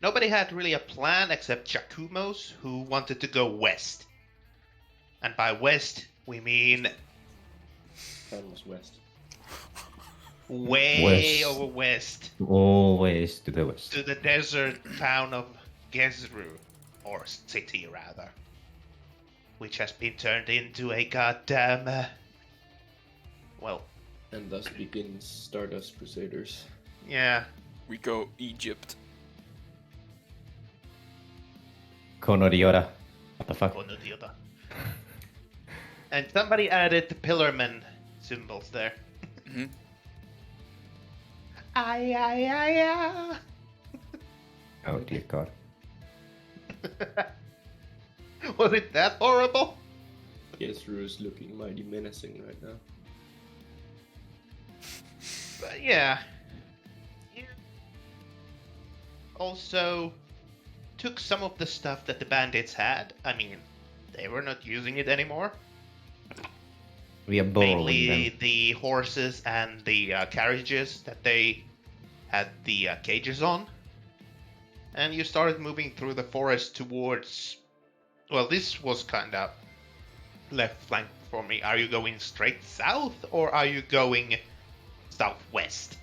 nobody had really a plan except Jakumos, who wanted to go west. And by west, we mean Almost west. way West. over west Always to the west. to the desert town of Gezru, or city rather, which has been turned into a goddamn. Well, And thus begins Stardust Crusaders. yeah. We go Egypt. Konodiora. What the fuck? Konodiota. And somebody added the Pillarman symbols there. Mhm. Ay, ay, ay, ay. Oh dear god. Was it that horrible? Gezru is looking mighty menacing right now. But yeah. You also took some of the stuff that the bandits had. I mean, they were not using it anymore. We are borrowing Mainly them. the horses and the carriages that they had the cages on. And you started moving through the forest towards. Well, this was kind of left flank for me. Are you going straight south or are you going southwest?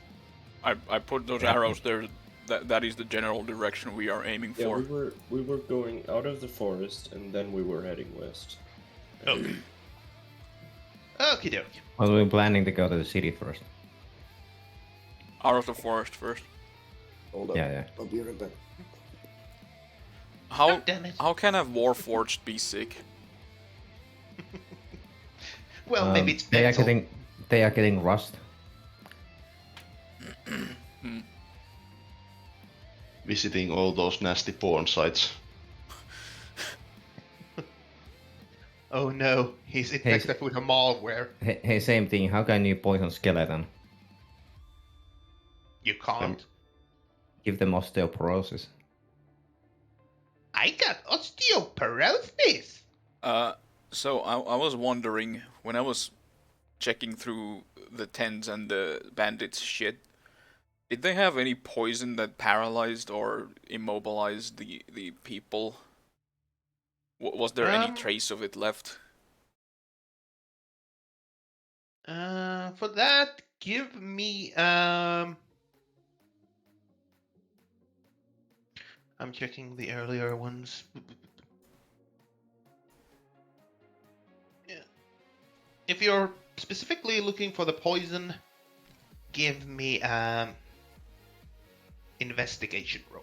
I put those arrows there. That is the general direction we are aiming Yeah, for. we were going out of the forest and then we were heading west. Okay. Okie dokie. Well, we're planning to go to the city first. Out of the forest first. Hold up. Yeah. I'll be right back. How God damn it. how can a Warforged be sick? Well, maybe it's they are mental. getting rust. Visiting all those nasty porn sites. Oh no, he's infected with a malware. Hey, same thing. How can you poison skeleton? You can't. Give them osteoporosis. I got osteoporosis. So I was wondering when I was checking through the tents and the bandits' shit. Did they have any poison that paralyzed or immobilized the people? Was there any trace of it left? For that, give me I'm checking the earlier ones. Yeah. If you're specifically looking for the poison, give me investigation roll.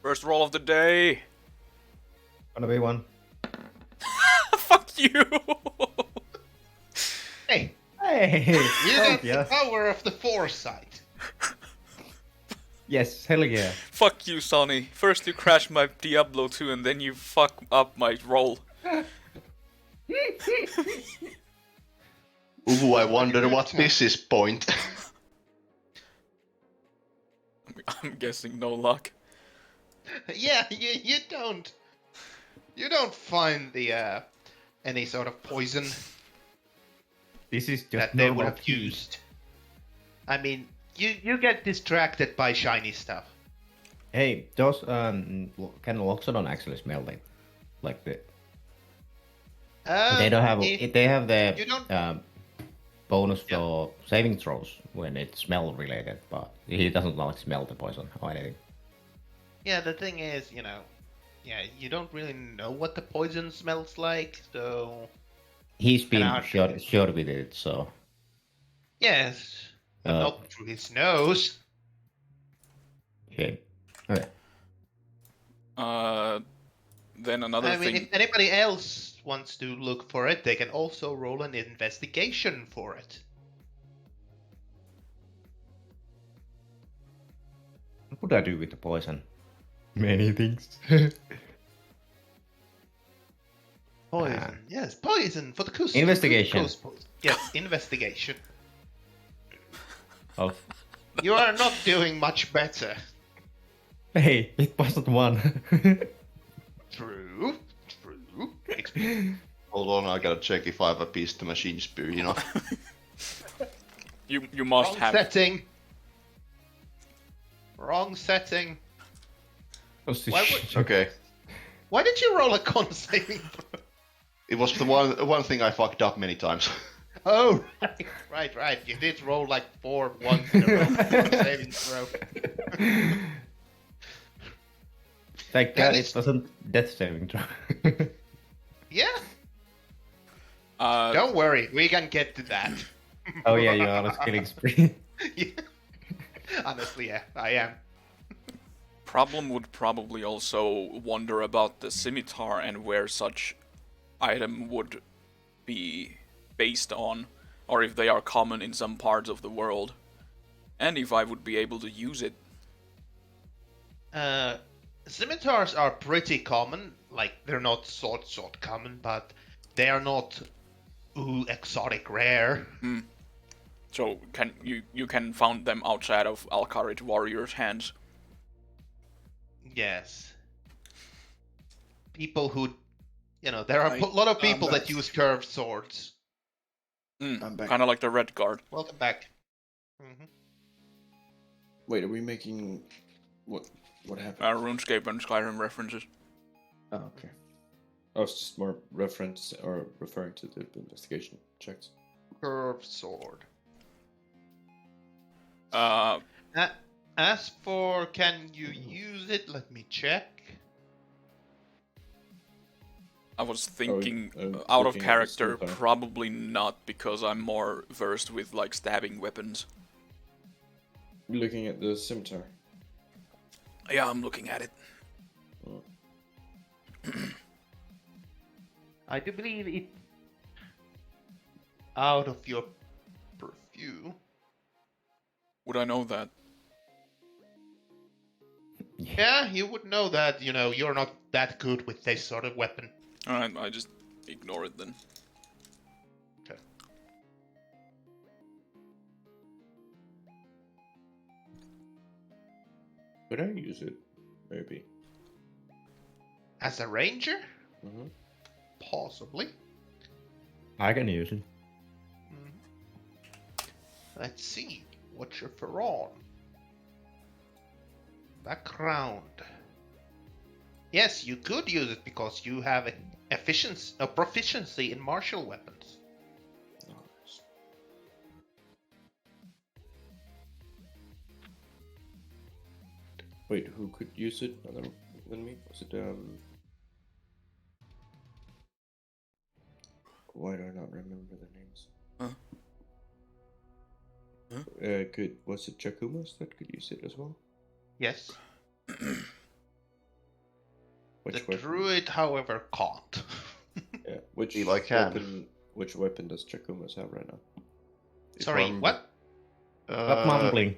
First roll of the day. Gonna be one. Fuck you. Hey, Hey! you Oh, got the yeah. power of the foresight. Yes, hell yeah. Fuck you, Sonny. First you crash my Diablo 2 and then you fuck up my roll. Ooh, I wonder what this is point. I'm guessing no luck. Yeah, you don't find the any sort of poison This is just that they would normal have used. I mean, you get distracted by shiny stuff. Hey, those can Loxodon actually smell it? Like the they don't have they have the you don't- bonus for saving throws when it's smell related, but he doesn't like smell the poison or anything. Yeah, the thing is, you don't really know what the poison smells like, so He's been An shot with it, so yes, but not through his nose. okay. Okay. Then another I mean, thing. if anybody else wants to look for it, they can also roll an investigation for it. What would I do with the poison? Many things. Poison, yes, poison for the coast. Investigation. Yes, investigation. Of You are not doing much better. hey, it wasn't one. True. Hold on, I gotta check if I have a piece to machine spew, you know. You must Wrong have. setting. Wrong setting. What's this Why shit? Okay. Why did you roll a con saving throw? It was the one thing I fucked up many times. Oh, right. You did roll like 4 ones in a row for the saving throw. Thank Yeah, God this- it wasn't death saving throw. Yeah, Uh, don't worry, we can get to that. Oh yeah, you're on a killing spree. Yeah. Honestly, yeah, I am. Problem would probably also wonder about the scimitar and where such item would be based on, or if they are common in some parts of the world, and if I would be able to use it. Scimitars are pretty common. Like, they're not sword common, but they are not exotic rare. So can you can find them outside of Alcarid warriors' hands. Yes. People who, there are a lot of people that use curved swords. I'm back. Kind of like the Red Guard. Welcome back. Mm-hmm. Wait, are we making what happened? RuneScape and Skyrim references. Oh, okay. I was just more reference or referring to the investigation checks. Curved sword. As for can you use it, let me check. I was thinking looking out of at the character, scimitar. probably not, because I'm more versed with like stabbing weapons. Looking at the scimitar. Yeah, I'm looking at it. I do believe it out of your purview. Would I know that? Yeah, you would know that, you're not that good with this sort of weapon. Alright, I just ignore it then. Okay. Could I use it? Maybe. As a ranger? Mm-hmm. Possibly. I can use it. Let's see. What's your Ferron? Background. Yes, you could use it because you have a proficiency in martial weapons. Wait, who could use it other than me? Was it Why do I not remember the names? Was it Jakumas that could use it as well? Yes. Which The weapon? druid, however, can't. Yeah, which Eli can. weapon? Which weapon does Jakumas have right now? Sorry, what? Stop mumbling.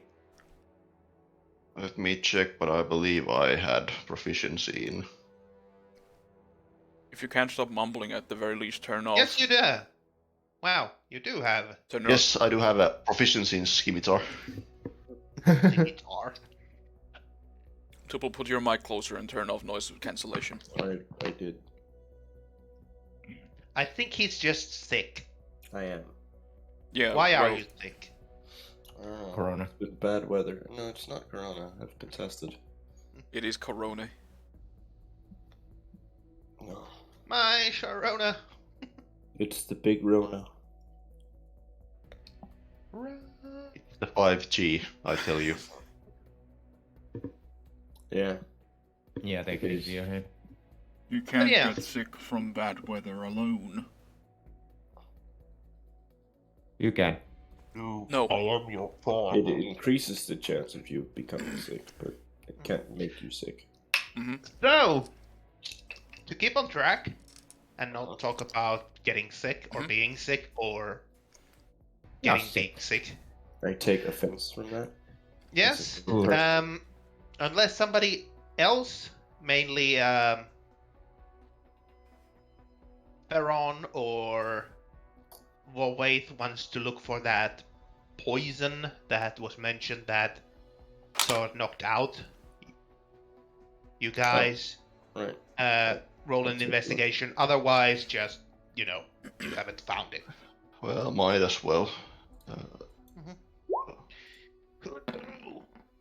Let me check, but I believe I had proficiency in. If you can't stop mumbling, at the very least turn off. Yes, you do. Wow, you do have Turn Yes, I do have a proficiency in scimitar. a guitar. Tuple, put your mic closer and turn off noise cancellation. I did. I think he's just sick. I am. Yeah. Why are well, you sick? Corona. It's been bad weather. No, it's not Corona. I've been tested. It is Corona. No. My Sharona. It's the big Rona. It's the 5G, I tell you. Yeah. Yeah, take it easy, okay? You can't yeah. get sick from bad weather alone. You can. No. I am your It father. increases the chance of you becoming sick, but it can't make you sick. So, to keep on track and not talk about getting sick or being sick or Not getting sick. sick. I take offense from that. Yes. Ooh. Unless somebody else, mainly Perron or Wolwaith, wants to look for that poison that was mentioned that sort of knocked out you guys. Right. Roll an That's it. investigation. Otherwise, just, you haven't found it. Well, might as well.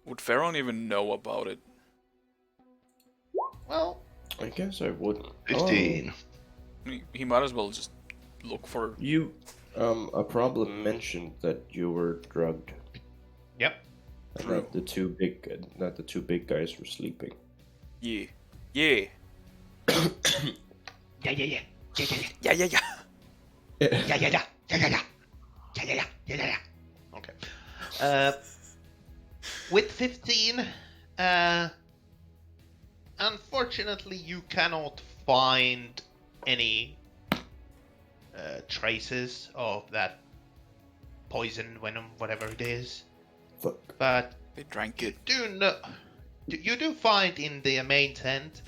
Would Pharaon even know about it? Well, I guess I would. 15. He might as well just look for. You, a problem mentioned that you were drugged. yep. And True. that the two big guys were sleeping. Yeah. Yeah, yeah, yeah. Yeah, yeah, yeah. Yeah, yeah, yeah. Yeah, yeah, yeah. Yeah, yeah, yeah. Yeah, yeah, yeah. Yeah, yeah, yeah. Okay. With 15, unfortunately, you cannot find any traces of that poison, venom, whatever it is. Fuck. But They drank you it. do know, you do find in the main tent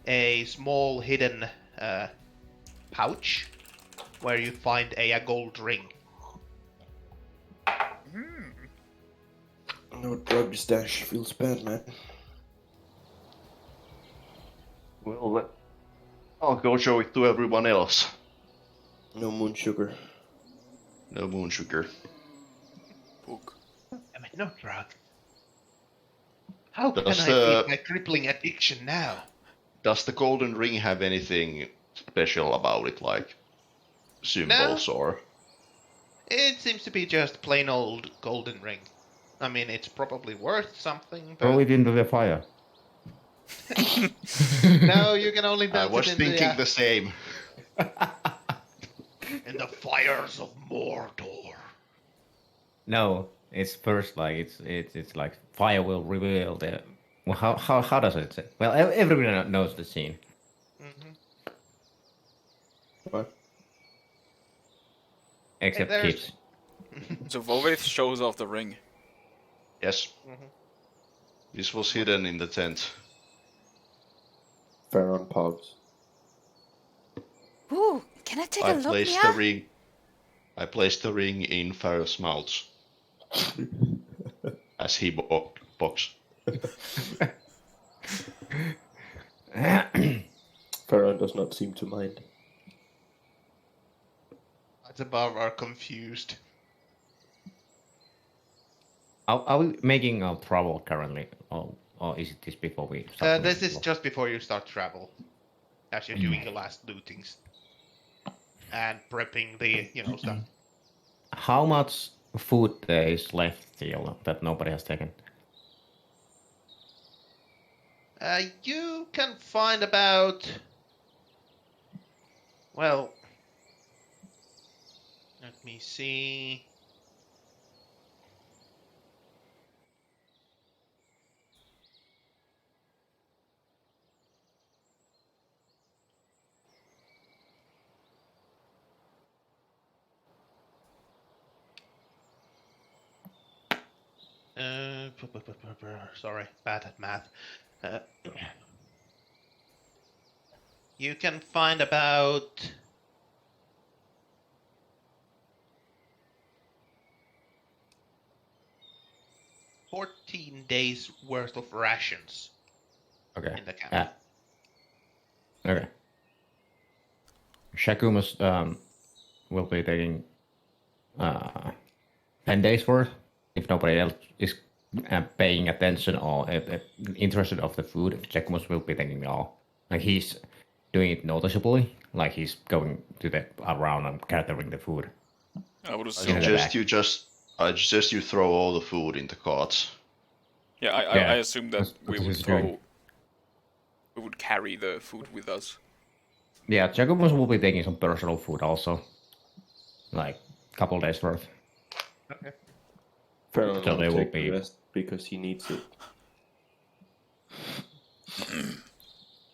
a small hidden pouch where you find a gold ring. No drug stash feels bad, man. Well, I'll go show it to everyone else. No moon sugar. No moon sugar. Book. I mean, no drug. How can Does I the- beat my crippling addiction now? Does the golden ring have anything special about it, like symbols or? It seems to be just plain old golden ring. I mean, it's probably worth something, Throw but it into the fire. no, you can only I melt was it in thinking the same. in the fires of Mordor. No, it's first like it's like fire will reveal the. Well, how does it say? Well, everyone knows the scene. Mm-hmm. What? Except there's- Kips. So Voveth shows off the ring. Yes. Mhm. This was hidden in the tent. Pharaon pogs. Ooh, can I take I a look, placed the Mia? ring. I placed the ring in Pharaoh's mouth as he boxed. Pharaon does not seem to mind. That's above are confused. Are we making trouble currently, or is it this before we? Start This doing is it? just before you start travel, as you're doing the last lootings and prepping the stuff. How much food there is left still that nobody has taken? You can find about, well, let me see. Sorry, bad at math. You can find about 14 days worth of rations Okay. in the camp. Okay. Shakumus will be taking 10 days worth if nobody else is paying attention or interested of the food. Shakumus will be taking it all. Like he's doing it noticeably, like he's going to the around and gathering the food. I would I assume. suggest you throw all the food in the carts. Yeah, I Yeah, assume that we that's would his doing. throw. We would carry the food with us. Yeah, Shakumus will be taking some personal food also, like a couple days worth. Okay. Pharaon So will they will take be- the rest because he needs it.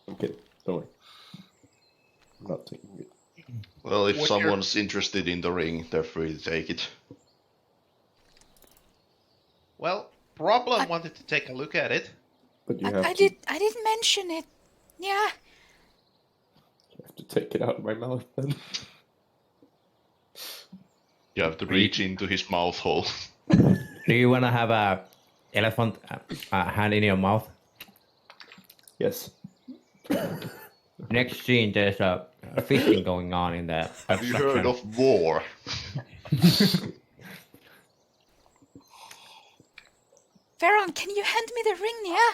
I'm kidding. Don't worry. I'm not taking it. Well, if What you're- someone's interested in the ring, they're free to take it. Well, Problem wanted to take a look at it. But you have I to. I didn't mention it. Yeah. You have to take it out of my mouth then. You have to reach into his mouth hole. Do you wanna have a elephant hand in your mouth? Yes. Next scene, there's a fishing going on in the. Have you heard of war? Baron, can you hand me the ring, yeah?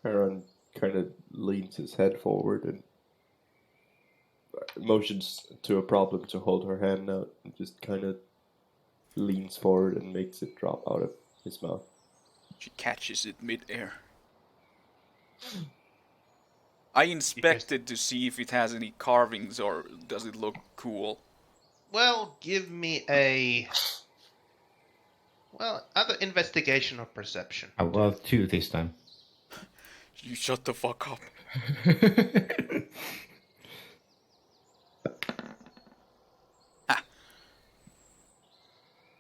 Aaron kind of leans his head forward and motions to a problem to hold her hand out and just kind of leans forward and makes it drop out of his mouth. She catches it mid-air. I inspected to see if it has any carvings or does it look cool. Well, give me a... Well, either investigation or perception. Well, 2 this time. You shut the fuck up.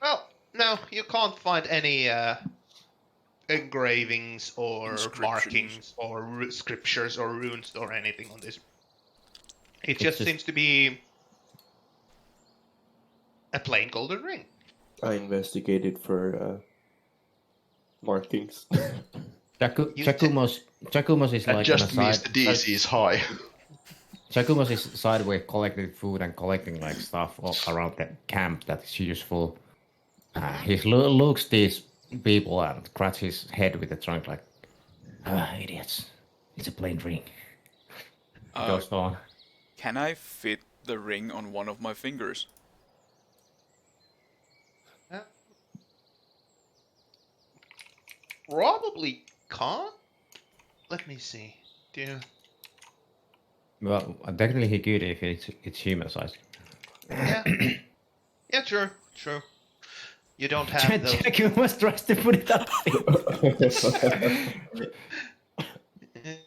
Well, no, you can't find any engravings or Inscriptions. markings or scriptures or runes or anything on this. It It's just just- seems to be a plain golden ring. I investigated for markings. Chakumos is That like just on a means side. the DC is high. Chakumos is sideways collecting food and collecting like stuff all around the camp that is useful. He looks these people and scratches his head with the trunk like, idiots. It's a plain ring. Goes on. Can I fit the ring on one of my fingers? Probably can't. Let me see. Do you... Well, technically he could if it's human size. Yeah. Yeah, true. You don't have those. Chakumos tries to put it up.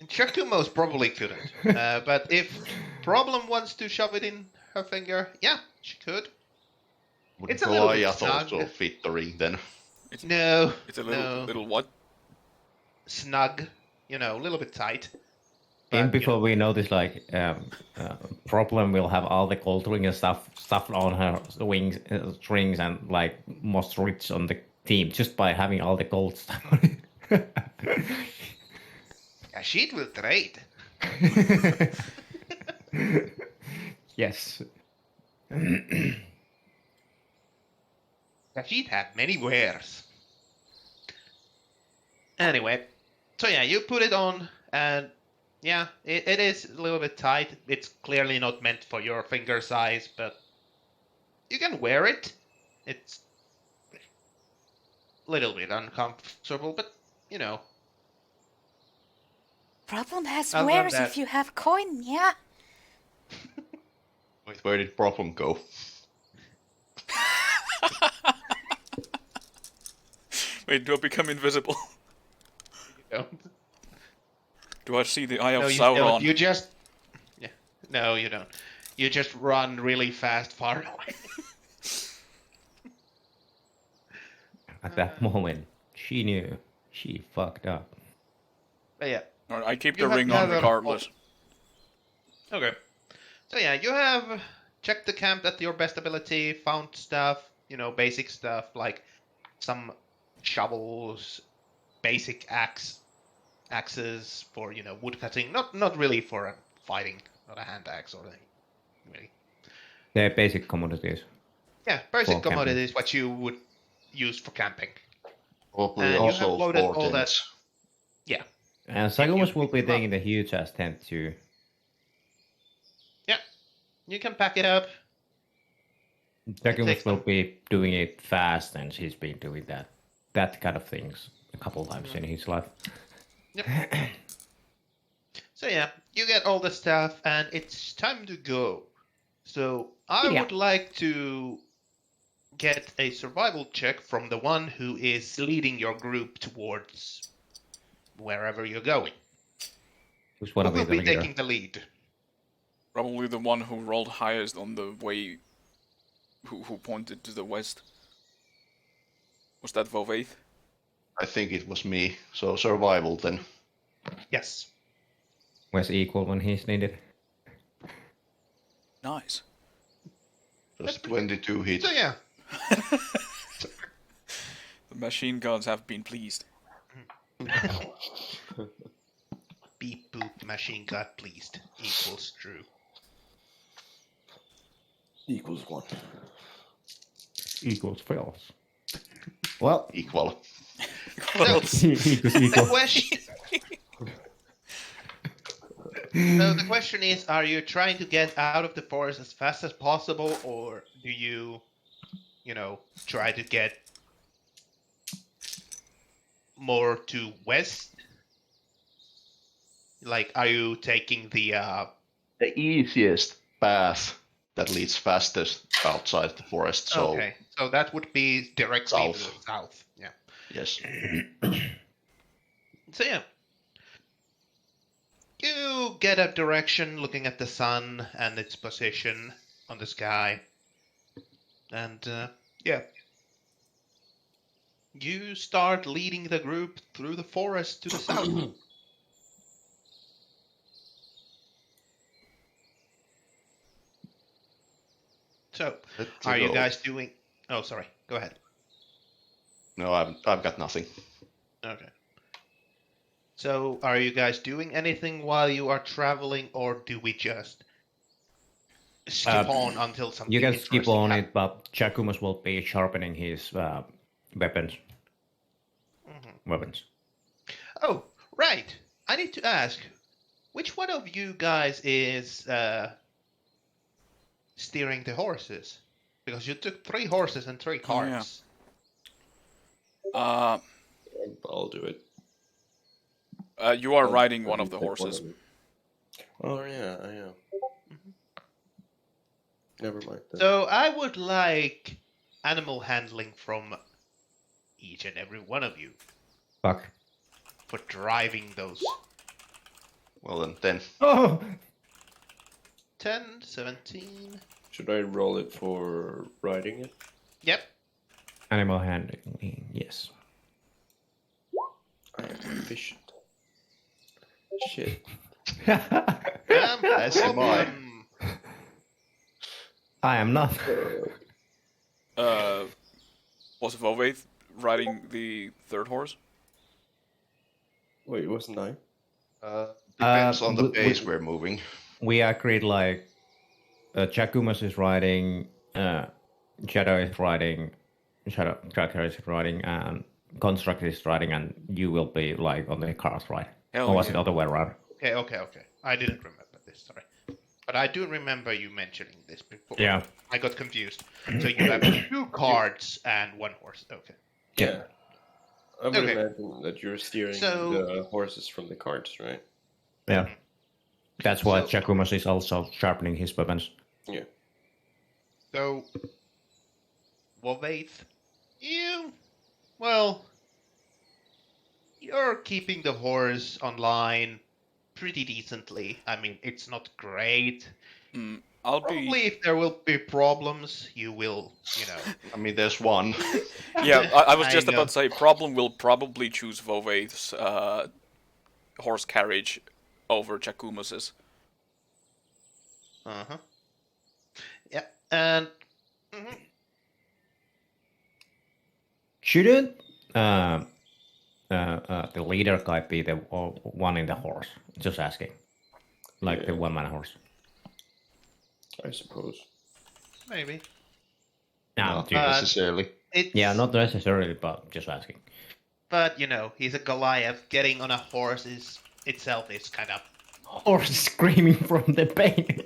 Chakumos probably couldn't. But if Problem wants to shove it in her finger, yeah, she could. Would It's a little bit Goliath snug. also fit the ring then? No, It's a no. little what? Snug, you know, a little bit tight. And But, you before we notice, like, Problem will have all the gold ring and stuff on her wings, strings, and like most rich on the team just by having all the gold stuff on it. Kashid will trade. Yes. Kashid had many wares. Anyway, so yeah, you put it on, and yeah, it is a little bit tight. It's clearly not meant for your finger size, but you can wear it. It's a little bit uncomfortable, but you know. Problem has Other than wares that- if you have coin, yeah? Wait, where did Problem go? Wait, do I become invisible? You don't. Do I see the Eye of No, you Sauron? don't. You just. Yeah. No, you don't. You just run really fast far away. At that moment, she knew she fucked up. But yeah. Alright, I keep You the have ring on never- regardless. Okay. So yeah, you have checked the camp at your best ability, found stuff, you know, basic stuff like some shovels, basic axes for, you know, wood cutting. Not really for fighting, not a hand axe or anything. Really. They're basic commodities. Yeah, basic For camping. commodities what you would use for camping. Probably And you have also loaded for all that- tents. Yeah. And Sagumas will be pick them up. taking the huge ass tent too. Yeah. You can pack it up. Sagumas takes will them. be doing it fast, and she's been doing that kind of things a couple times in his life. So yeah, you get all the stuff and it's time to go. So I Yeah. would like to get a survival check from the one who is leading your group towards wherever you're going. Who's one Who of will the be leader? taking the lead? Probably the one who rolled highest on the way, who pointed to the west. Was that Vovaith? I think it was me. So survival then. Yes. Where's equal when he's needed? Nice. Just 22 hit. So yeah, The machine guns have been pleased. beep boop machine got pleased equals true. Equals 1. Equals fails. Well, Equal. levels. Equals The equal. question. So the question is, are you trying to get out of the forest as fast as possible, or do you, try to get more to west? Like, are you taking the The easiest path that leads fastest outside the forest. So okay, so that would be directly to the South. south. Yeah. yes, So yeah. You get a direction looking at the sun and its position on the sky. And yeah. You start leading the group through the forest to the south. So, let's are you go. guys doing? Oh, sorry. Go ahead. No, I've got nothing. Okay. So, are you guys doing anything while you are traveling, or do we just skip on until something You can skip interesting on happens? it, but Chakumas will be sharpening his weapons. Weapons. Oh, right. I need to ask, which one of you guys is steering the horses? Because you took 3 horses and 3 Oh, yeah. carts. I'll do it. You are riding one of the horses. Oh yeah, I am. Never mind that. So I would like animal handling from each and every one of you Fuck. for driving those. Well then, Oh! 10, 17. Should I roll it for riding it? Yep. Animal handling, yes. I am efficient. Shit. As am I. Problem. I am not. Was Vovaith riding the third horse? Wait, wasn't I? Depends on the we- pace we're moving. We agreed like Chakumas is riding, Shadow is riding, Shadow Tracker is riding, and Construct is riding, and you will be like on the cars, right? Hell Or was yeah. it other way around? Okay. I didn't remember this, sorry. But I do remember you mentioning this before. Yeah. I got confused. So you have 2 carts and 1 horse. Okay. Yeah. I would Okay. imagine that you're steering So- the horses from the carts, right? Yeah. That's why So- Chakumas is also sharpening his weapons. Yeah. So, Wovaith, you're keeping the horse online pretty decently. I mean, it's not great. I'll Probably be. if there will be problems, you will, I mean, there's one. Yeah, I was I just know. about to say, Problem will probably choose Vovaith's horse carriage over Chakumas's. Uh-huh. Yeah, and mhm. Shouldn't the leader guy be the one in the horse? Just asking. Like the Yeah. one-man horse. I suppose. Maybe. No, Not dude. necessarily. It's, Yeah, not necessarily, but just asking. But, he's a Goliath. Getting on a horse itself is kind of... Horse screaming from the pain.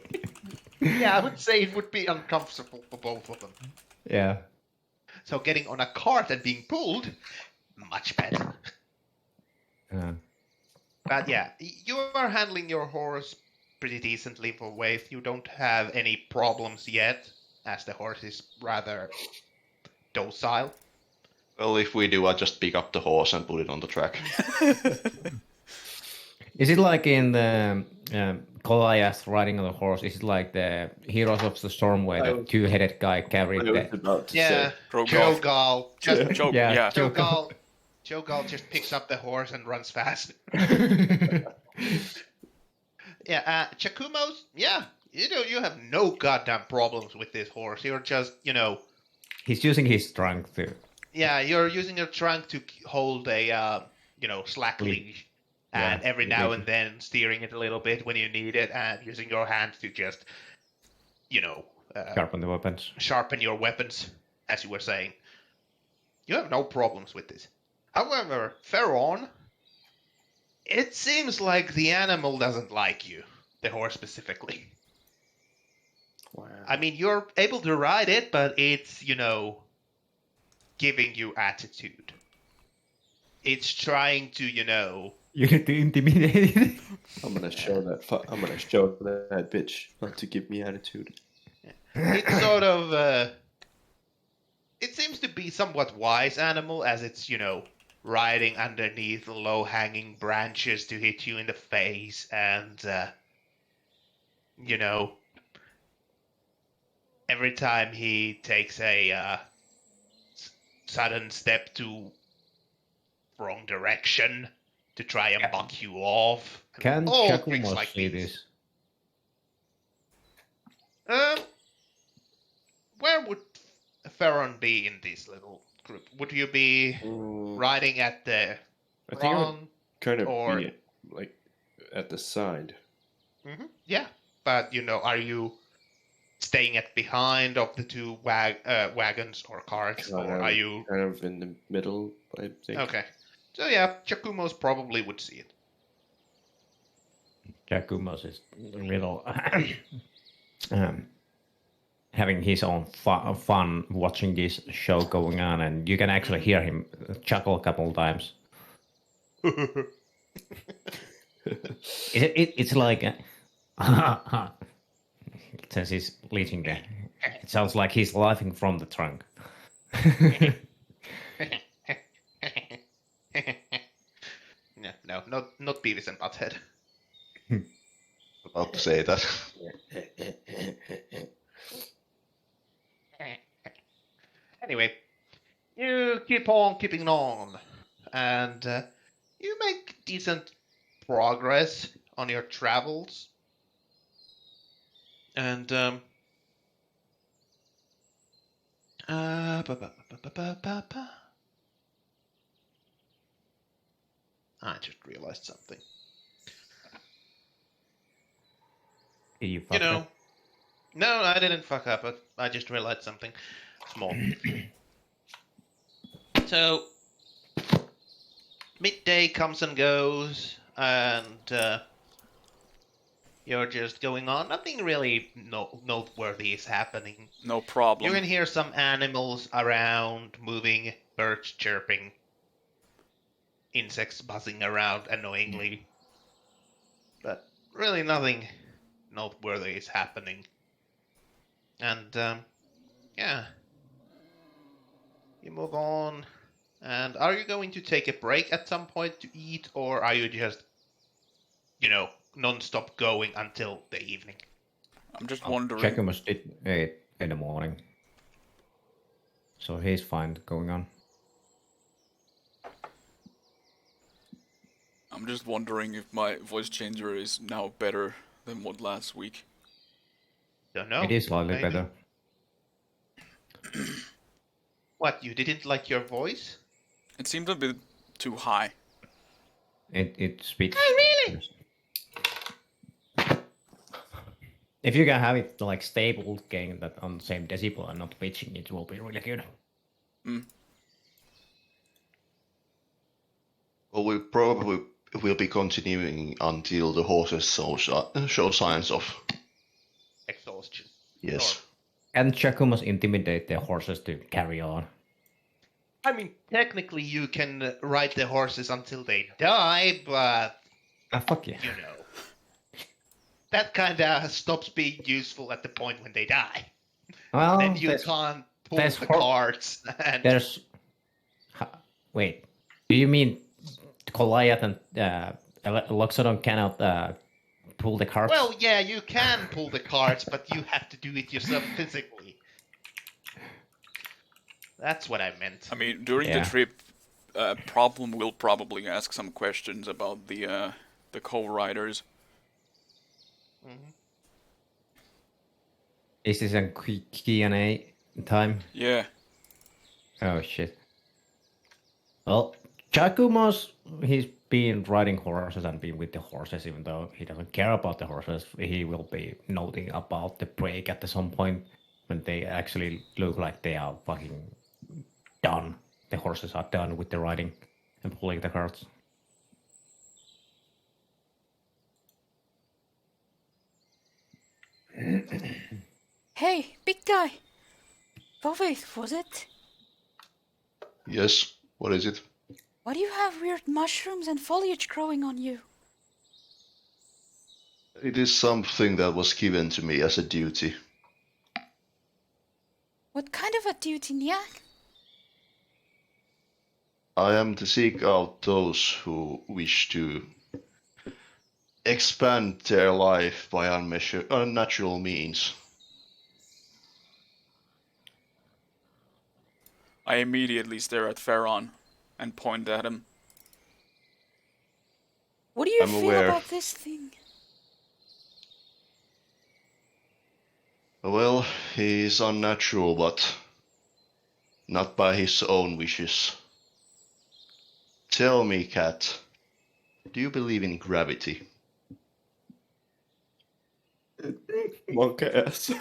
Yeah, I would say it would be uncomfortable for both of them. Yeah. So getting on a cart and being pulled, much better. But yeah, you are handling your horse pretty decently for Wave. You don't have any problems yet, as the horse is rather docile. Well, if we do, I just pick up the horse and put it on the track. Is it like in the Goliath riding on the horse? Is it like the Heroes of the Storm where the two-headed guy carried I was the... about to Yeah, say. Joe Gall. Just, Joe, Yeah. yeah. Joe Gall just picks up the horse and runs fast. Yeah, Chakumos, yeah, you have no goddamn problems with this horse. You're just, He's using his strength to... yeah, you're using your trunk to hold a, slack leash. And Yeah, every now exactly. and then steering it a little bit when you need it, and using your hands to just, sharpen the weapons. sharpen your weapons, as you were saying. You have no problems with this. However, Feron, it seems like the animal doesn't like you, the horse specifically. Wow. I mean, you're able to ride it, but it's, giving you attitude. It's trying to, You get to intimidate it. I'm gonna show that. I'm gonna show that bitch not to give me attitude. it's sort of, it seems to be somewhat wise animal as it's, riding underneath low-hanging branches to hit you in the face and, every time he takes a sudden step to wrong direction to try and buck you off. Can all Giacomo tricks like see these. this? Where would Theron be in this little group? Would you be riding at the I think I would front? kind of or- be like at the side. Yeah, but are you staying at behind of the two wagons or carts, or are you? kind of in the middle? I think. Okay, so yeah, Giacomo's probably would see it. Giacomo's is a little having his own fun watching this show going on, and you can actually hear him chuckle a couple of times. It's like since he's leading there, it sounds like he's laughing from the trunk. No, not Beavis and Butthead. About to say that. Anyway, you keep on keeping on, and you make decent progress on your travels. And I just realized something. Did you fuck up? No, I didn't fuck up. I just realized something small. So, midday comes and goes, and you're just going on. Nothing really noteworthy is happening. No problem. You can hear some animals around moving, birds chirping, insects buzzing around annoyingly. But really nothing noteworthy is happening. And, yeah. You move on. And are you going to take a break at some point to eat, or are you just, non-stop going until the evening? I'm just wondering. Giacomo did eat in the morning, so he's fine going on. I'm just wondering if my voice changer is now better than what last week. Don't know. It is slightly maybe. better. What, you didn't like your voice? It seemed a bit too high. It speaks. Oh, really? If you can have it like stable, getting that on the same decibel and not pitching, it will be really good. Well, we probably will be continuing until the horses show signs of. Exhaustion. Yes. And Giacomo's intimidate the horses to carry on. I mean, technically you can ride the horses until they die, but, Fuck yeah. that kind of stops being useful at the point when they die. Well, Then you can't pull there's the hor- carts. And there's. Wait, do you mean Goliath and Loxodon cannot pull the carts? well, yeah, you can pull the carts, but you have to do it yourself physically. That's what I meant. I mean, during Yeah. the trip, Problem will probably ask some questions about the co-riders. Mhm. Is this a Q&A time? Yeah. Oh shit. Well, Giacomo's, he's been riding horses and been with the horses, even though he doesn't care about the horses. He will be noting about the break at some point when they actually look like they are fucking done. The horses are done with the riding. and pulling the cards. Hey, big guy. Vovith, was it? Yes, what is it? Why do you have weird mushrooms and foliage growing on you? It is something that was given to me as a duty. What kind of a duty, Nya? I am to seek out those who wish to expand their life by unnatural means. I immediately stare at Farron and point at him. What do you I'm feel aware. about this thing? Well, he is unnatural, but not by his own wishes. Tell me, Cat, do you believe in gravity? Monk ass.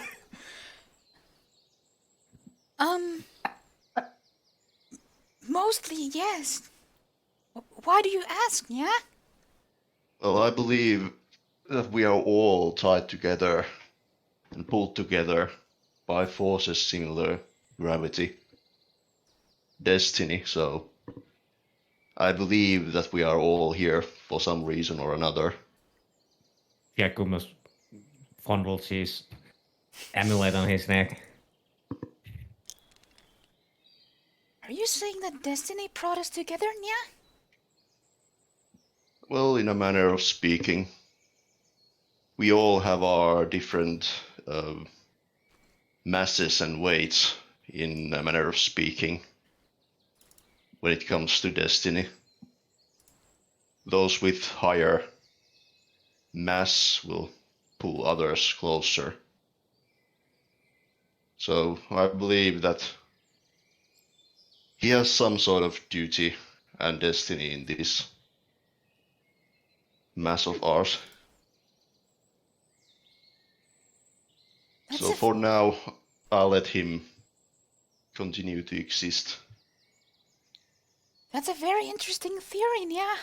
Mostly yes. Why do you ask, Nya? Well, I believe that we are all tied together and pulled together by forces similar gravity, destiny, so I believe that we are all here for some reason or another. Yakumus fondles his amulet on his neck. Are you saying that destiny brought us together, Nya? Well, in a manner of speaking, we all have our different masses and weights, in a manner of speaking, when it comes to destiny. Those with higher mass will pull others closer. So I believe that he has some sort of duty and destiny in this mass of ours. That's So a- for now, I'll let him continue to exist. That's a very interesting theory, Nya.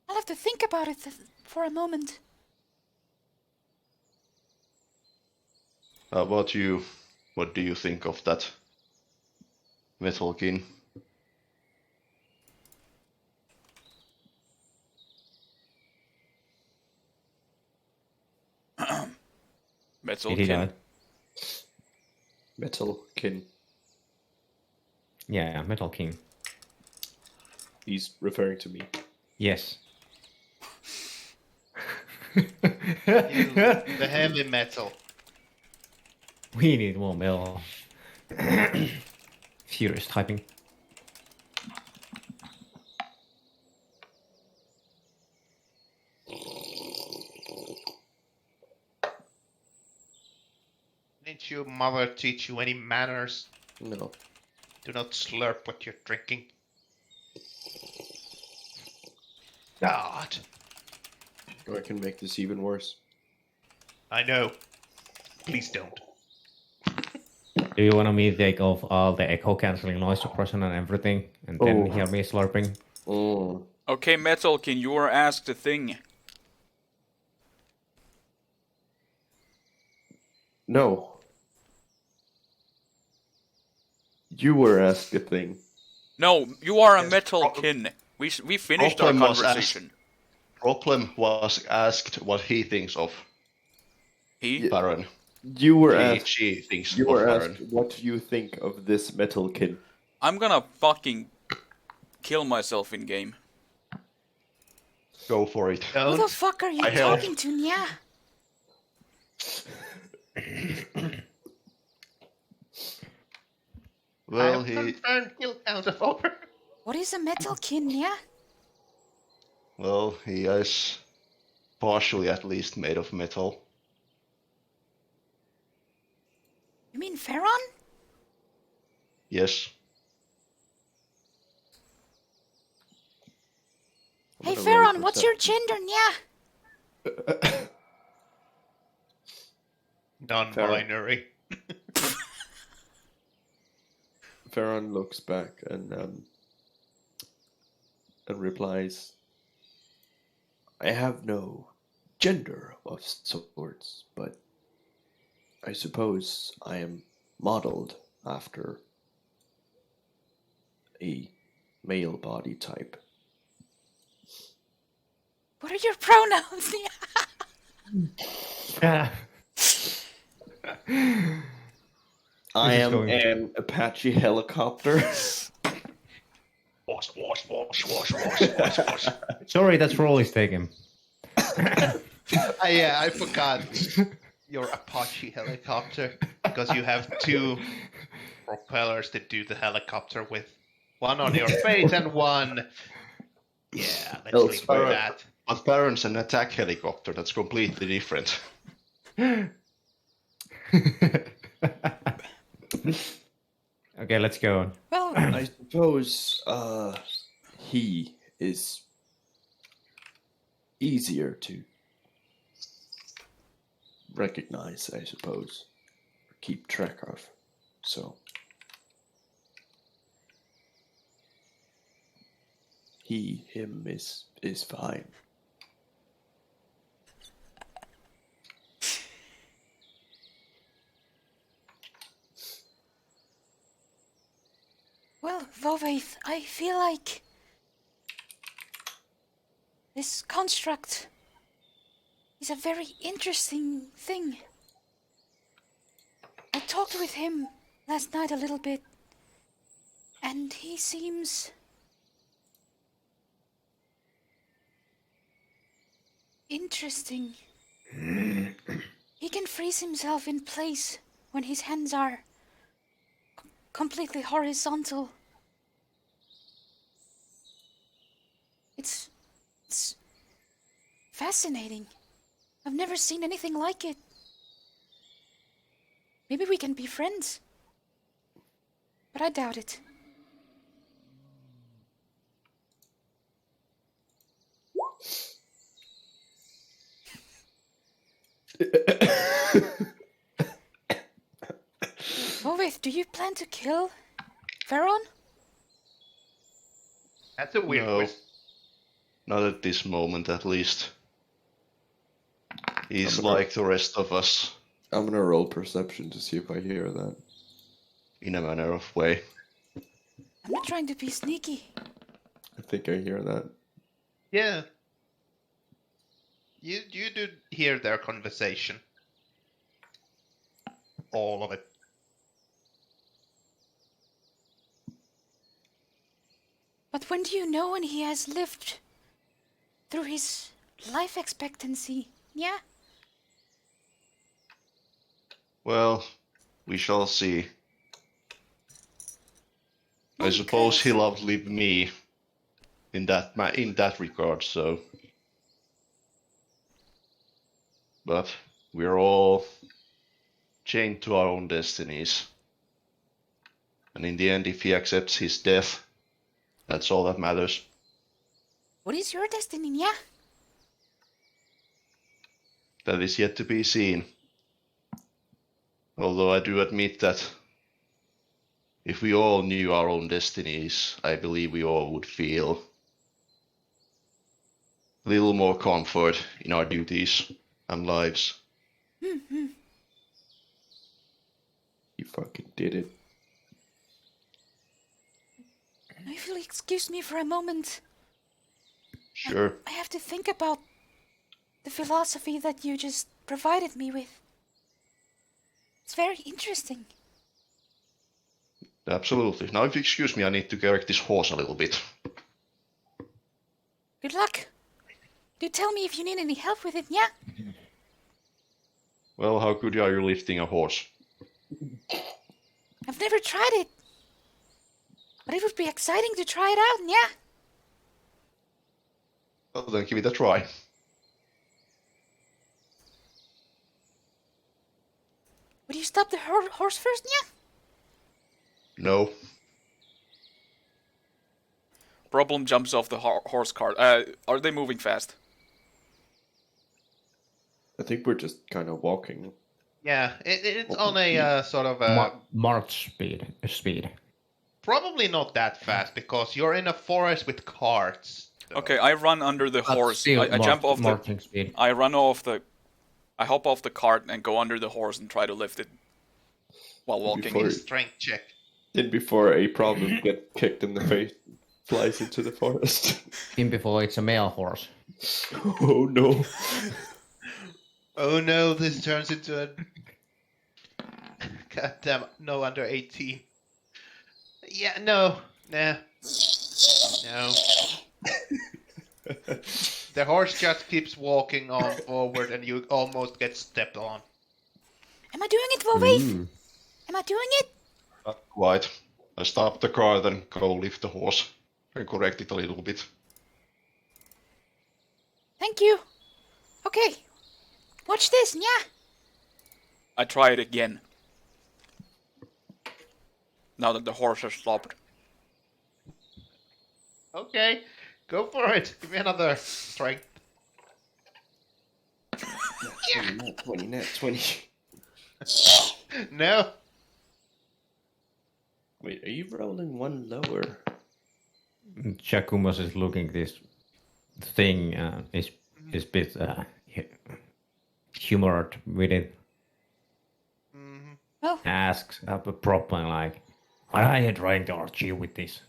I'll have to think about it for a moment. How about you? What do you think of that, Metalkin? Did he die? Metalkin. Metalkin. Yeah, Metal King. He's referring to me. Yes. The heavy metal. We need more metal. Furious typing. Didn't your mother teach you any manners? No. Do not slurp what you're drinking. God, I can make this even worse. I know. Please don't. Do you want me to take off all the echo cancelling noise suppression and everything, and then Oh. hear me slurping? Oh. Okay, Metalkin, you were asked a thing. No. You were asked a thing. No, you are a Yes, Metalkin. We finished our Problem was conversation. Problem was asked what he thinks of He? Baron. You were asked. She thinks You of were Baron. asked what you think of this Metalkin. I'm gonna fucking kill myself in game. Go for it. Who the Don't. fuck are you I help. talking to, Nya? Well, I have he confirmed kill count of over. What is a metalkin, Nya? is partially at least made of metal. You mean Farron? Yes. Hey, gonna roll Farron, what's your perception. gender, Nya? Non-binary. Farron looks back and and replies, I have no gender of sorts, but I suppose I am modeled after a male body type. What are your pronouns? I is am going- an Apache helicopter. Wash, wash, wash, wash, wash, wash, wash. Sorry, that's role is taken. Yeah, I forgot your Apache helicopter because you have two propellers to do the helicopter with. One on your face and one. Yeah, let's leave it Elsewhere. with that. But Baron's an attack helicopter, that's completely different. Okay, let's go on. Well, I suppose he is easier to recognize, I suppose, or keep track of. So him is fine. well, Vovaith, I feel like this construct is a very interesting thing. I talked with him last night a little bit, and he seems interesting. He can freeze himself in place when his hands are completely horizontal. It's fascinating. I've never seen anything like it. Maybe we can be friends. But I doubt it. Vovaith, do you plan to kill Veron? That's a weird No. question. Not at this moment, at least. He's I'm gonna- like the rest of us, I'm gonna roll perception to see if I hear that. in a manner of way. I'm not trying to be sneaky. I think I hear that. Yeah. You do hear their conversation. All of it. But when do you know when he has lived through his life expectancy? Yeah? Well, we shall see. I suppose Okay. he'll outlive me in that regard, so. But we're all chained to our own destinies. And in the end, if he accepts his death, that's all that matters. What is your destiny, yeah? That is yet to be seen. Although I do admit that if we all knew our own destinies, I believe we all would feel a little more comfort in our duties and lives. You fucking did it. If you'll excuse me for a moment, Sure. I have to think about the philosophy that you just provided me with. It's very interesting. Absolutely. Now, if you excuse me, I need to correct this horse a little bit. Good luck. Do tell me if you need any help with it, yeah? Well, how good are you lifting a horse? I've never tried it. But it would be exciting to try it out, yeah? Well, then give it a try. Would you stop the horse first, yeah? No. Problem jumps off the horse cart. Are they moving fast? I think we're just kind of walking. Yeah, it's on a sort of a March speed. Probably not that fast because you're in a forest with carts. so- Okay, I run under the But horse. still I jump off the. marching speed. I run off the. I hop off the cart and go under the horse and try to lift it while walking. Give Before- me a strength check. Then before a problem get kicked in the face, flies into the forest. Even before it's a male horse. Oh no. Oh no, this turns into a. Goddamn, no under 18. Yeah, no. Nah. No. The horse just keeps walking on forward and you almost get stepped on. Am I doing it, Wolf? Am I doing it? Not quite. I stop the car, then go lift the horse and correct it a little bit. Thank you. Okay. Watch this, yeah. I try it again. Now that the horse has stopped. Okay, go for it. Give me another strength. Net 20, net 20. No. Wait, are you rolling one lower? Jacumos is looking this thing is bit humored with it. Mhm. Oh, Asks properly like, "Why are you trying to argue with this?"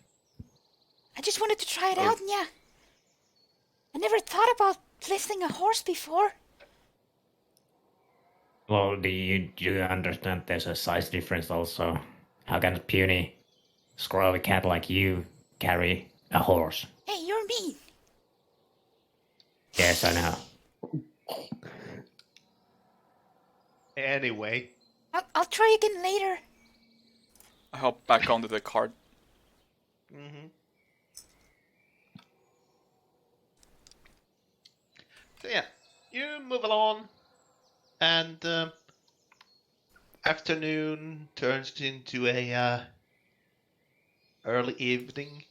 I just wanted to try it out, yeah. I never thought about lifting a horse before. Well, do you understand there's a size difference also? How can a puny, scrappy cat like you carry a horse? Hey, you're mean. Yes, I know. Anyway. I'll try again later. I hop back onto the cart. Mm-hmm. So yeah, you move along, and afternoon turns into a early evening,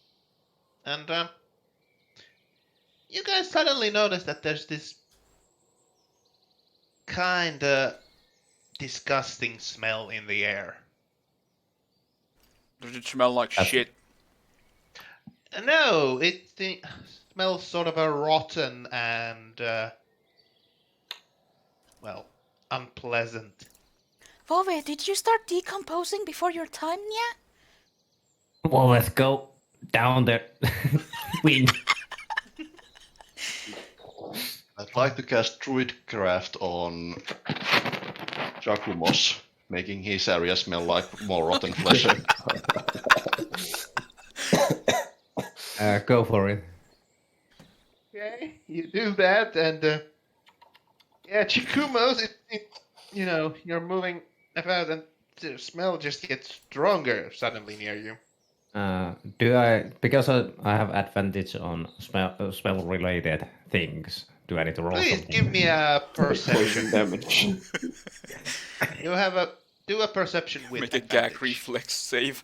and you guys suddenly notice that there's this kinda disgusting smell in the air. Does it smell like shit? No, it smells sort of a rotten and, well, unpleasant. Volve, did you start decomposing before your time, yeah? Well, let's go down there. Wind. I'd like to cast Druidcraft on Jacumos, making his area smell like more rotten flesh. Go for it. Okay, you do that, and yeah, Chikumos, you know, you're moving about, and the smell just gets stronger suddenly near you. Do I, because I have advantage on spell related things? Do I need to roll Please something? give me a perception. Poison damage. You have do a perception with Make a advantage. gag reflex save.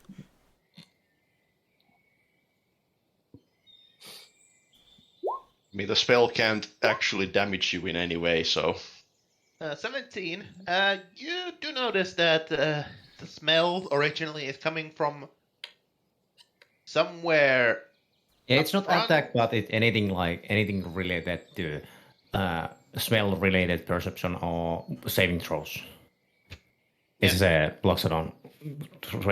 I mean, the spell can't actually damage you in any way, so 17. You do notice that the smell originally is coming from somewhere. Yeah, it's not Upfront? attack, but anything related to smell related perception or saving throws. This is a Bloxodon.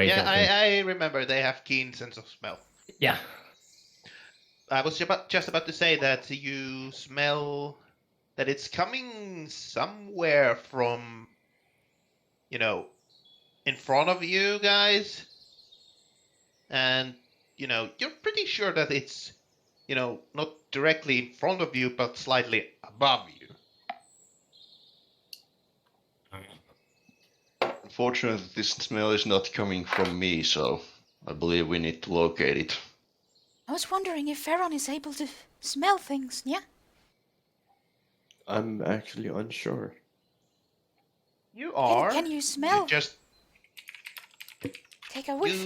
Yeah, I remember they have keen sense of smell. Yeah. I was just about to say that you smell that it's coming somewhere from, you know, in front of you guys. And, you know, you're pretty sure that it's, you know, not directly in front of you, but slightly above you. unfortunately this smell is not coming from me, so I believe we need to locate it. I was wondering if Pharaon is able to smell things, yeah? I'm actually unsure. You are. Can you smell? You just Take a whiff.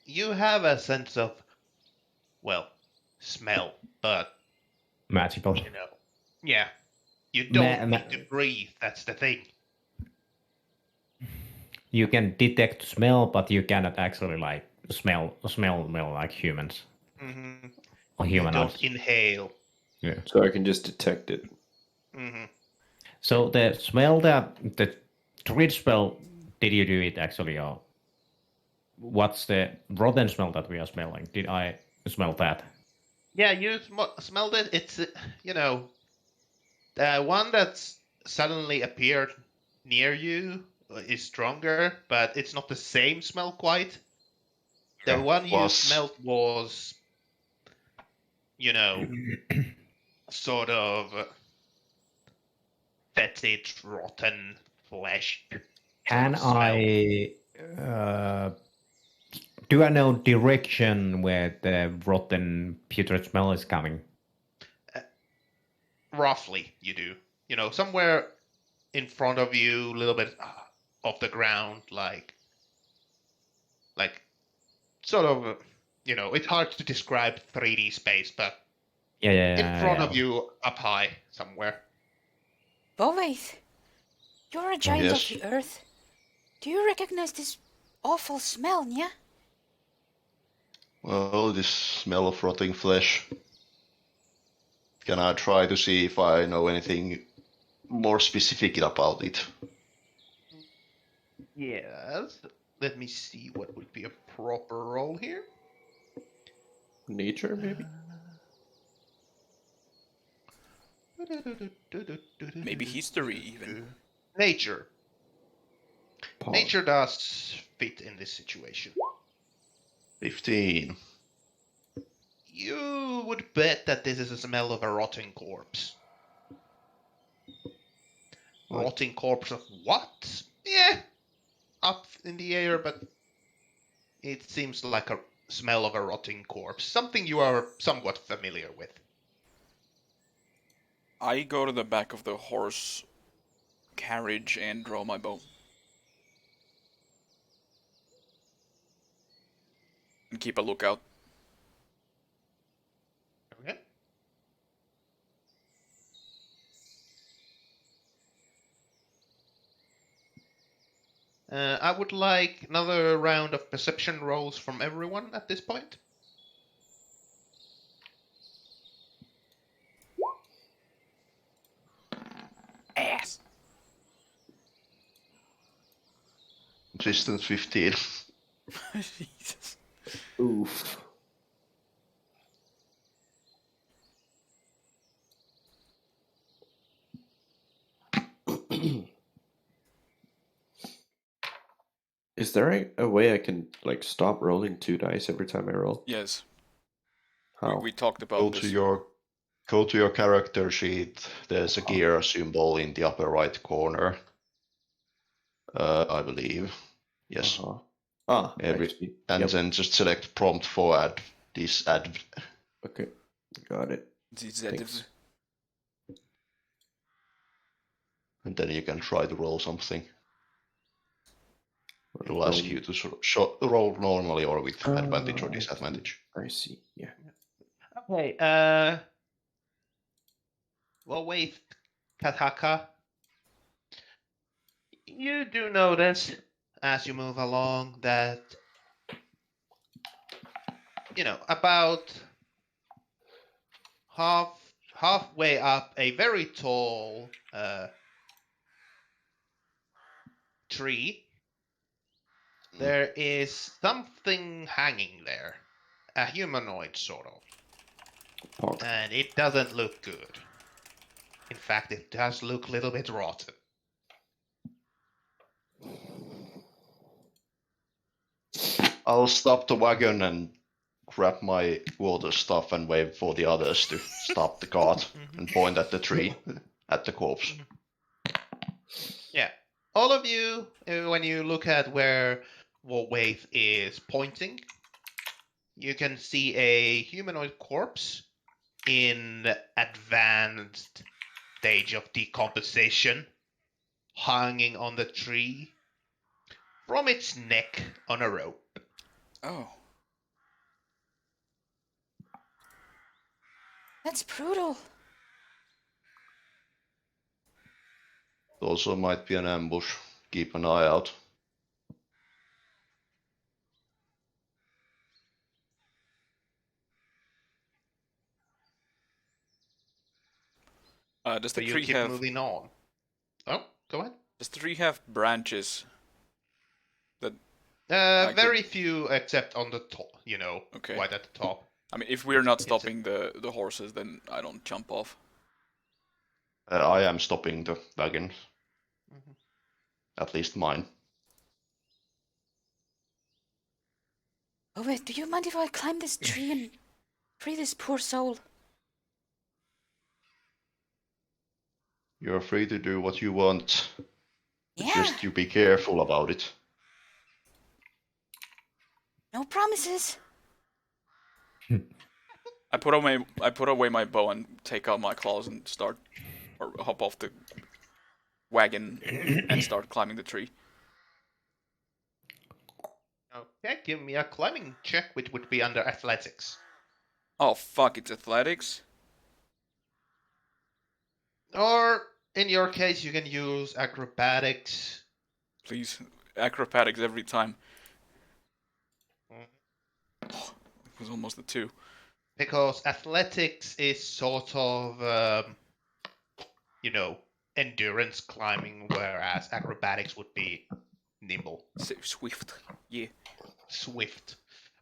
you have a sense of, well, smell, but Magical. you know, yeah, you don't Ma- need to breathe. That's the thing. You can detect smell, but you cannot actually like smell like humans Hmm. or You don't humanoids. inhale. Yeah. So I can just detect it. Hmm. So the smell that the treat smell, did you do it actually, or what's the rotten smell that we are smelling? Did I smell that? Yeah, you smelled it. It's the one that's suddenly appeared near you is stronger, but it's not the same smell quite. The Okay. one you Was smelled was, you know, sort of fetid, rotten flesh. Sort Can of smell. I do I know direction where the rotten putrid smell is coming? Roughly, you do. Somewhere in front of you, a little bit off the ground, like sort of. It's hard to describe 3D space, but Yeah, yeah, in front yeah. of you, up high somewhere. Bovaith, you're a giant of Yes. the earth. Do you recognize this awful smell, yeah? Well, this smell of rotting flesh. Can I try to see if I know anything more specific about it? Yes. Let me see what would be a proper role here. Nature, maybe? Maybe history even. Nature. Pog. Nature does fit in this situation. 15. You would bet that this is a smell of a rotting corpse. What? Rotting corpse of what? Yeah, up in the air, but it seems like a smell of a rotting corpse. Something you are somewhat familiar with. I go to the back of the horse carriage and draw my bow. And keep a lookout. Okay. I would like another round of perception rolls from everyone at this point. Ass! Distance 15. Jesus. Oof. Is there a way I can like stop rolling 2 dice every time I roll? Yes, How? we talked Go about to this. your character sheet. There's a gear symbol in the upper right corner. I believe. Yes. Uh-huh. Ah, Every actually. and Yep. then just select prompt for add this add. Okay. Got it. Thanks. And then you can try to roll something. It will Roll. ask you to roll normally or with advantage or disadvantage. I see. Yeah. Okay. Well, wait, Kataka. You do notice as you move along that about halfway up a very tall tree, there is something hanging there, a humanoid sort of, Pog. and it doesn't look good. In fact, it does look a little bit rotten. I'll stop the wagon and grab my water stuff and wave for the others to stop the cart and point at the tree, at the corpse. Yeah, all of you, when you look at where Warwaith is pointing, you can see a humanoid corpse in advanced stage of decomposition, hanging on the tree from its neck on a rope. Oh. That's brutal. It also might be an ambush. Keep an eye out. Does So the you tree keep have moving on. Oh, go ahead. does the tree have branches? I could- Very few, except on the top. Okay. Right at the top. I mean, if we're not It's a- stopping the horses, then I don't jump off. I am stopping the wagon. Mhm. At least mine. Oh wait, do you mind if I climb this tree and free this poor soul? You're free to do what you want. Yeah. Just you be careful about it. No promises. I put away my bow and take out my claws and start or hop off the wagon and start climbing the tree. Okay, give me a climbing check, which would be under athletics. Oh fuck! It's athletics. Or, in your case, you can use acrobatics. Please, acrobatics every time. It was almost a 2. Because athletics is sort of, endurance climbing, whereas acrobatics would be nimble, Swift. Yeah. swift.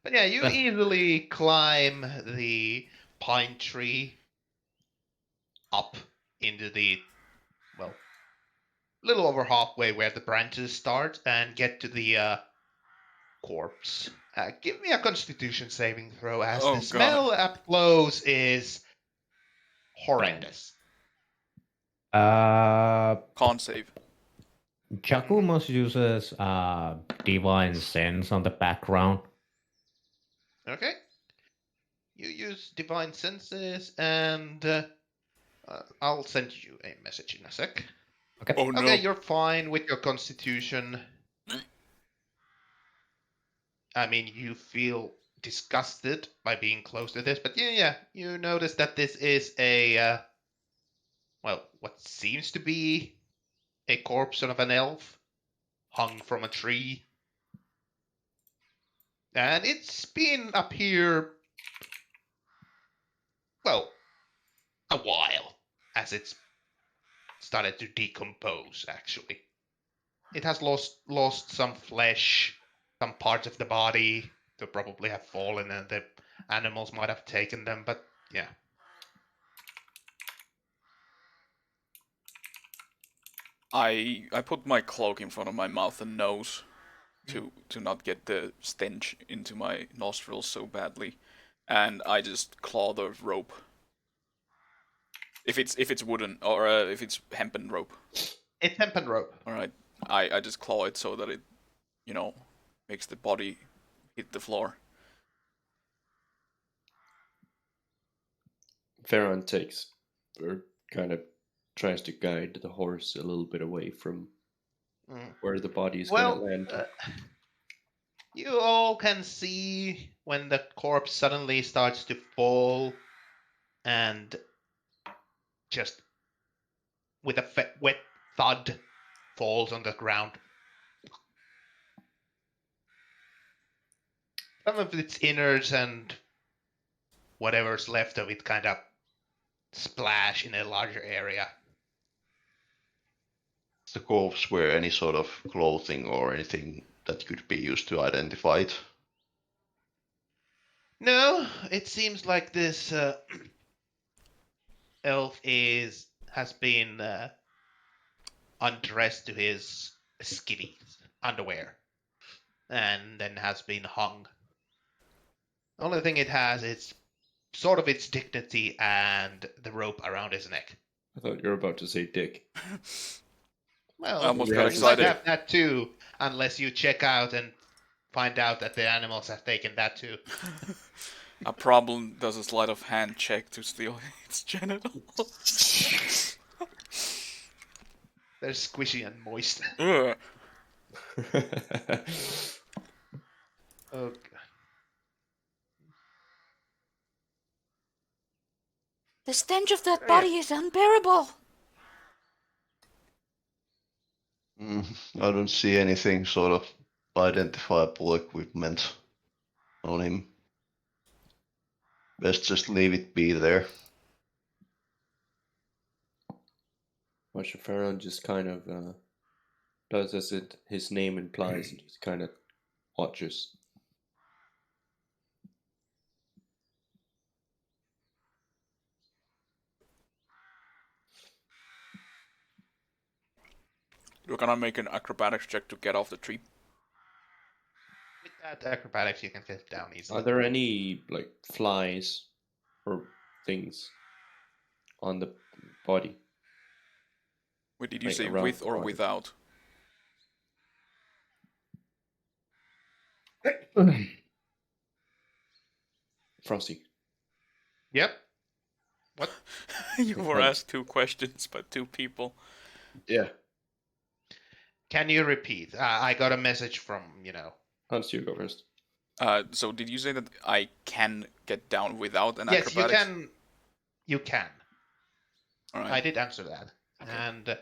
But yeah, you easily climb the pine tree up into the, well, little over halfway where the branches start and get to the corpse. Give me a constitution saving throw, as Oh, the God. smell up close is horrendous. Can't save. Jacumos uses divine sense on the background. Okay. You use divine senses, and I'll send you a message in a sec. Okay. Oh no. Okay, you're fine with your constitution. I mean, you feel disgusted by being close to this, but yeah, you notice that this is what seems to be a corpse of an elf hung from a tree. And it's been up here, well, a while, as it's started to decompose, actually. It has lost some flesh, some parts of the body to probably have fallen, and the animals might have taken them, but yeah. I put my cloak in front of my mouth and nose to not get the stench into my nostrils so badly, and I just claw the rope. If it's wooden or if it's hempen rope. It's hempen rope. All right, I just claw it so that it, makes the body hit the floor. Farron takes, or kind of tries to guide the horse a little bit away from where the body is going to land. You all can see when the corpse suddenly starts to fall and just with a wet thud falls on the ground. Some of its innards and whatever's left of it kind of splash in a larger area. Does the corpse wear any sort of clothing or anything that could be used to identify it? No, it seems like this elf has been undressed to his skivvies, underwear, and then has been hung. The only thing it has is sort of its dignity and the rope around his neck. I thought you were about to say dick. Well, I almost you got might excited. have that too, unless you check out and find out that the animals have taken that too. A problem does a sleight of hand check to steal its genitals. They're squishy and moist. Ugh. Oh, God. The stench of that body is unbearable. I don't see anything sort of identifiable equipment on him. Best just leave it be there. Watcher Pharaon just kind of does as his name implies, and just kind of watches. You're gonna make an acrobatics check to get off the tree. With that acrobatics, you can fit down easily. Are there any like flies or things on the body? Wait, did you Like say around with the or body. without? Frosty. Yep. What? You were Hans. asked 2 questions by 2 people. Yeah. Can you repeat? I got a message from, Hans, you go first. So did you say that I can get down without an Yes, you acrobatics? can. You can. All right. I did answer that. Okay. And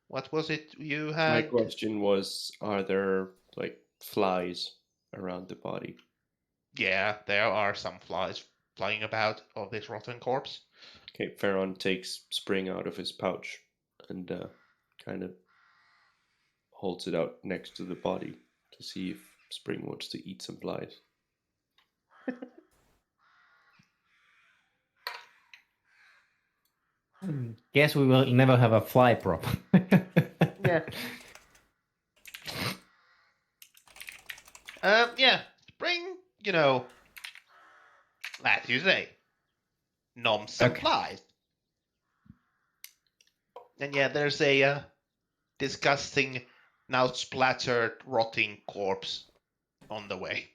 what was it you My had? question was, are there like flies around the body? Yeah, there are some flies flying about of this rotten corpse. Okay, Pharaon takes Spring out of his pouch and kind of holds it out next to the body to see if Spring wants to eat some flies. Guess we will never have a fly prop. Yeah. Yeah, Spring, as you say, nom some Okay. flies. And yeah, there's a disgusting, now splattered, rotting corpse on the way.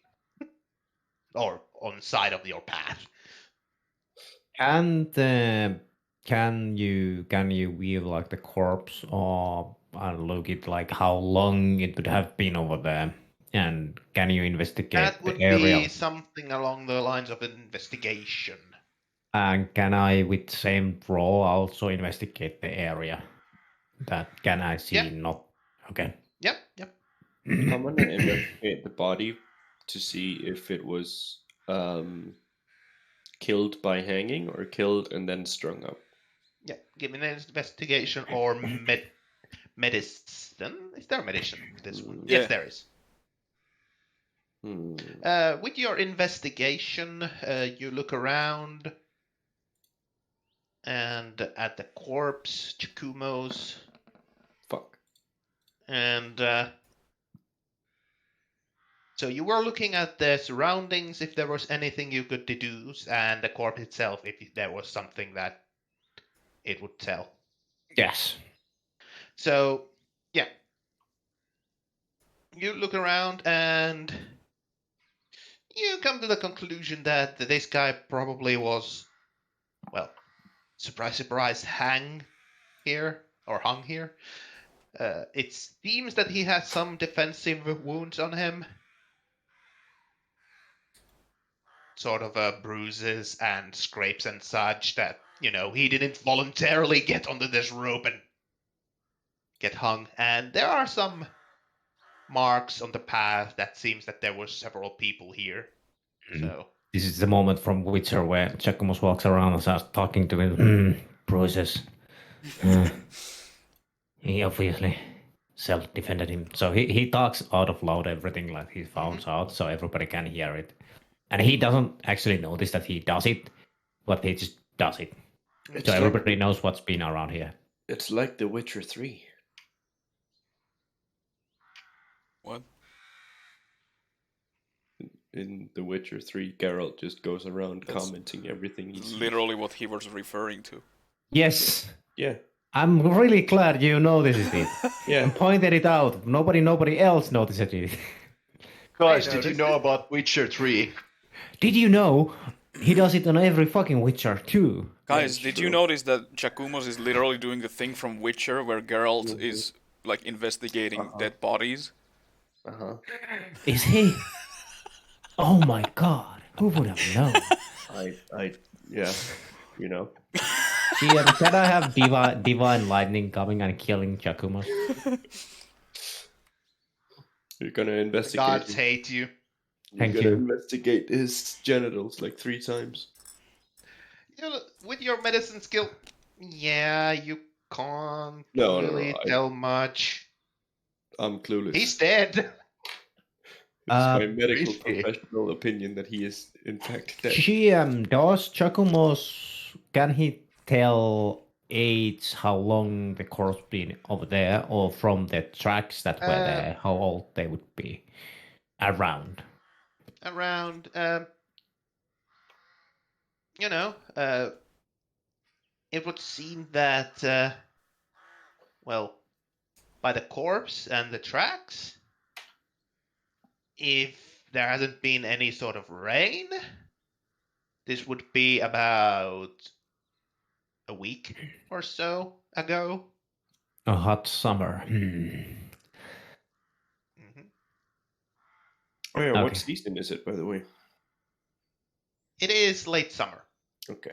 Or on the side of your path. And can you view like the corpse or look at like how long it would have been over there? And can you investigate That would the area? be something along the lines of an investigation. And can I, with same roll, also investigate the area? That can I see? Yeah. Not okay. Yep. I'm gonna investigate the body to see if it was killed by hanging or killed and then strung up. Yeah, give me an investigation or medicine. Is there a medicine with this one? Yeah. Yes, there is. With your investigation, you look around and at the corpse, Chakumos, Fuck. and so you were looking at the surroundings, if there was anything you could deduce, and the corpse itself, if there was something that it would tell. Yes. So, yeah. You look around and you come to the conclusion that this guy probably was, well, surprise, surprise, hung here. It seems that he has some defensive wounds on him. Sort of bruises and scrapes and such that, he didn't voluntarily get onto this rope and get hung. And there are some marks on the path that seems that there were several people here. So This is the moment from Witcher where Giacomus walks around and starts talking to him. Bruises. He obviously self-defended him. So he talks out of loud everything like he found out, so everybody can hear it. And he doesn't actually notice that he does it, but he just does it. It's So like, everybody knows what's been around here. it's like The Witcher 3. What? In The Witcher 3, Geralt just goes around That's commenting everything he sees. Literally what he was referring to. Yes, Yeah. I'm really glad you noticed it. Yeah. And pointed it out. Nobody else noticed it. Guys, did you know about Witcher 3? Did you know he does it on every fucking Witcher too? Guys, That's did true. you notice that Chakumos is literally doing the thing from Witcher where Geralt is like investigating dead bodies? Uh-huh. Is he? Oh my god, who would have known? Yeah, you know. Yeah, can I have divine lightning coming and killing Chakumos? You're gonna the investigate. gods hate you. Thank You're gonna you. investigate his genitals like 3 times. With your medicine skill, yeah, you can't No, really I- tell much. I'm clueless. He's dead. It's my medical is he? professional opinion that he is in fact dead. She does Chacomos, can he tell age how long the corpse been over there, or from the tracks that were there, how old they would be around? Around, it would seem that, well, by the corpse and the tracks, if there hasn't been any sort of rain, this would be about a week or so ago. A hot summer. Mhm. Oh yeah, what Okay. season is it, by the way? It is late summer. Okay.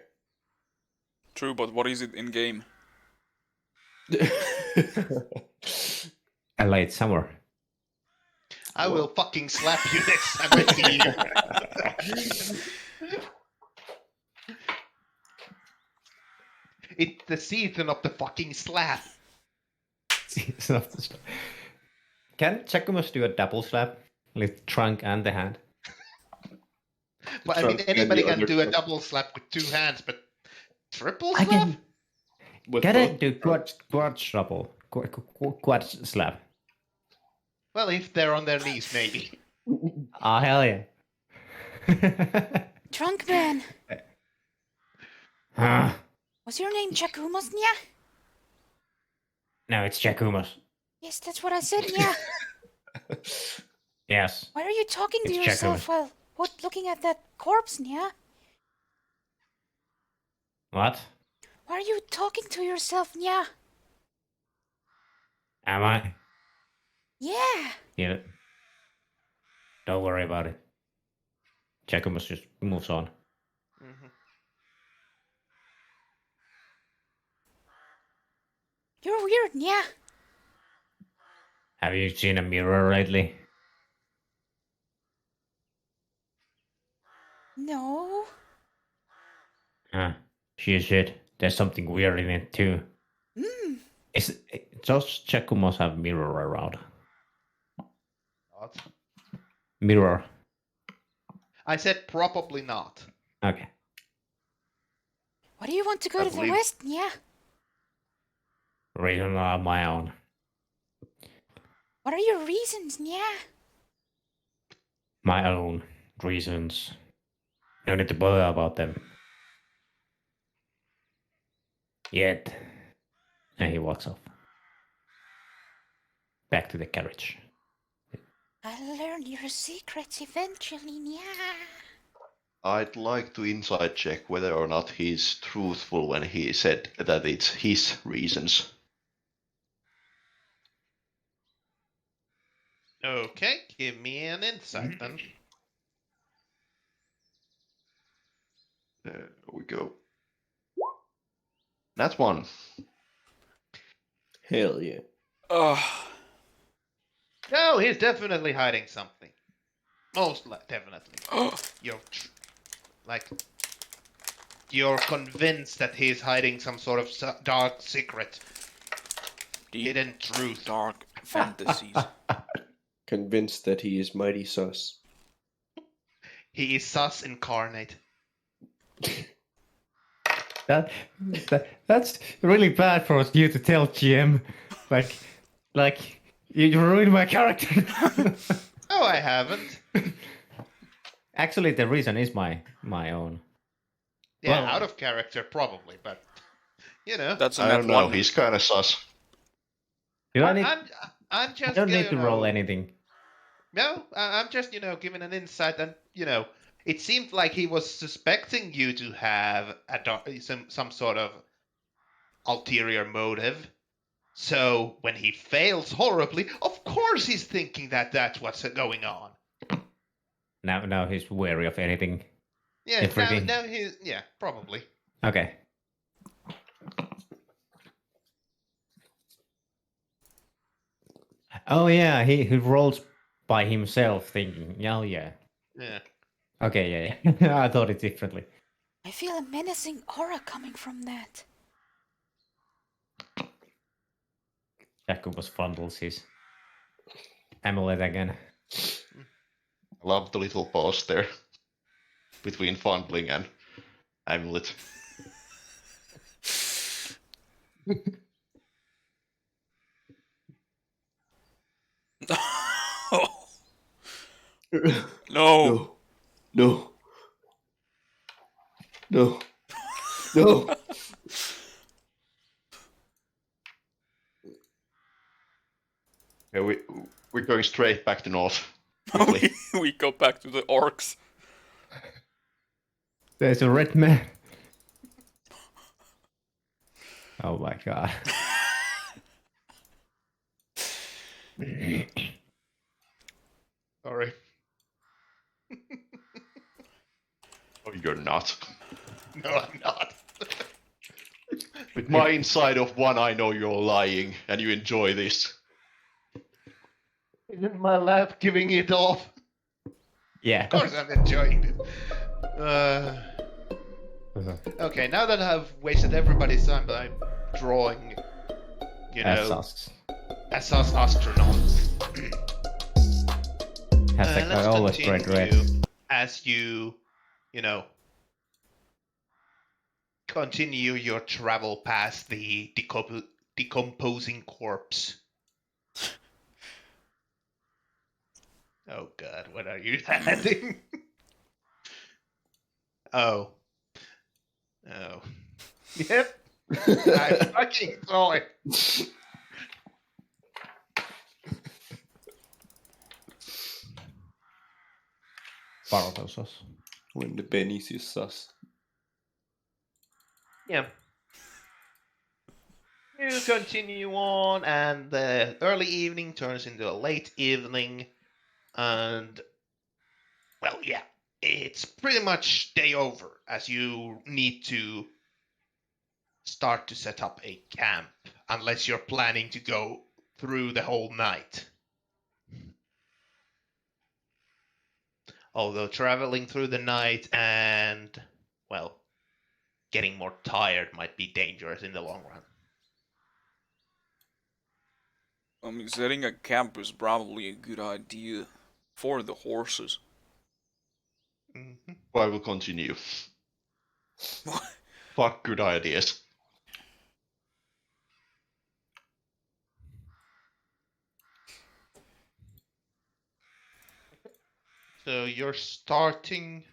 True, but what is it in game? A late summer. I will fucking slap you next time I see you. It's the season of the fucking slap. It's not the slap. Can Chacomos do a double slap with trunk and the hand? But I mean, Trunk and anybody the can other do a trunk. double slap with two hands, but triple I slap? can. With Can I both? do quad trouble? Quad slap? Well, if they're on their knees, maybe. Ah, hell yeah. Drunk man, Huh? was your name Chakumos, Nya? No, it's Chacomos. Yes, that's what I said, Nya. Yes. Why are you talking to It's yourself while looking at that corpse, Nya? What? Why are you talking to yourself, Nya? Am I? Yeah. Yeah. Don't worry about it. Chacomos just moves on. Mhm. You're weird, Nya. Have you seen a mirror lately? No. Huh. She should. There's something weird in it too. Mm. Does Chacomos have mirror around? Not. Mirror. I said probably not. Okay. Why do you want to go I to the believe- west, Nya? Reason of my own. What are your reasons, Nya? My own reasons. No need to bother about them. Yet. And he walks off. Back to the carriage. I'll learn your secrets eventually, Nya. I'd like to inside check whether or not he's truthful when he said that it's his reasons. Okay, give me an insight then. There we go. That one. Hell yeah. Ugh. No, he's definitely hiding something. Definitely. You're convinced that he's hiding some sort of dark secret, Deep, hidden truth. dark fantasies. Convinced that he is mighty sus. He is sus incarnate. That's really bad for you to tell GM. Like you ruined my character. Oh, I haven't. Actually, the reason is my own. Yeah, Well- out of character probably, but you know. That's a I net don't know, one. he's kinda sus. Do I need? I'm I just. don't need you to know, roll anything. No, I'm just giving an insight, and it seemed like he was suspecting you to have some sort of ulterior motive. So when he fails horribly, of course he's thinking that that's what's going on. Now he's wary of anything. Yeah, Everything. now he's probably. Okay. Oh yeah, he rolls by himself, thinking, oh yeah. Yeah. Okay, yeah. I thought it differently. I feel a menacing aura coming from that. Jacobus fondles his amulet again. I love the little pause there between fondling and amulet. No. No. No. No. Yeah, we're going straight back to north. Quickly. We go back to the orcs. There's a red man. Oh my god. Sorry. Oh, you're not. No, I'm not. With my inside of one, I know you're lying, and you enjoy this. Isn't my laugh giving it off? Yeah. Of course I'm enjoying it. Okay, now that I've wasted everybody's time by drawing, you know, Assos. Assos astronauts. Hashtag I Let's always tried red. continue as you know, continue your travel past the decomposing corpse. Oh god, what are you adding? Oh. Yep. I fucking saw it. Parotosos. When the pennies is sus. Yeah. You continue on, and the early evening turns into a late evening, and well, yeah, it's pretty much day over as you need to start to set up a camp, unless you're planning to go through the whole night. Although traveling through the night and, well, getting more tired might be dangerous in the long run. I mean, setting a camp is probably a good idea for the horses. Mm-hmm. I will continue. Fuck good ideas. So you're starting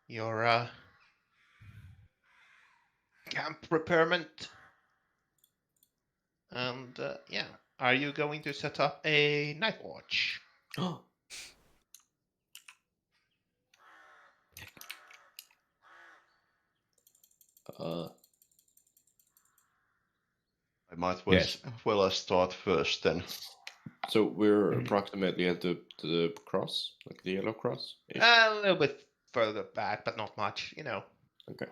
your camp repairment, and yeah, are you going to set up a night watch? I might Yes. well start first then. So we're approximately at the cross, like the yellow cross. A little bit further back, but not much. You know, Okay.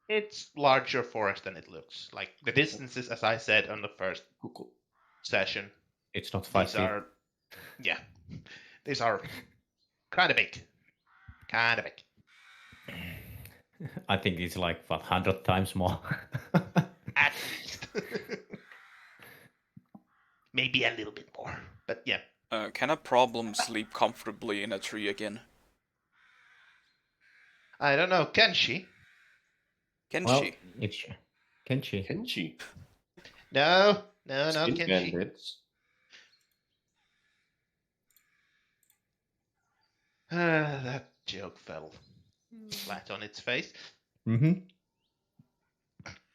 it's larger forest than it looks. Like the distances, as I said on the first Cool. session, It's not 5 these feet. are, yeah, these are kind of big, kind of big. I think it's like, what, 100 times more? At least. Maybe a little bit more, but yeah. Can a problem sleep comfortably in a tree again? I don't know. Can she? Can Well, she? it's... Can she? Can she? No, not Skin can she? bandits. That joke fell flat on its face. Mm-hmm.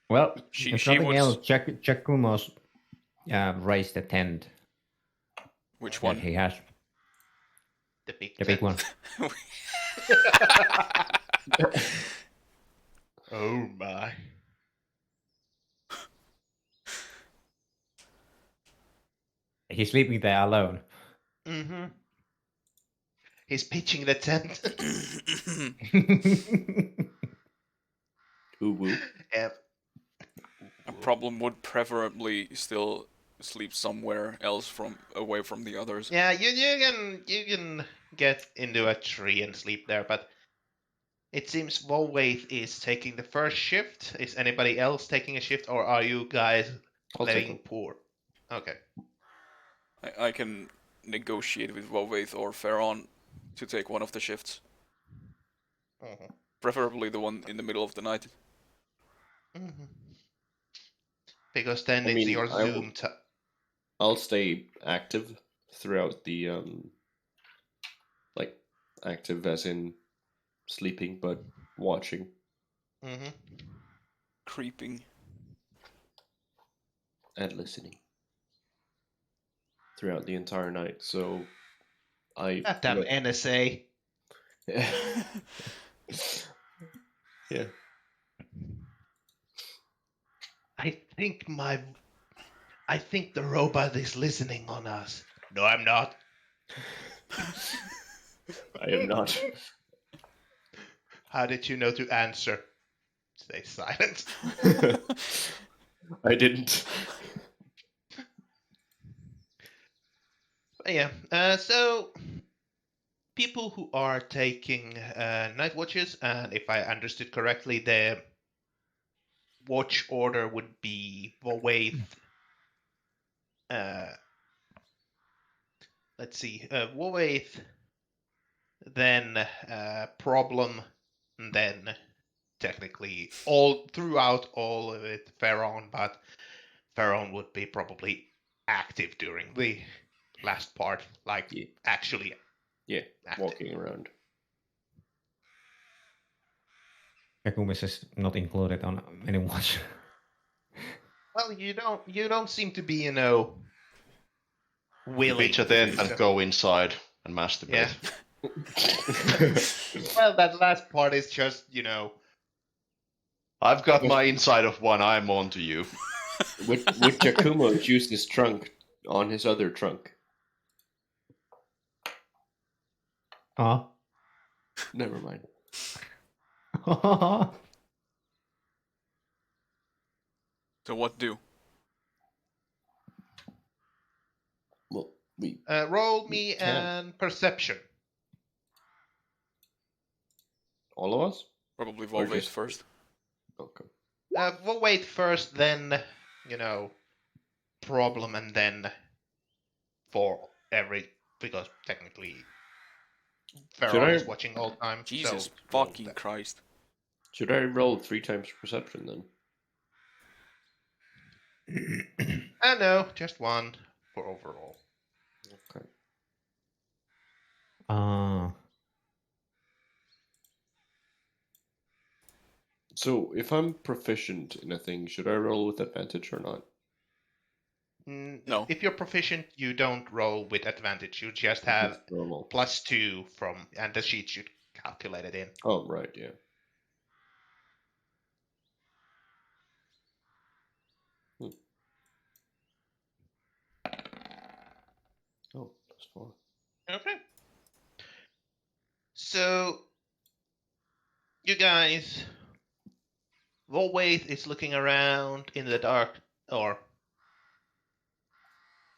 Well, She if nothing would- else, Jack Kumos raised the tent Which that one? he has. The big, The big tent. one. Oh my. He's sleeping there alone. Mm-hmm. He's pitching the tent. Ooh woo. Yep. A problem would preferably still sleep somewhere else away from the others. Yeah, you can get into a tree and sleep there, but it seems Volwaith is taking the first shift. Is anybody else taking a shift, or are you guys I'll take letting one. poor? Okay. I can negotiate with Volvaith or Ferron to take one of the shifts. Mhm. Preferably the one in the middle of the night. Mhm. Because then I it's mean, your I Zoom time. I'll stay active throughout the like active as in sleeping, but watching. Mm-hmm. Creeping. And listening throughout the entire night. So I That damn NSA. yeah. I think the robot is listening on us. No, I'm not. I am not. How did you know to answer? Stay silent. I didn't. Yeah. So people who are taking night watches, and if I understood correctly, the watch order would be Volwaith. Let's see, Volwaith, then Problem, and then technically all throughout all of it Pharaon, but Pharaon would be probably active during the last part, like Yeah. actually Yeah, active. walking around. Kakumis is not included on any watch. Well, you don't seem to be, You willing pitch a to do tent and so. go inside and masturbate. Yeah. Well, that last part is just, I've got my inside of one. I'm on to you. Would Jakumo use his trunk on his other trunk? Ah. Never mind. So what do? Well, we roll me can. and perception. All of us? Probably Or Volvaith just- first. Okay. We'll wait first, then, Problem, and then for because technically Pharaoh is watching all the time. Jesus so fucking Christ. Should I roll 3 times perception then? No, just one for overall. Okay. So if I'm proficient in a thing, should I roll with advantage or not? No. If you're proficient, you don't roll with advantage. You just have Just normal. +2 from, and the sheet should calculate it in. Oh, right, yeah. Oh, +4. Okay. So, you guys, Volwaith is looking around in the dark, or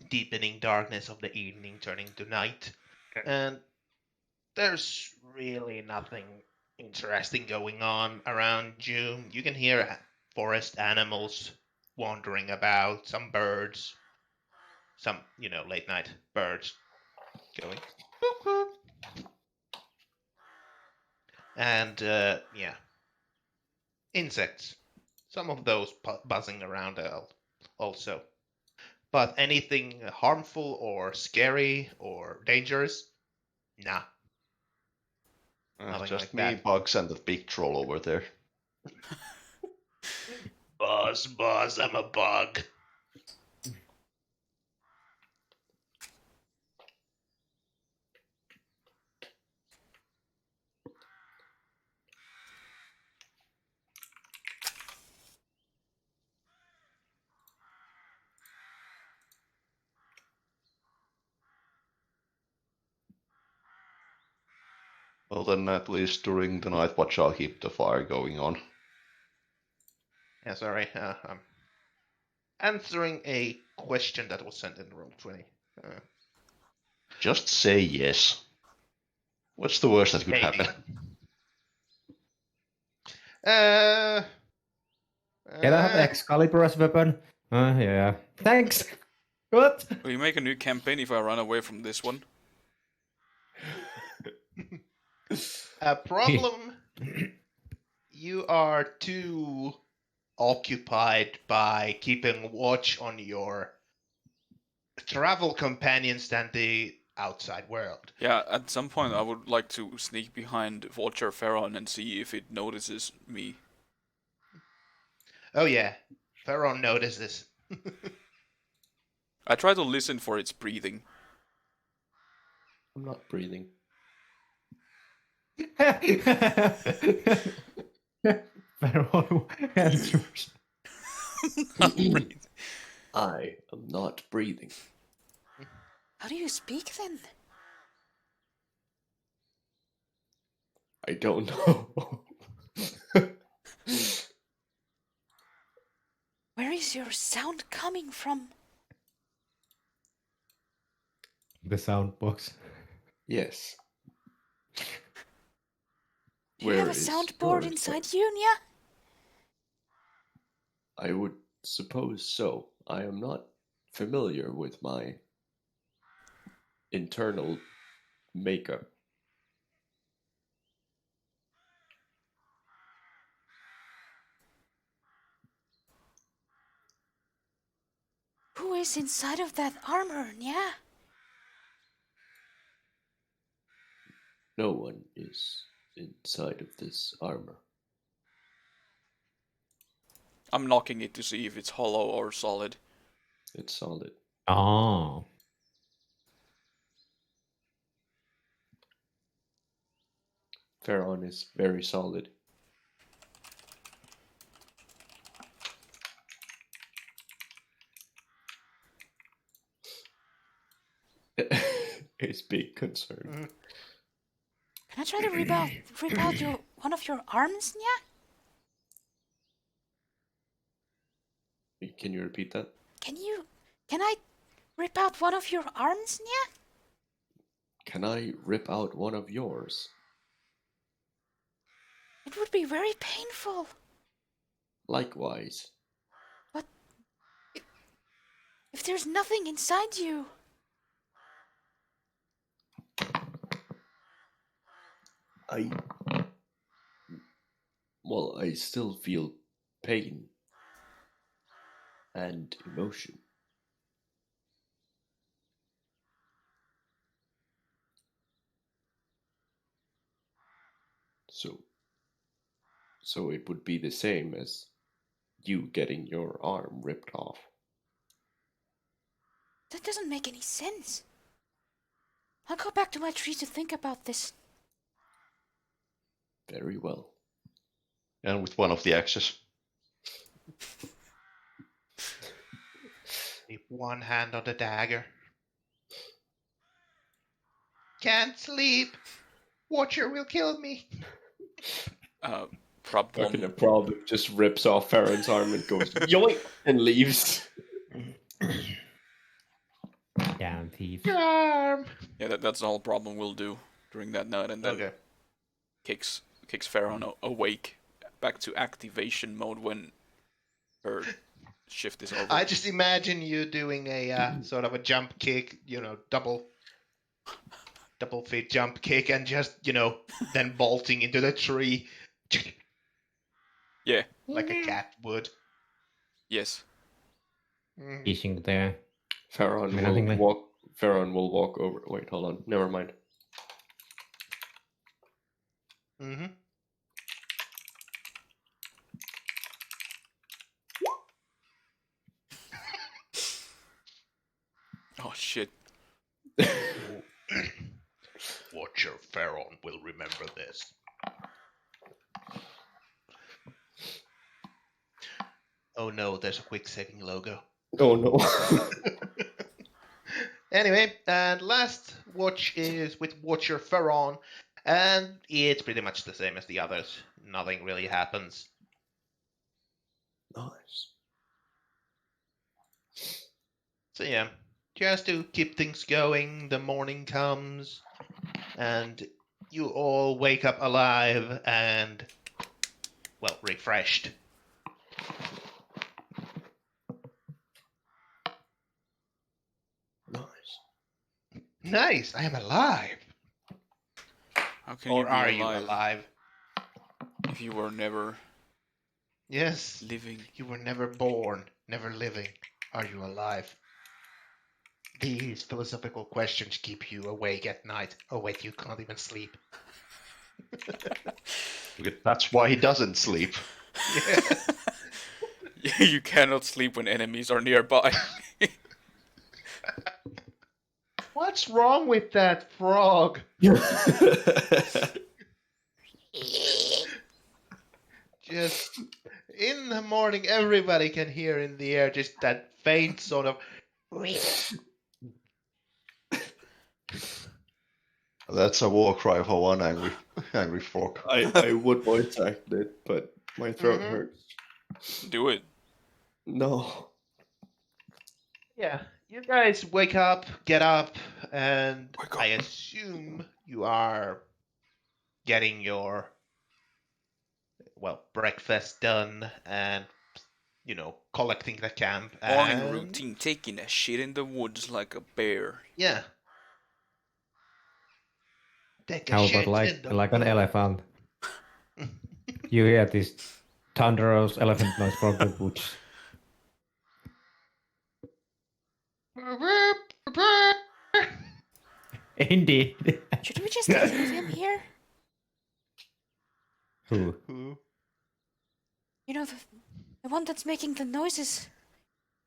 deepening darkness of the evening turning to night, and there's really nothing interesting going on around you. You can hear forest animals wandering about, some birds, some, late night birds going cuckoo. And, insects. Some of those buzzing around also. But anything harmful or scary or dangerous? Nah. Nothing Just like me, that. bugs, and the big troll over there. Buzz, I'm a bug. Well, then at least during the night watch, I'll keep the fire going on. Yeah, sorry. I'm answering a question that was sent in Roll20. Just say yes. What's the worst that could Maybe. happen? Uh, Can I have Excalibur as weapon? Yeah. Thanks. What? Will you make a new campaign if I run away from this one? a problem. You are too occupied by keeping watch on your travel companions than the outside world. Yeah, at some point I would like to sneak behind Vulture Pharaon and see if it notices me. Oh yeah, Pharaoh notices. I try to listen for its breathing. I'm not breathing. Pharaoh answers. I am not breathing. How do you speak then? I don't know. Where is your sound coming from? The sound box. Yes. Do you Where have a is soundboard yours, inside you, Nya? I would suppose so. I am not familiar with my internal makeup. Who is inside of that armor, Nya? No one is inside of this armor. I'm knocking it to see if it's hollow or solid. It's solid. Oh. Pharaon is very solid. His big concern. Can I try to rip out one of your arms, Nya? Can you repeat that? Can I rip out one of your arms, Nya? Can I rip out one of yours? It would be very painful. Likewise. But if there's nothing inside you, I still feel pain and emotion. So it would be the same as you getting your arm ripped off. that doesn't make any sense. I'll go back to my tree to think about this. Very well. And with one of the axes. Keep one hand on the dagger. Can't sleep. Watcher will kill me. Fucking a problem just rips off Pharaon's arm and goes yoink and leaves. Damn thief. Arm. Yeah, that's the whole problem we'll do during that night, and then Okay. kicks Pharaon awake back to activation mode when her shift is over. I just imagine you doing a sort of a jump kick, double feet jump kick, and just then bolting into the tree. Yeah. Like a cat would. Yes. Fishing there. Pharaon will walk over. Wait, hold on. Never mind. Mm-hmm. Oh shit. Watcher Pharaon will remember this. Oh no, there's a quick saving logo. Oh no. Anyway, and last watch is with Watcher Pharaon, and it's pretty much the same as the others. Nothing really happens. Nice. So yeah, just to keep things going, the morning comes, and you all wake up alive and well, refreshed. Nice. Nice, I am alive. How can Or you be are alive, you alive? if you were never Yes. living? You were never born, never living. Are you alive? These philosophical questions keep you awake at night. Oh wait, you can't even sleep. That's why he doesn't sleep. You cannot sleep when enemies are nearby. What's wrong with that frog? Just in the morning, everybody can hear in the air just that faint sort of. That's a war cry for one angry frog. I would voice act it, but my throat Mhm. hurts. Do it. No. Yeah, you guys wake up, get up, and Wake up. I assume you are getting your, well, breakfast done and, collecting the camp. Morning and, routine, taking a shit in the woods like a bear. Yeah. Take a How shit about in the like an woods. elephant? You hear this thunderous elephant noise from the woods. Indeed. Should we just leave him here? Who? Who? You know, the one that's making the noises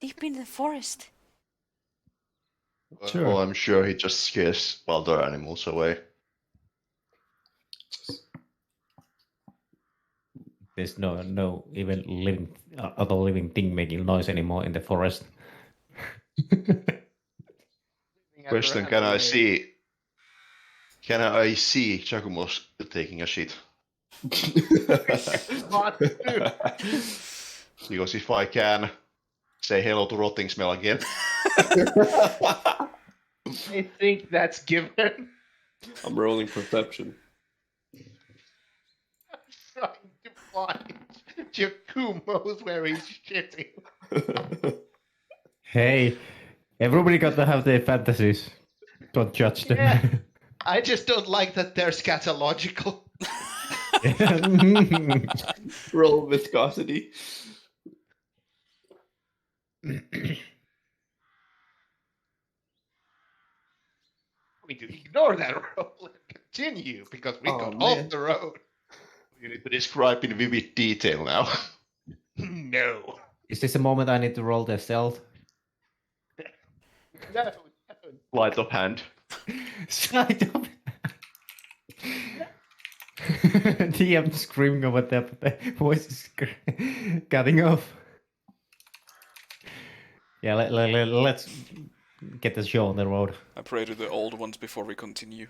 deep in the forest. Sure. Well, I'm sure he just scares other animals away. There's no even living other living thing making noise anymore in the forest. Question: Can I see Jacumos taking a shit? Because if I can, say hello to rotting smell again. I think that's given. I'm rolling perception. Trying to find Jakumos where he's shitting. Hey, everybody got to have their fantasies. Don't judge them. Yeah. I just don't like that they're scatological. Roll viscosity. We do ignore that roll and continue because we Oh, got man. off the road. You need to describe in vivid detail now. No. Is this a moment I need to roll the stealth? No. Light of hand. Side up. DM screaming over there, but the voice is cutting off. Yeah, let's get the show on the road. I pray to the old ones before we continue.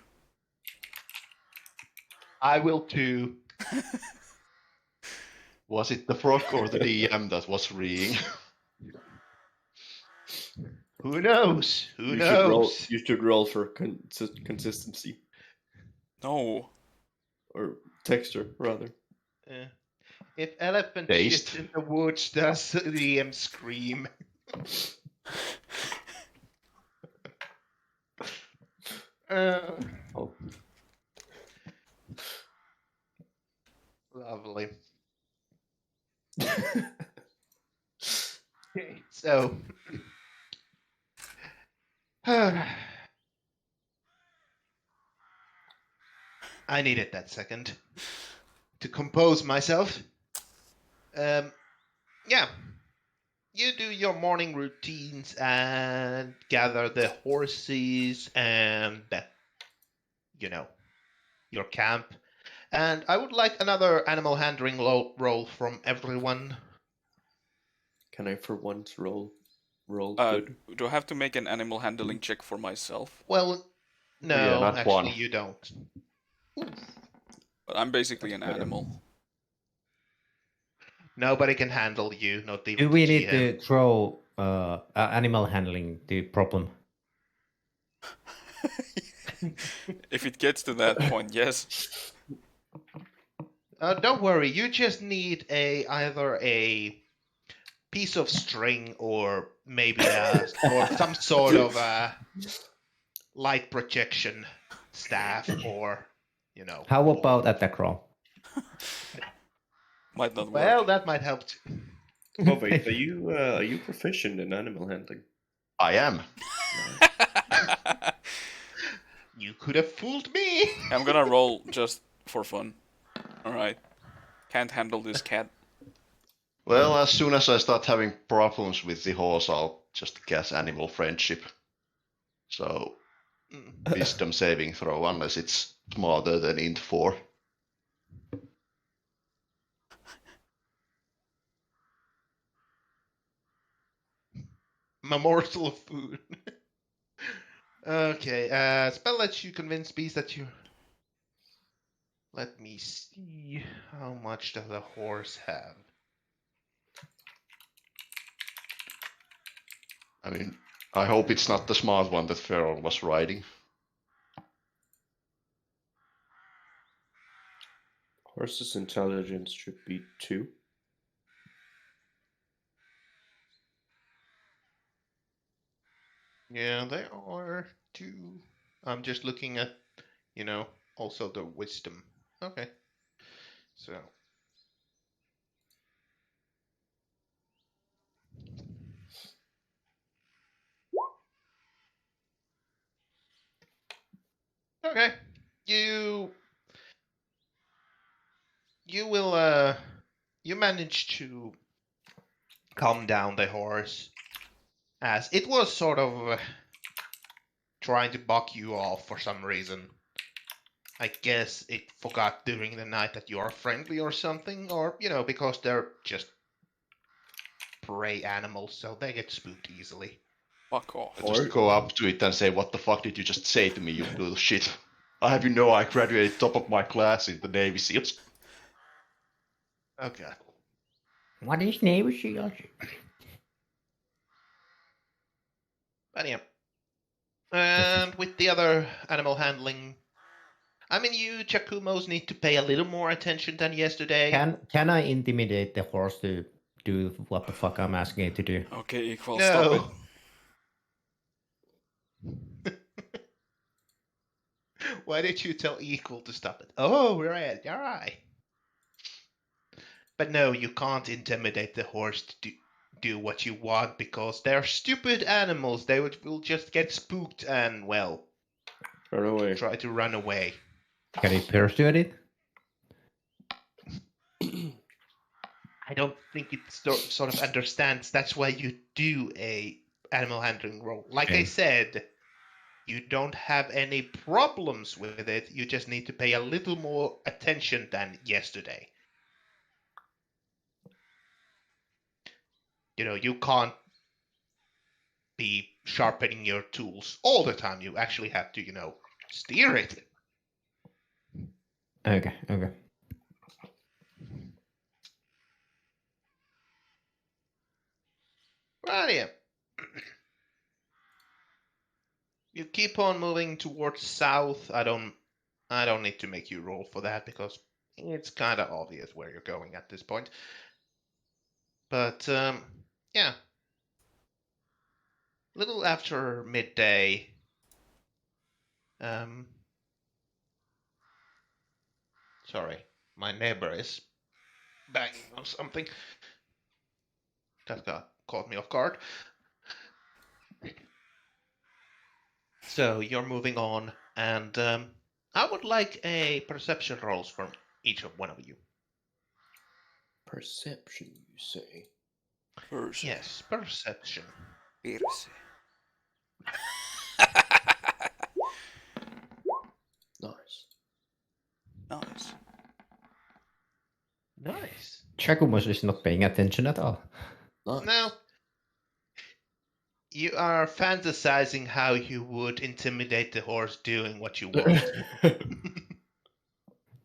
I will too. Was it the frog or the DM that was reading? Who knows? Who You should roll. knows? You should roll for consistency No. or texture, rather. If elephant Taste. shit in the woods, does the DM scream? Oh. Lovely. Okay, so I needed that second to compose myself. Yeah. You do your morning routines and gather the horses and your camp. And I would like another animal handling roll from everyone. Can I, for once, roll good? Do I have to make an animal handling check for myself? Well, no, Yeah, not actually one. you don't. But I'm basically an animal. Nobody can handle you, not even Do we the need GM. to throw animal handling the problem? If it gets to that point, yes. Don't worry, you just need either a piece of string or maybe some sort of light projection staff, or How about at the crawl? Might not work. Well, that might help too. Wait, are you proficient in animal handling? I am. You could have fooled me. I'm gonna roll just for fun. Alright. Can't handle this cat. Well, as soon as I start having problems with the horse, I'll just cast animal friendship. So, wisdom saving throw, unless it's smarter than int 4. My morsel of food. Okay, spell lets you convince beast that you... Let me see. How much does a horse have? I mean, I hope it's not the smart one that Feral was riding. Horse's intelligence should be 2. Yeah, they are 2. I'm just looking at, also the wisdom. Okay. So. Okay. You will, you manage to calm down the horse, as it was sort of trying to buck you off for some reason. I guess it forgot during the night that you are friendly or something, or, because they're just prey animals, so they get spooked easily. Fuck off. I just go up to it and say, what the fuck did you just say to me, you little shit? I have I graduated top of my class in the Navy SEALs. Okay. What is Navy SEALs? But yeah. And with the other animal handling, I mean, you Chakumos need to pay a little more attention than yesterday. Can I intimidate the horse to do what the fuck I'm asking it to do? Okay, Equal, stop it. Why did you tell Equal to stop it? Oh, right, alright. But no, you can't intimidate the horse to do what you want, because they're stupid animals. They will just get spooked and, well, Run away. try to run away. Can you persuade it? I don't think it sort of understands. That's why you do a animal handling roll. Like I said, you don't have any problems with it. You just need to pay a little more attention than yesterday. You can't be sharpening your tools all the time. You actually have to, steer it. Okay. Right, yeah. You keep on moving towards south. I don't need to make you roll for that, because it's kind of obvious where you're going at this point. But yeah. A little after midday. Sorry, my neighbor is banging on something. That caught me off guard. So you're moving on, and I would like a perception rolls from each of one of you. Perception, you say? Yes, perception. Nice. Nice. Chakumos is not paying attention at all. Nice. Now, you are fantasizing how you would intimidate the horse doing what you want.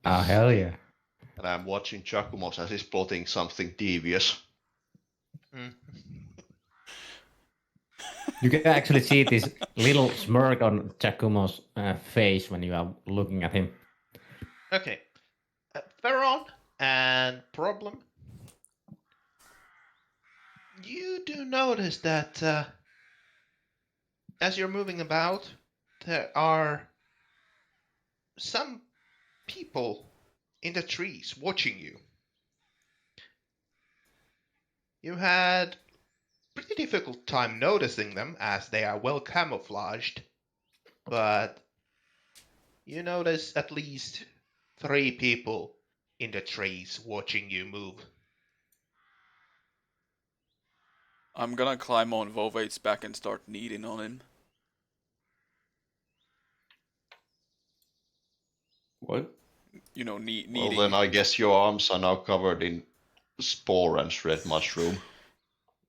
Oh, hell yeah. And I'm watching Chakumos as he's plotting something devious. You can actually see this little smirk on Chakumos' face when you are looking at him. Okay. Theron, problem. You do notice that as you're moving about, there are some people in the trees watching you. You had pretty difficult time noticing them as they are well camouflaged, but you notice at least 3 people in the trees watching you move. I'm gonna climb on Vovate's back and start kneading on him. What? You know, Well, kneading. then I guess your arms are now covered in spore and shred mushroom.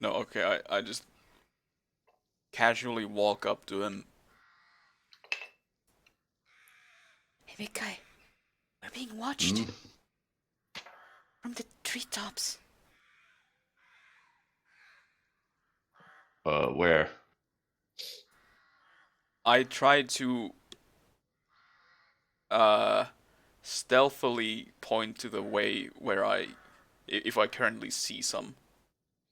No, okay, I just casually walk up to him. Hey, big guy. We're being watched. From the treetops. Where? I try to stealthily point to the way where if I currently see some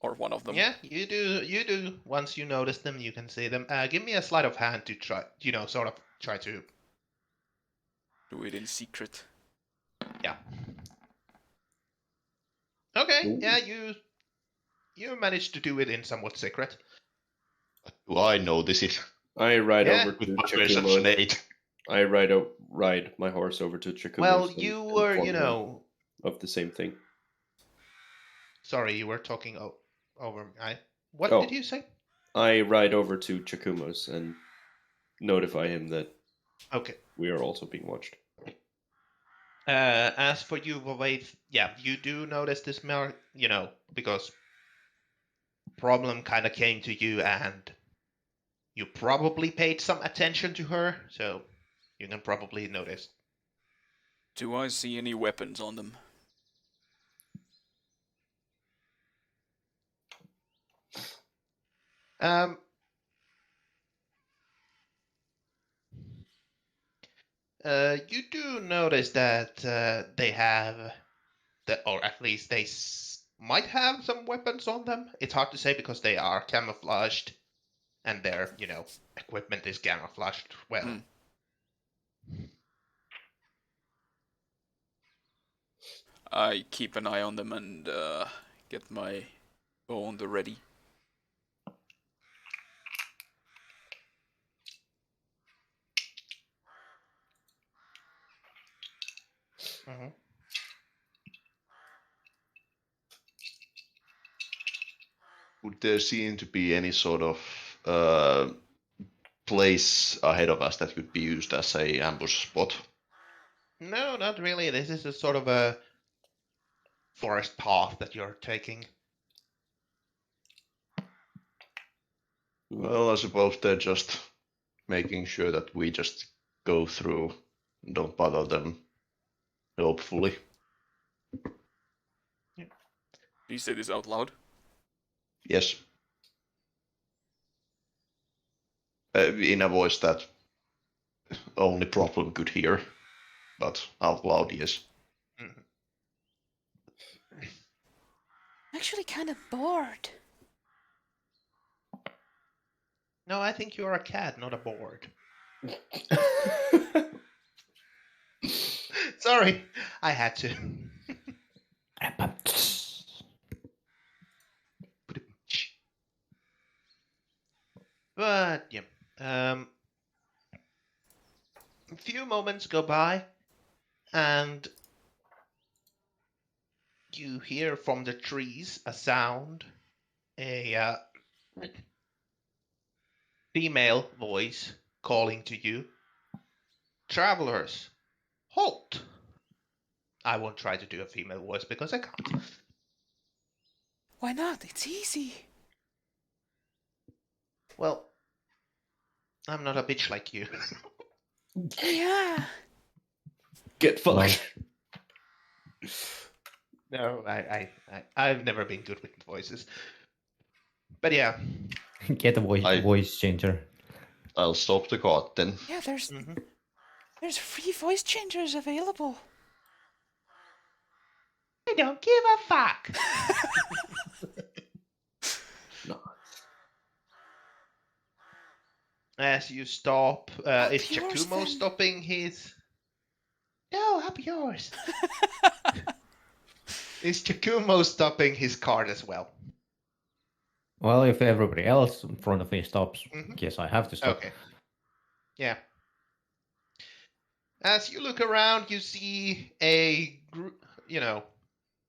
or one of them. Yeah, you do. Once you notice them, you can see them. Give me a sleight of hand to try, sort of try to. Do it in secret. Yeah. Okay. Ooh. Yeah, you managed to do it in somewhat secret. Do I notice it? I ride Yeah. over to With my perception Chikumo. 8. I ride my horse over to Chikumo. Well, you were, of the same thing. Sorry, you were talking over. What Oh. did you say? I ride over to Chikumo's and notify him that Okay. we are also being watched. As for you, Vovate, yeah, you do notice this more, because problem kind of came to you and you probably paid some attention to her, so you can probably notice. Do I see any weapons on them? You do notice that they have, or at least they might have some weapons on them. It's hard to say because they are camouflaged, and their, equipment is camouflaged well. I keep an eye on them and get my bow on the ready. Mm-hmm. Would there seem to be any sort of place ahead of us that could be used as a ambush spot? No, not really. This is a sort of a forest path that you're taking. Well, I suppose they're just making sure that we just go through and don't bother them, hopefully. Do you say this out loud? Yes. In a voice that only problem could hear, but out loud, yes. Mm-hmm. I'm actually kind of bored. No, I think you're a cat, not a board. Sorry, I had to. But yeah, a few moments go by, and you hear from the trees a sound, a female voice calling to you. Travelers, halt! I won't try to do a female voice because I can't. Why not? It's easy. Well, I'm not a bitch like you. Yeah. Get fucked. No, I've never been good with voices. But yeah. Get a voice changer. I'll stop the cart then. Yeah, there's free voice changers available. I don't give a fuck. No. As you stop, Up is yours, Jakumo then. stopping his? No, up yours. Is Jakumo stopping his cart as well? Well, if everybody else in front of me stops, Mhm. yes, I have to stop. Okay. Yeah. As you look around, you see a group,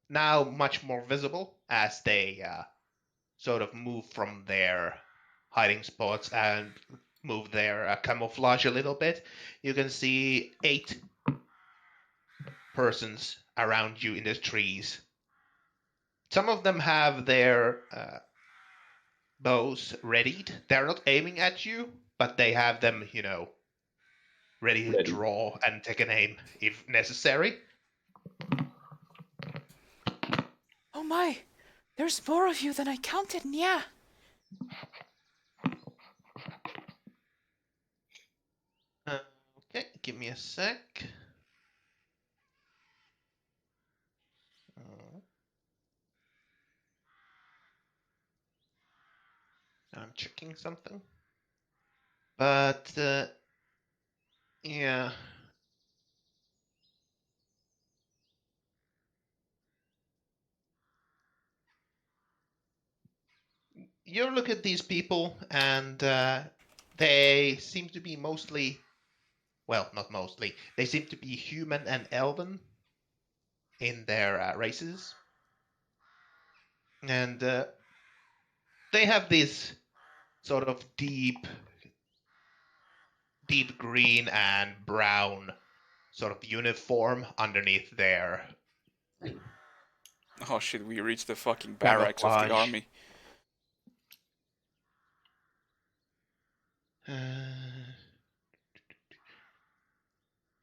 now much more visible as they sort of move from their hiding spots and move their camouflage a little bit. You can see 8 persons around you in the trees. Some of them have their bows readied. They're not aiming at you, but they have them, ready to Ready. draw and take an aim if necessary. Oh my, there's more of you than I counted, yeah. Okay, give me a sec. I'm checking something. But, yeah. You look at these people, and they seem to be mostly, well, not mostly, they seem to be human and elven in their races. And they have this sort of deep green and brown sort of uniform underneath their Oh shit, we reached the fucking barracks of the camouflage. army.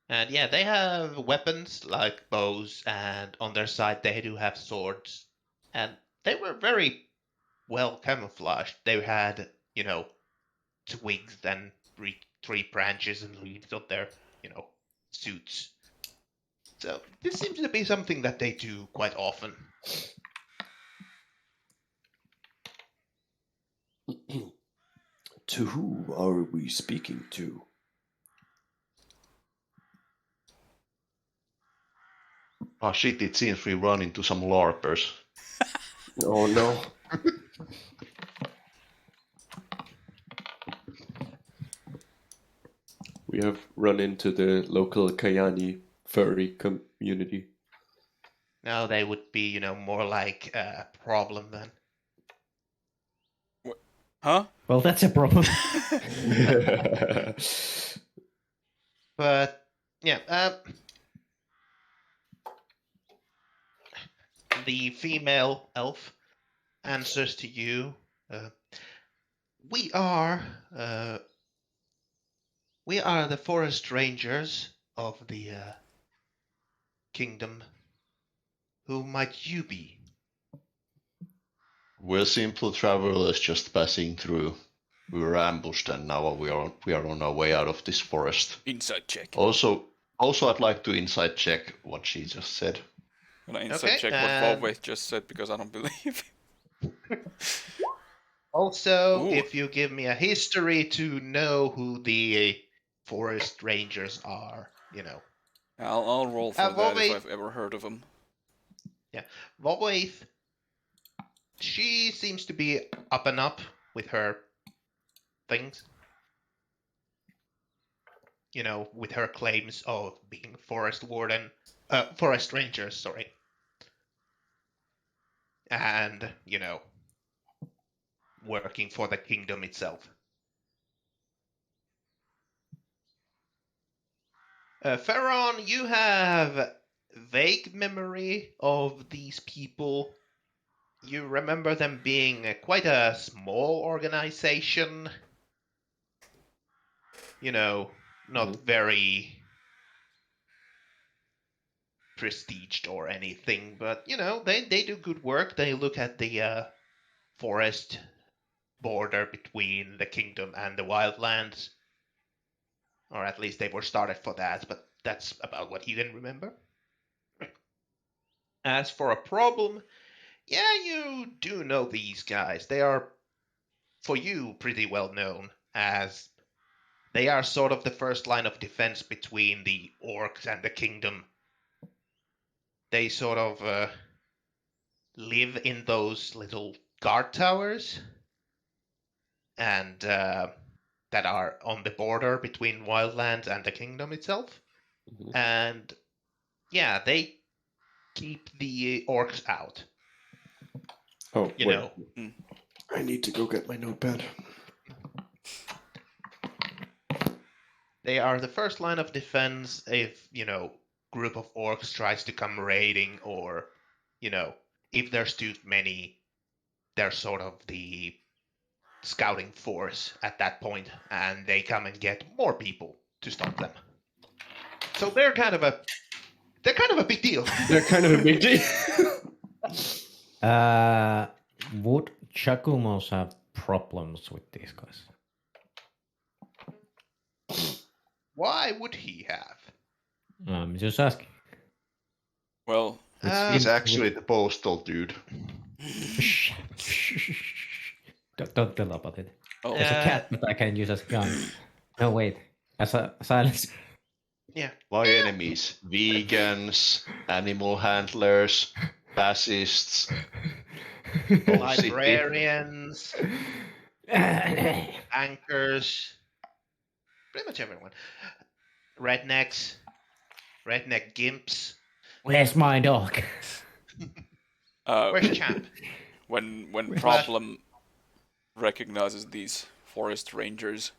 And yeah, they have weapons like bows, and on their side they do have swords. And they were very well camouflaged. They had, twigs and tree branches and leaves on their, suits. So this seems to be something that they do quite often. To who are we speaking to? Oh shit, it seems we run into some LARPers. Oh no. We have run into the local Kayani furry community. Now they would be, more like a problem then. Huh? Well, that's a problem. But yeah, the female elf answers to you. We are the forest rangers of the kingdom. Who might you be? We're simple travelers just passing through. We were ambushed and now we are on our way out of this forest. Inside check. Also, I'd like to inside check what she just said. Can I inside Okay, check what and- Volvaith just said because I don't believe it. Also, Ooh. if you give me a history to know who the forest rangers are, I'll roll for that Volvaith- if I've ever heard of him. Volvaith, she seems to be up and up with her things. With her claims of being forest rangers, sorry. And, working for the kingdom itself. Pharaon, you have vague memory of these people. You remember them being quite a small organization. Not very prestiged or anything, but they do good work. They look at the forest border between the kingdom and the wildlands, or at least they were started for that, but that's about what you can remember. As for a problem, yeah, you do know these guys. They are, for you, pretty well known, as they are sort of the first line of defense between the orcs and the kingdom. They sort of live in those little guard towers, and that are on the border between Wildlands and the kingdom itself. Mhm. And yeah, they keep the orcs out. Oh, You wait. know. I need to go get my notepad. They are the first line of defense if, group of orcs tries to come raiding, or, if there's too many, they're sort of the scouting force at that point, and they come and get more people to stop them. So they're kind of a big deal. They're kind of a big deal. Would Chacumos have problems with these guys? Why would he have? Just asking. Well, He's actually the postal dude. Don't tell about it. oh, There's a cat that I can use as a gun. No, wait. As a silence. Yeah. My enemies: vegans, animal handlers, fascists, Librarians, anchors, pretty much everyone. Rednecks, redneck gimps. Where's my dog? Where's Champ? when Where's Problem recognizes these forest rangers,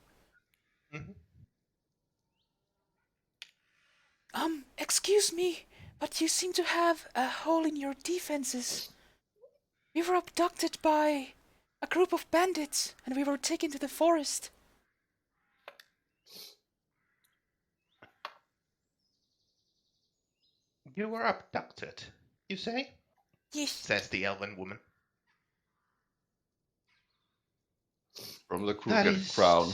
Excuse me, but you seem to have a hole in your defenses. We were abducted by a group of bandits, and we were taken to the forest. You were abducted, you say? Yes. Says the elven woman. from the Crooked Crown.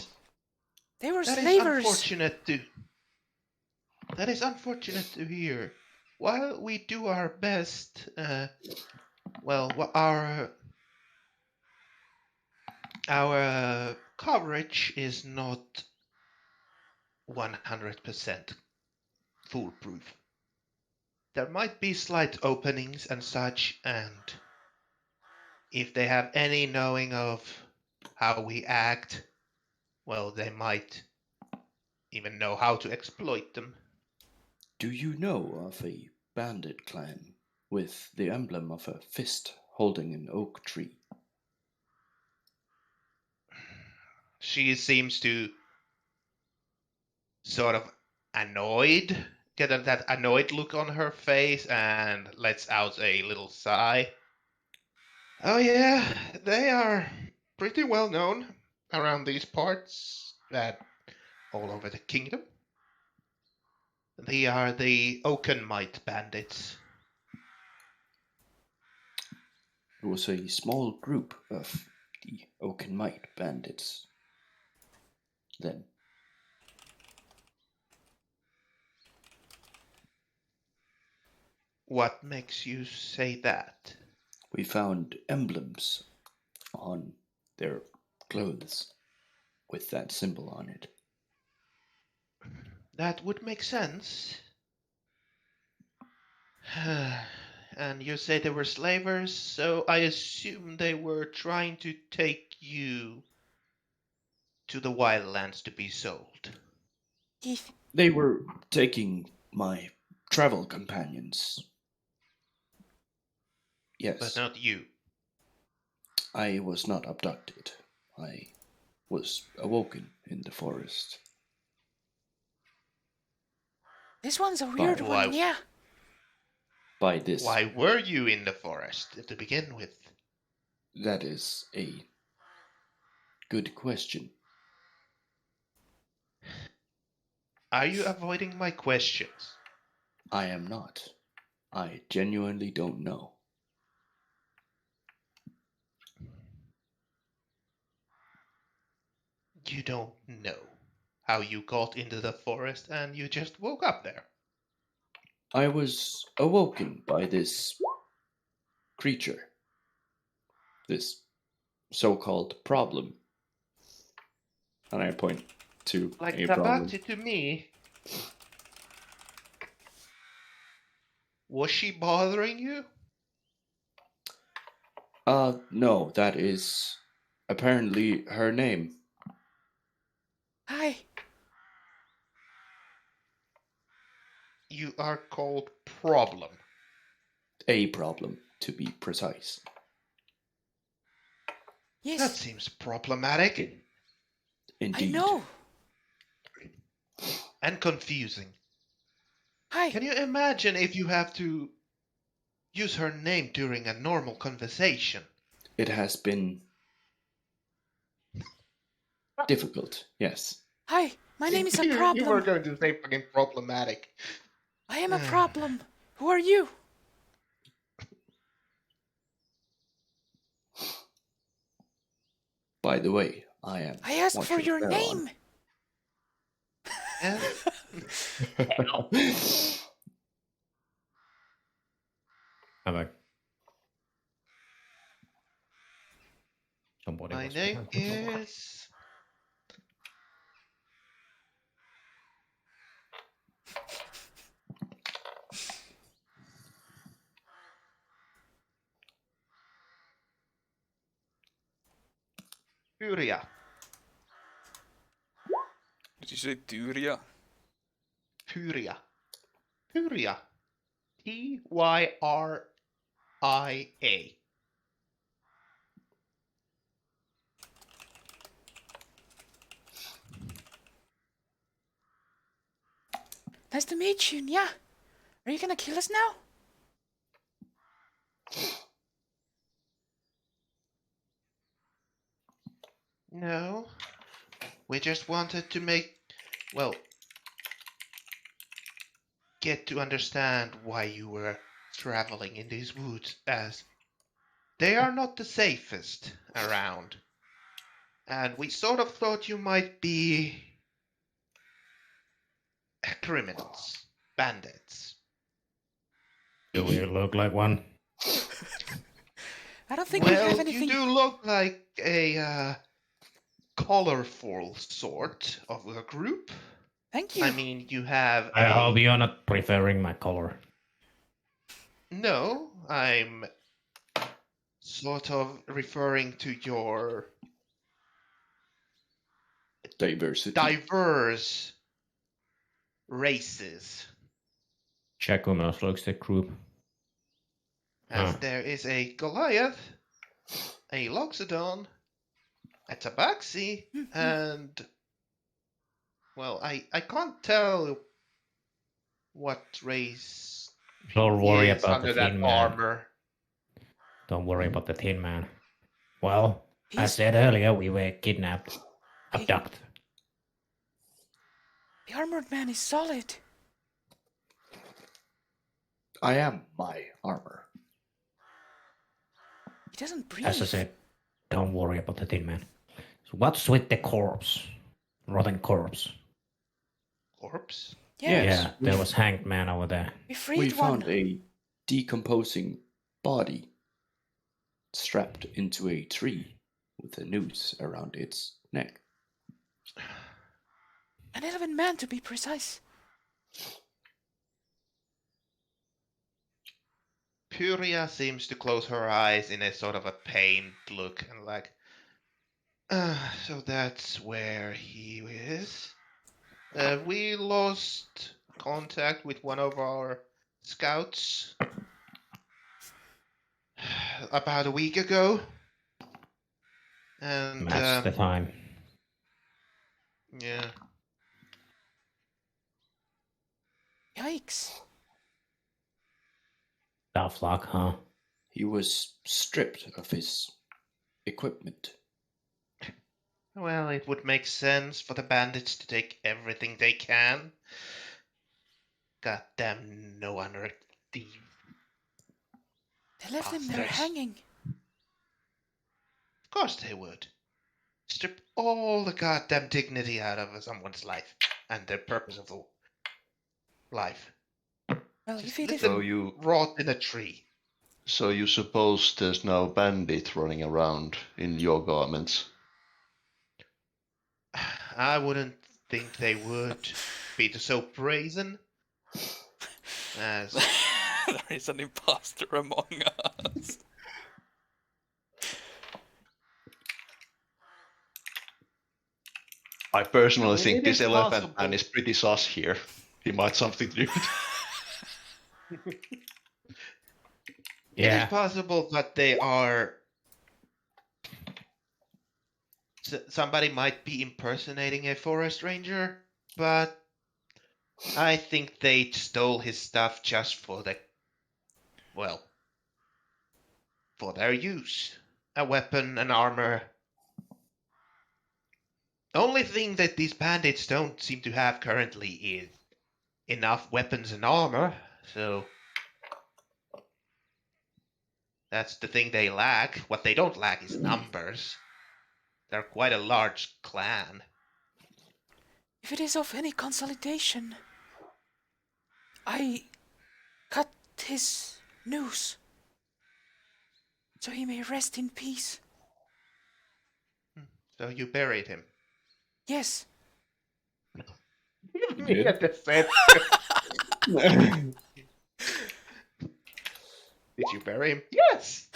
They were That is slavers. That is unfortunate to hear. While we do our best, our coverage is not 100% foolproof. There might be slight openings and such, and if they have any knowing of how we act, well, they might even know how to exploit them. Do you know of a bandit clan with the emblem of a fist holding an oak tree? She seems to sort of get that annoyed look on her face, and lets out a little sigh. Oh yeah, they are pretty well known around these parts, all over the kingdom. They are the Oakenmite bandits. It was a small group of the Oakenmite bandits. Then, What makes you say that? we found emblems on their clothes with that symbol on it. That would make sense. And you say they were slavers, so I assume they were trying to take you to the Wildlands to be sold. Yes. They were taking my travel companions. Yes, But not you. I was not abducted. I was awoken in the forest. This one's a weird Why- one, yeah. By this, Why were you in the forest to begin with? that is a good question. Are you avoiding my questions? I am not. I genuinely don't know. You don't know how you got into the forest and you just woke up there. I was awoken by this creature, this so-called problem. And I point to Like a problem. Tabaxi to me. Was she bothering you? No, that is apparently her name. Hi. You are called Problem. A problem, to be precise. Yes, That seems problematic Indeed. I know. and confusing. Hi. Can you imagine if you have to use her name during a normal conversation? It has been difficult, yes. Hi. My name is a You were problem. going to say fucking problematic. I am a problem. Who are you? By the way, I am. I asked for watching your Baron. name. Eh? Have somebody My was name behind the door. is... Furia. Did you say Tyria? Furia. Furia. Tyria. Nice to meet you. Yeah. Are you gonna kill us now? No. We just wanted to get to understand why you were traveling in these woods, as they are not the safest around. And we sort of thought you might be criminals, bandits. Do we look like one? I don't think we have Well, anything. you do look like a colorful sort of a group. Thank you. I mean, you have I hope you're not preferring my color. No, I'm sort of referring to your Diversity. diverse races. Chakumos looks the group. As Ah. there is a Goliath, a Loxodon, a Tabaxi, and... Well, I can't tell what race Don't worry is about under the that Thin Man. armor. Don't worry about the Thin Man. Well, I He's- said earlier we were kidnapped. Abducted. The armored man is solid. I am my armor. He doesn't breathe. As I said, don't worry about the Thin Man. So what's with the corpse? Rotten corpse. Corpse? Yeah. Yes. Yeah, there was hanged man over there. We freed We one. found a decomposing body strapped into a tree with a noose around its neck. An elven man, to be precise. Puria seems to close her eyes in a sort of a pained look and like, so that's where he is. We lost contact with one of our scouts about a week ago. And, That's the time. yeah. Yikes. Tough luck, huh? He was stripped of his equipment. Well, it would make sense for the bandits to take everything they can. Goddamn no honor thief. They left him there Bastards. hanging. Of course they would. Strip all the goddamn dignity out of someone's life and their purpose of the life. Well, Just if it let is. them So you rot in a tree. so you suppose there's no bandit running around in your garments? I wouldn't think they would be so brazen as There is an imposter among us. I personally I mean, think it this is elephant man possible. is pretty sus here. He might something to do with It is Yeah. possible that they are. Somebody might be impersonating a forest ranger, but I think they stole his stuff just for for their use. A weapon, an armor. Only thing that these bandits don't seem to have currently is enough weapons and armor, so that's the thing they lack. What they don't lack is numbers. They're quite a large clan. If it is of any consolidation, I cut his noose so he may rest in peace. So you buried him. Yes, Me at the center. Did you bury him? Yes.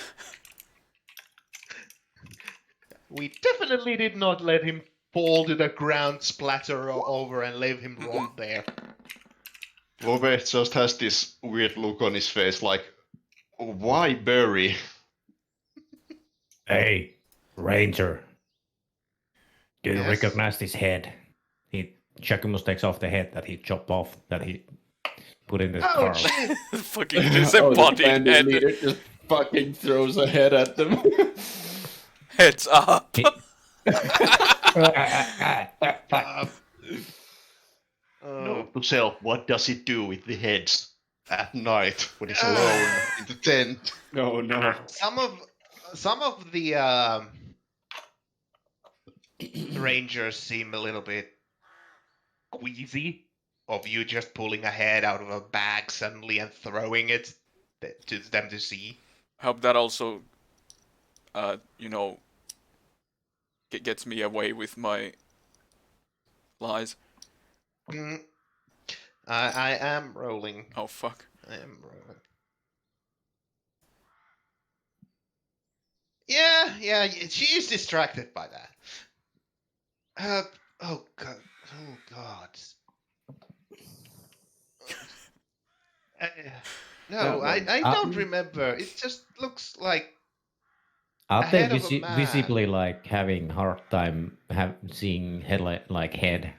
We definitely did not let him fall to the ground, splatter over, and leave him rot there. Love just has this weird look on his face, like, why bury? Hey, Ranger. Do you Yes? recognize this head? Chakimus takes off the head that he chopped off, that he put in the Oh, car. shit! Fucking Oh, the disembodied bandit head. leader just fucking throws a head at them. Heads up. He- Note to self, what does he do with the heads at night when he's alone in the tent? No, no. Some of the rangers seem a little bit queasy of you just pulling a head out of a bag suddenly and throwing it to them to see. Hope that also, gets me away with my lies. Mm. I am rolling. Oh fuck. I am rolling. Yeah, she is distracted by that. Oh god. No, I don't remember. It just looks like Are A they head of a man. visibly like having hard time seeing head like head?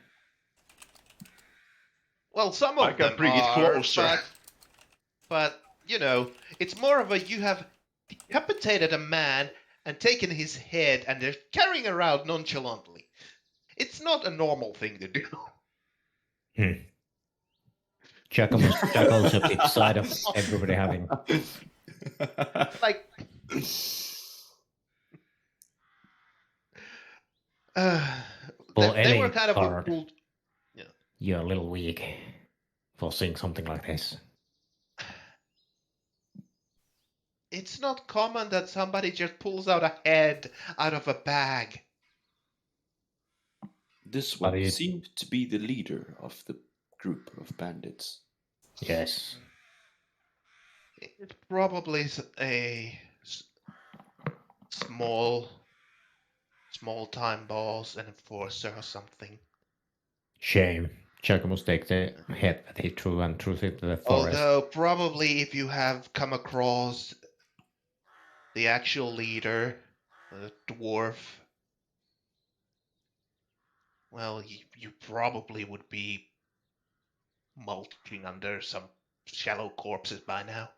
well, some I of can them bring it are, closer. but it's more of a you have decapitated a man and taken his head and they're carrying around nonchalantly. It's not a normal thing to do. Chakimus chuckles at each side of everybody having. Like, Well, they were any kind of card. pulled. You're a little weak for seeing something like this. It's not common that somebody just pulls out a head out of a bag. This But one it- seemed to be the leader of the group of bandits. Yes. It's probably a small time boss, an enforcer or something. Shame. Chakimus takes the head that he threw and threw it into the forest. Although probably if you have come across the actual leader, the dwarf, well, you probably would be mulching under some shallow corpses by now.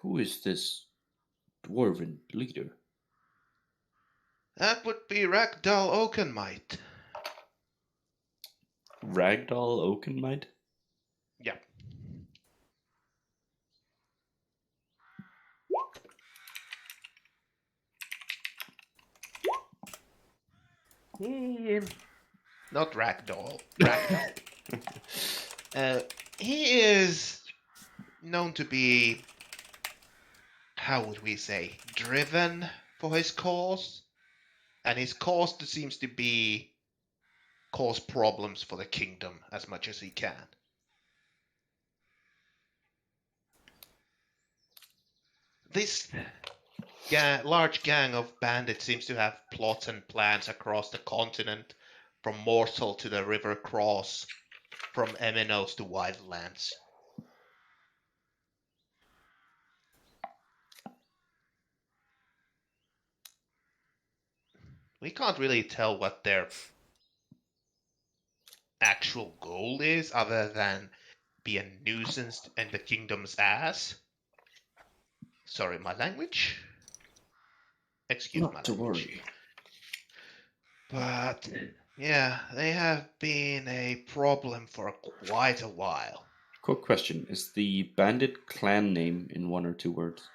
Who is this dwarven leader? That would be Ragdoll Oakenmight. Ragdoll Oakenmight? Yeah. Not Ragdoll. Ragdoll. He is known to be, how would we say, driven for his cause. And his cause seems to be cause problems for the kingdom as much as he can. This large gang of bandits seems to have plots and plans across the continent, from Morsel to the River Cross, from Emenos to Wildlands. We can't really tell what their actual goal is, other than be a nuisance in the kingdom's ass. Sorry, my language. Excuse my Not to language. worry. But yeah, they have been a problem for quite a while. Quick question: is the bandit clan name in 1 or 2 words?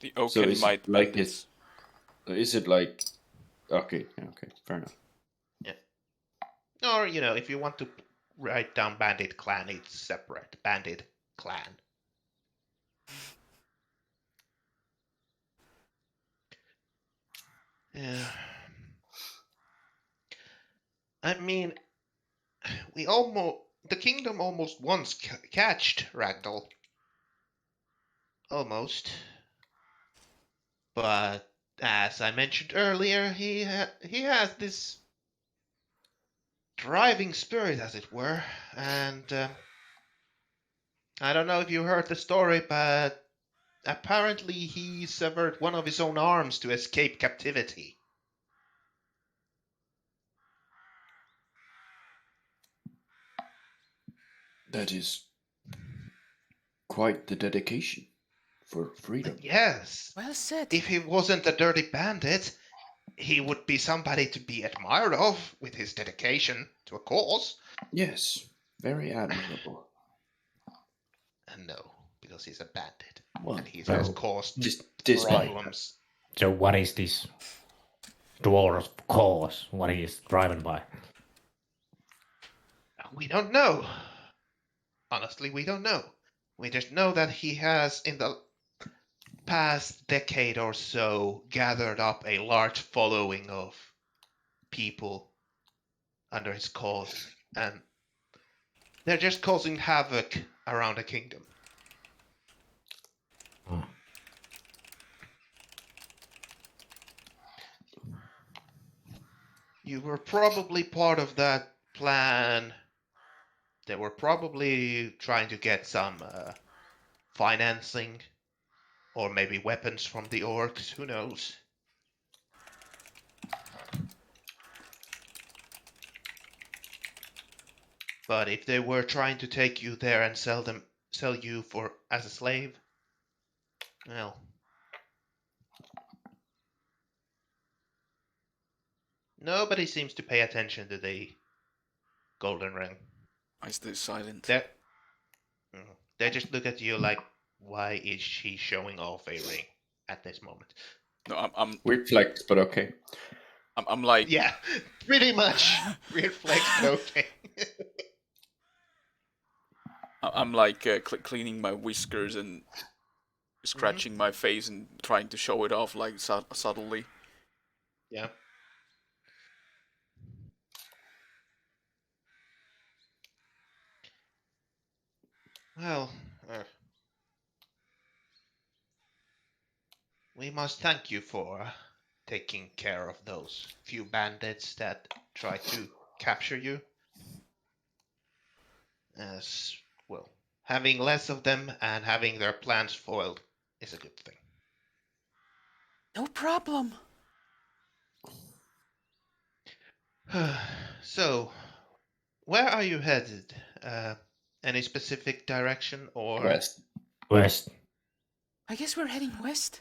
The So Oaken is Might it like Bandits. Is it like? Okay, fair enough. Or, if you want to write down Bandit Clan, it's separate. Bandit Clan. Yeah. I mean, the kingdom almost once catched Ragdoll. Almost. But as I mentioned earlier, he has this driving spirit, as it were, and I don't know if you heard the story, but apparently he severed one of his own arms to escape captivity. That is quite the dedication for freedom. Yes. Well said. If he wasn't a dirty bandit, he would be somebody to be admired of with his dedication to a cause. Yes, very admirable. And no, because he's a bandit. Well, and he has no. caused Despite problems. So what is this dwarf cause? What he is driven by? We don't know. Honestly, we don't know. We just know that he has, in the past decade or so, gathered up a large following of people under his cause, and they're just causing havoc around the kingdom. Oh. You were probably part of that plan. They were probably trying to get some financing, or maybe weapons from the orcs, who knows? But if they were trying to take you there and sell you as a slave, well, nobody seems to pay attention to the golden ring. I stay silent. They just look at you like, why is she showing off a ring at this moment? No, I'm weird flex, but okay. I'm like, Yeah, pretty much. Weird flex, but okay. I'm like cleaning my whiskers and scratching my face and trying to show it off like subtly. Yeah. Well, we must thank you for taking care of those few bandits that tried to capture you. As well, having less of them and having their plans foiled is a good thing. No problem. So, where are you headed? Any specific direction or? West. I guess we're heading west.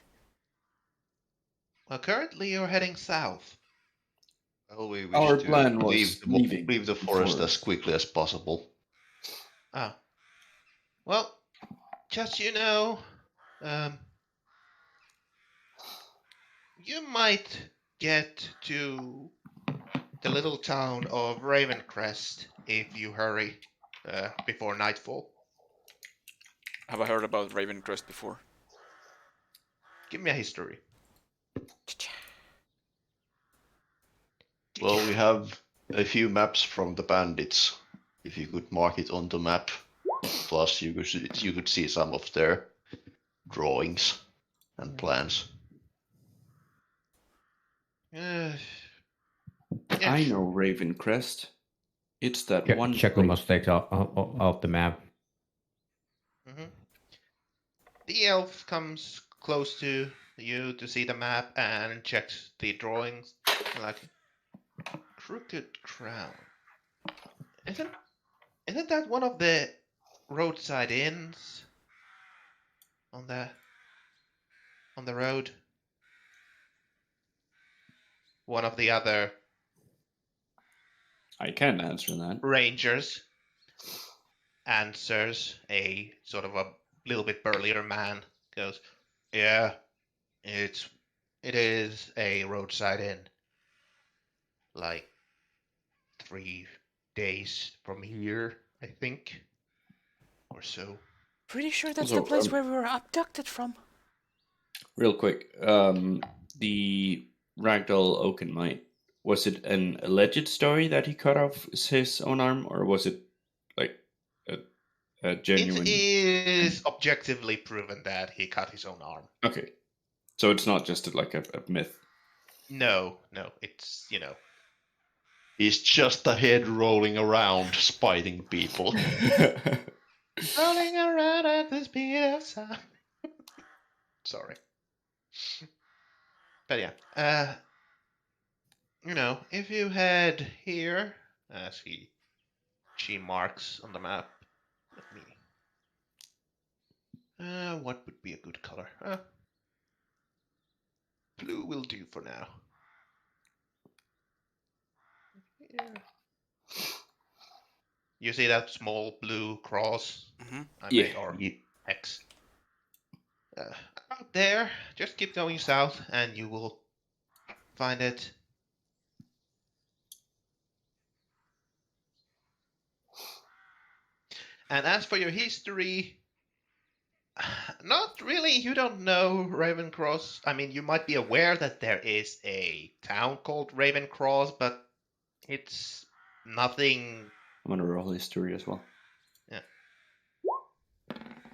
Well, currently you're heading south. Well, we wish Our to plan was leave the forest as quickly as possible. Ah. Well, just you know, you might get to the little town of Ravencrest if you hurry. before nightfall. Have I heard about Ravencrest before? Give me a history. Well, we have a few maps from the bandits. If you could mark it on the map, plus you could see some of their drawings and plans. Yeah, I know Ravencrest. It's that one Check place. must take out the map. Mhm. The elf comes close to you to see the map and checks the drawings. Like, Crooked Crown. Isn't that one of the roadside inns on the road? One of the other I can answer that. rangers answers, a sort of a little bit burlier man. Goes, yeah, it is a roadside inn. Like 3 days from here, I think, or so. Pretty sure that's So, the place where we were abducted from. Real quick, the Ragdoll Oakenmite, was it an alleged story that he cut off his own arm, or was it like a genuine? It is objectively proven that he cut his own arm. Okay, so it's not just like a myth. No, it's, He's just a head rolling around, spiting people. rolling around at the speed of sound. Sorry. But yeah, if you head here, as she marks on the map. Let me. What would be a good color? Blue will do for now. Here. You see that small blue cross? Mm-hmm. I Yeah. made, or X. Out there, just keep going south and you will find it. And as for your history, not really. You don't know Ravencross. I mean, you might be aware that there is a town called Ravencross, but it's nothing. I'm gonna roll history as well.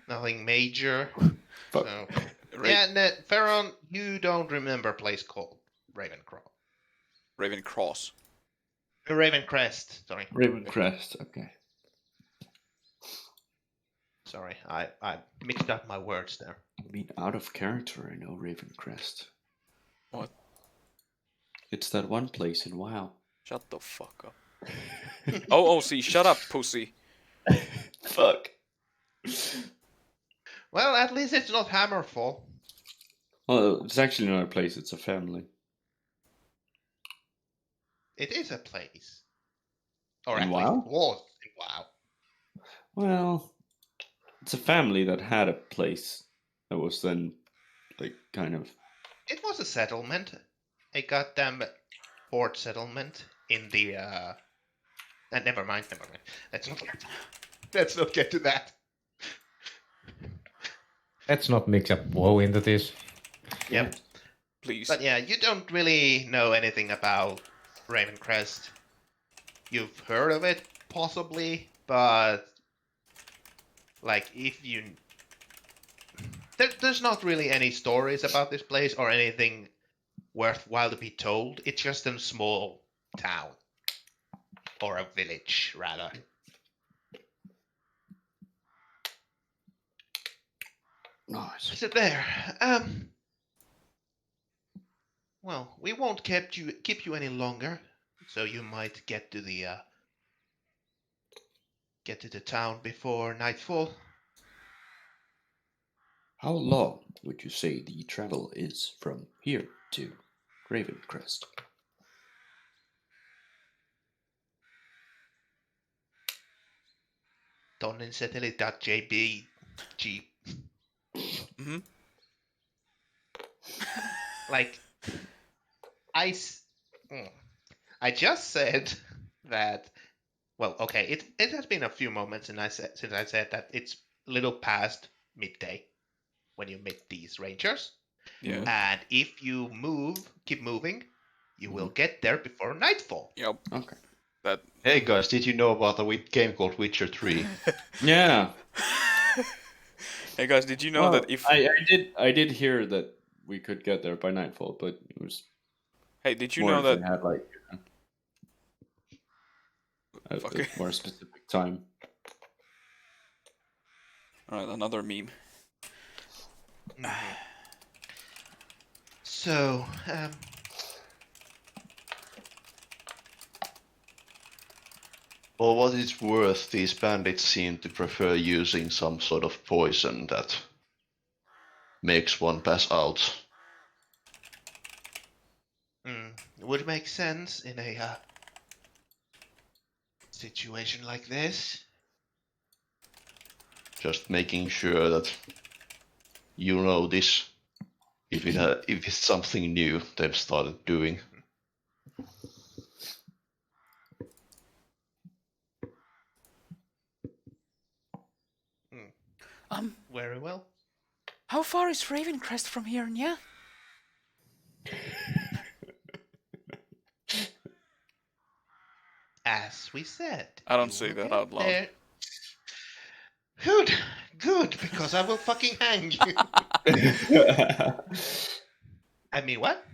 Nothing major. Fuck. So, Ra- Farron, you don't remember a place called Ravencross. Ravencross. Ravencrest, sorry. Ravencrest. Okay. Sorry, I mixed up my words there. I mean, out of character, I know Ravencrest. What? It's that one place in WoW. Shut the fuck up. oh, see, shut up, pussy. Fuck. Well, at least it's not Hammerfall. Well, it's actually not a place, it's a family. It is a place. Or In at WoW? least it was in WoW. Well, it's a family that had a place that was then, like, kind of... It was a settlement. A goddamn port settlement in the never mind. Let's not get to that. Let's not mix up WoW into this. Yep. Please. But yeah, you don't really know anything about Ravencrest. You've heard of it, possibly, but like if you... There's not really any stories about this place or anything worthwhile to be told. It's just a small town. Or a village, rather. Nice. So there. Well, we won't keep you any longer, so you might get to the town before nightfall. How long would you say the travel is from here to Ravencrest? Tonninseteli.jpg. Mm-hmm. Like, I just said that Well, okay, it has been a few moments since I said that it's a little past midday when you meet these rangers. Yeah. And if you keep moving, you will get there before nightfall. Yep. Okay. That. Hey guys, did you know about a game called Witcher 3? Yeah. Hey guys, did you know Well, that if I did hear that we could get there by nightfall, but it was hey, did you more know if that we had like a Fucker. more specific time. All right, another meme. So, For what it's worth, these bandits seem to prefer using some sort of poison that makes one pass out. would make sense in a situation like this. Just making sure that you know this. If it's something new they've started doing. Very well. How far is Ravencrest from here, yeah? As we said. I don't you say will that get out loud. there. Good, because I will fucking hang you. I mean, what?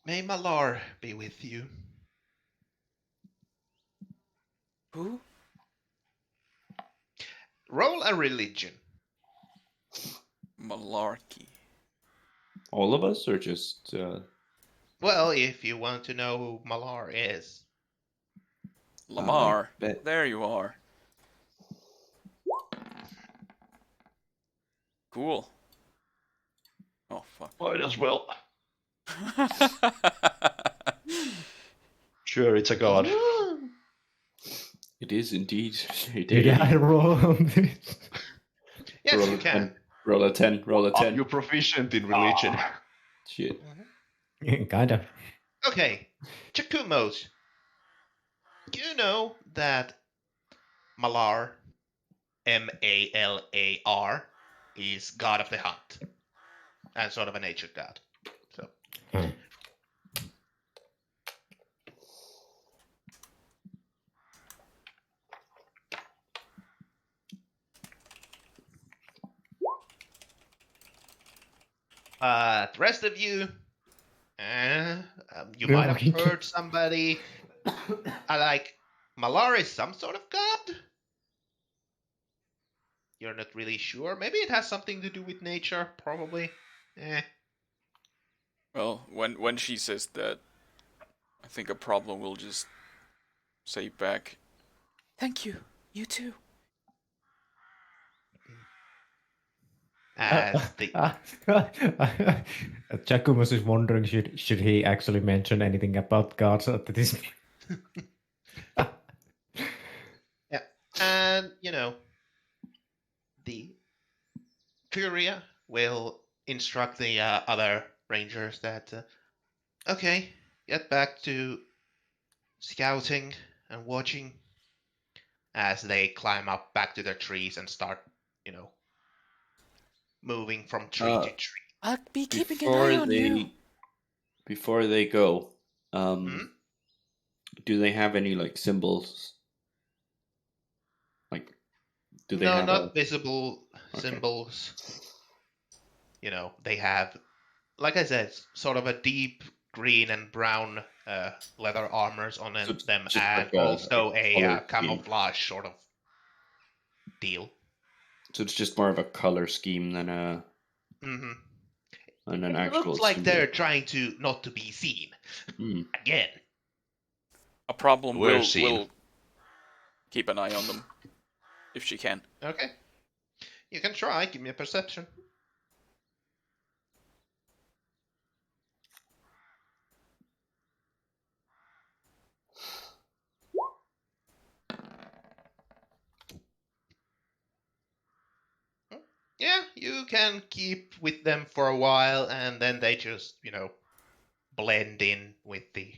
May Malar be with you. Who? Roll a religion. Malarkey. All of us, or just Well, if you want to know who Malar is. Lamar. bet. There you are. Cool. Oh fuck. Might as well. Sure, it's a god. It is indeed a Did I deity. roll on this? Yes, roll you a can. 10. Roll a 10. Roll a Are 10. you proficient in religion? Shit. Kind of. Okay, Chakumos. You know that Malar, Malar, is god of the hunt and sort of a nature god. So, the rest of you, you We're might have walking to- heard somebody. Like Malar is some sort of god. You're not really sure. Maybe it has something to do with nature. Probably. Well, when she says that, I think a problem will just say back. Thank you. You too. As the Giacomus is wondering should he actually mention anything about gods at this yeah, and the Furia will instruct the other rangers that okay, get back to scouting and watching as they climb up back to their trees and start, moving from tree to tree. I'll be keeping an eye on you. Before they go, do they have any like symbols? Like, do they No, have not visible Okay. symbols. They have, like I said, sort of a deep green and brown leather armors on So it's them, just and like a also a color scheme. camouflage sort of deal. So it's just more of a color scheme than an It actual. looks like symbol. they're trying to not to be seen. Again. A problem We're will seen. keep an eye on them if she can. Okay. You can try. Give me a perception. you can keep with them for a while, and then they just, blend in with the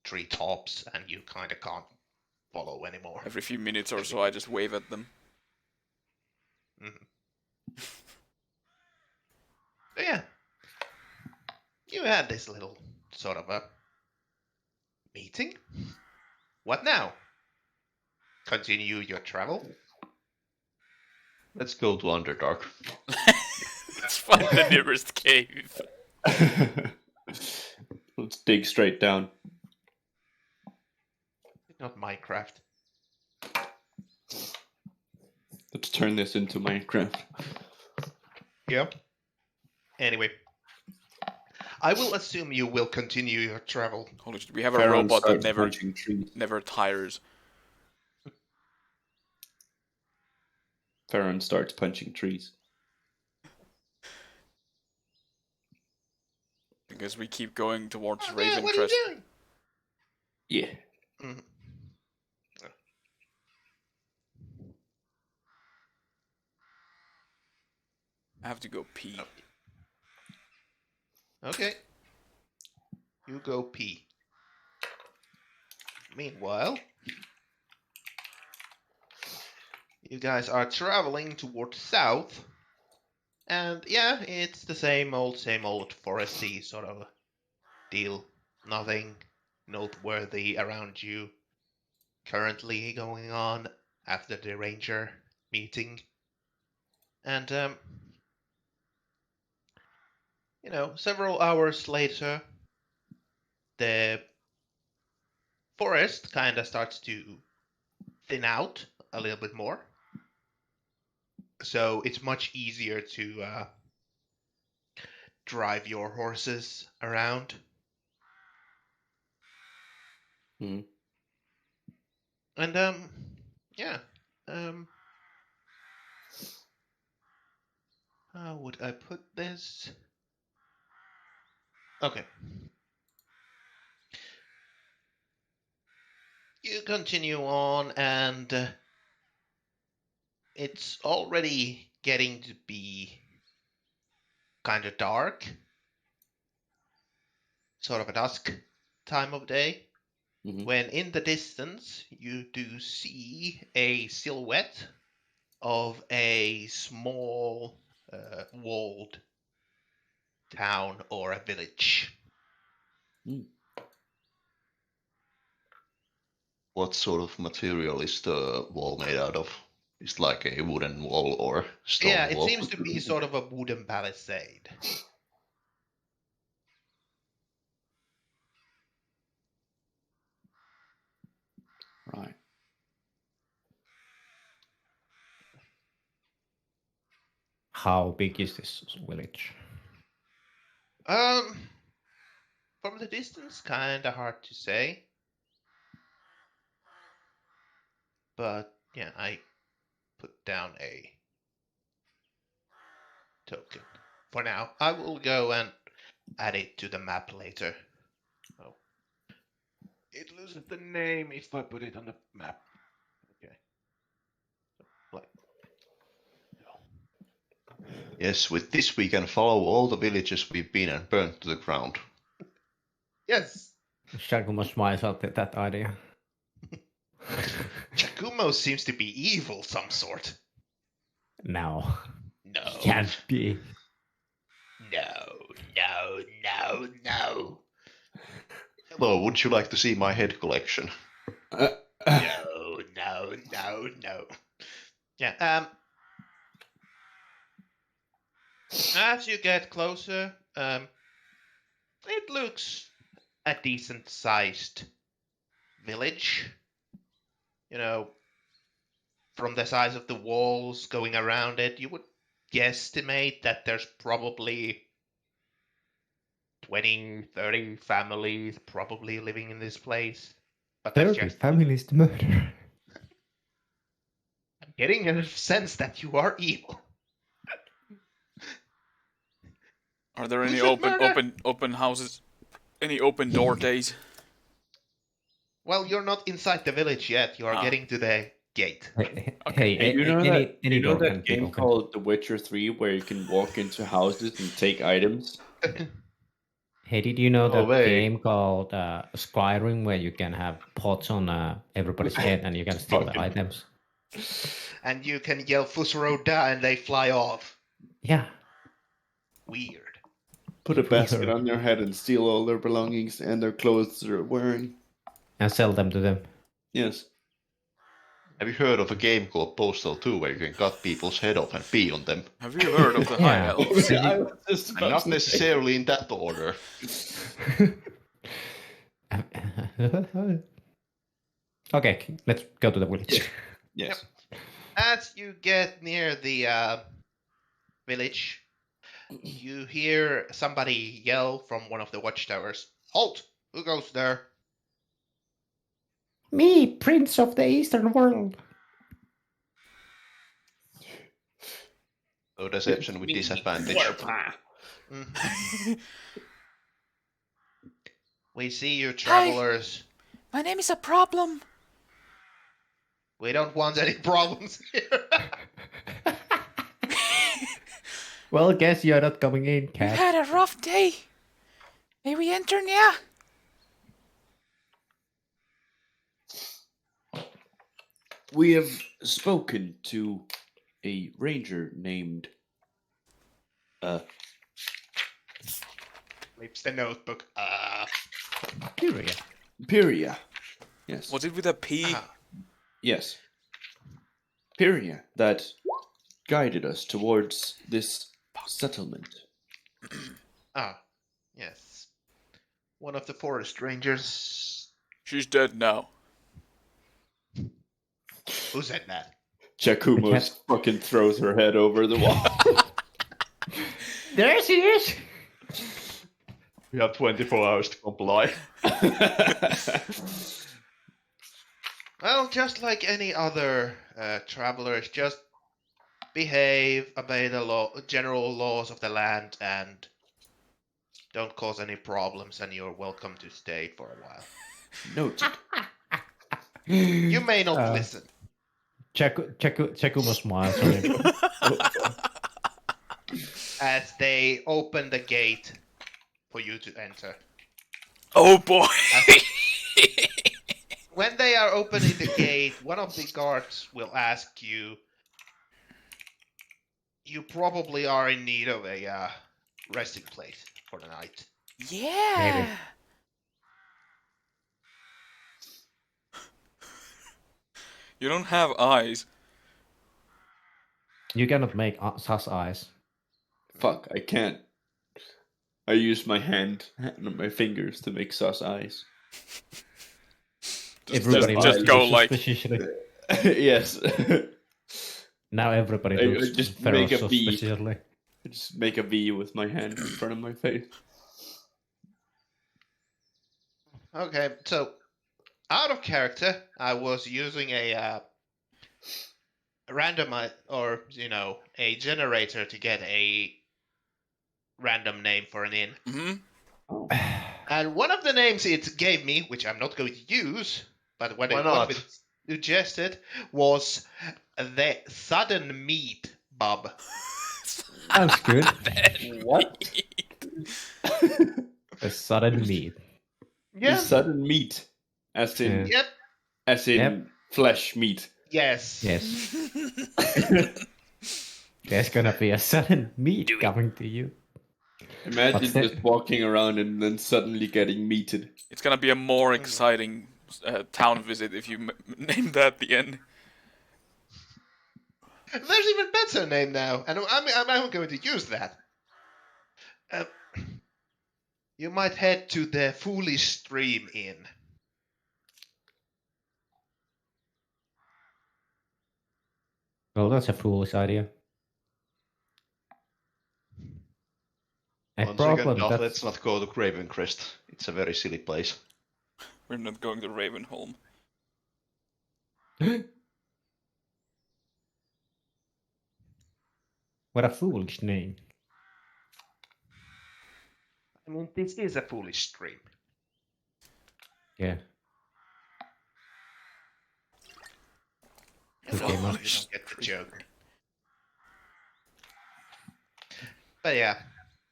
treetops, and you kind of can't follow anymore. Every few minutes or so, I just wave at them. But yeah, you had this little sort of a meeting. What now? Continue your travel? Let's go to Underdark. Let's find the nearest cave. Let's dig straight down. Not Minecraft. Let's turn this into Minecraft. Yeah. Anyway, I will assume you will continue your travel. Holy shit, we have a Farron robot that starts punching trees. never tires. Farron starts punching trees. I guess we keep going towards Oh, yeah, what are you Ravencrest. doing? Yeah. Mhm. I have to go pee. Okay. You go pee. Meanwhile, you guys are traveling towards south. And yeah, it's the same old foresty sort of deal. Nothing noteworthy around you currently going on after the ranger meeting. And several hours later, the forest kind of starts to thin out a little bit more. So it's much easier to drive your horses around. Mhm. And yeah. How would I put this? Okay. You continue on, and it's already getting to be kind of dark. Sort of a dusk time of day. Mhm. When in the distance you do see a silhouette of a small walled town or a village. What sort of material is the wall made out of? Is it like a wooden wall or stone Yeah, it wall? seems to be sort of a wooden palisade. Right. How big is this village? From the distance, kinda hard to say. But yeah, I put down a token. For now, I will go and add it to the map later. Oh. It loses the name if I put it on the map. Okay. Like, Yes, with this we can follow all the villages we've been and burnt to the ground. yes! Shakumo smiles at that idea. Giacomo seems to be evil some sort. No. No. Can't be. No. Hello, would you like to see my head collection? No. Yeah, as you get closer, it looks a decent sized village. From the size of the walls going around it, you would guesstimate that there's probably 20, 30 families probably living in this place. But that's 30 just... families to murder. I'm getting a sense that you are evil. Are there any Who's that murder? open houses? Any open door days? Well, you're not inside the village yet. You are Ah. getting to the gate. Hey, Hey, you know any you know door that can be game opened. called The Witcher 3 where you can walk into houses and take items? Hey, did you know No that way. game called Skyrim where you can have pots on everybody's head and you can steal the Fucking- items? And you can yell Fusaroda and they fly off. Yeah. Weird. Put a basket Weird. on their head and steal all their belongings and their clothes they're wearing. And sell them to them. Yes. Have you heard of a game called Postal 2 where you can cut people's head off and pee on them? Have you heard of the High Yeah. Elves? I was just And about not to say. necessarily in that order. Okay, let's go to the village. Yes. As you get near the village, you hear somebody yell from one of the watchtowers. Halt! Who goes there? Me, Prince of the Eastern World. So deception with disadvantage. Mhm. We see you travelers. My name is a problem. We don't want any problems here. Well, guess you're not coming in, We've cat. had a rough day. May we enter now? We have spoken to a ranger named Flips the notebook. Syria. Pyria. Yes. Was it with a P? Ah. Yes. Pyria that guided us towards this settlement. Yes. One of the forest rangers. She's dead now. Who said that? Chakumo fucking throws her head over the wall. There she is. We have 24 hours to comply. Well, just like any other travelers, just behave, obey the general laws of the land, and don't cause any problems, and you're welcome to stay for a while. Noted. You may not listen. Chakumo smiles on him. As they open the gate for you to enter. Oh boy! When they are opening the gate, one of the guards will ask you. You probably are in need of a resting place for the night. Yeah. You don't have eyes. You cannot make sus eyes. Fuck, I can't. I use my hand and my fingers to make sus eyes. Everybody just does go it like- suspiciously. Yes. Now everybody I looks just very make a V. suspiciously. I just make a V with my hand in front of my face. Okay, so out of character, I was using a random or a generator to get a random name for an inn. Hmm? And one of the names it gave me, which I'm not going to use, but when Why it not? was suggested, was the Sudden Meat Bub. Sounds good. What? A sudden meat. Yeah. Sudden meat. As in Yep. Yep. flesh meat. Yes. Yes. There's gonna be a sudden meat coming to you. Imagine What's that? just walking around and then suddenly getting meated. It's gonna be a more exciting town visit if you name that at the end. There's even better name now, and I'm going to use that. You might head to the Foolish Stream Inn. Well, that's a foolish idea. A Once problem again, that's... let's not go to Gravencrest. It's a very silly place. We're not going to Ravenholm. What a foolish name. I mean, this is a foolish stream. Yeah. This game was- You don't get the joke. But yeah,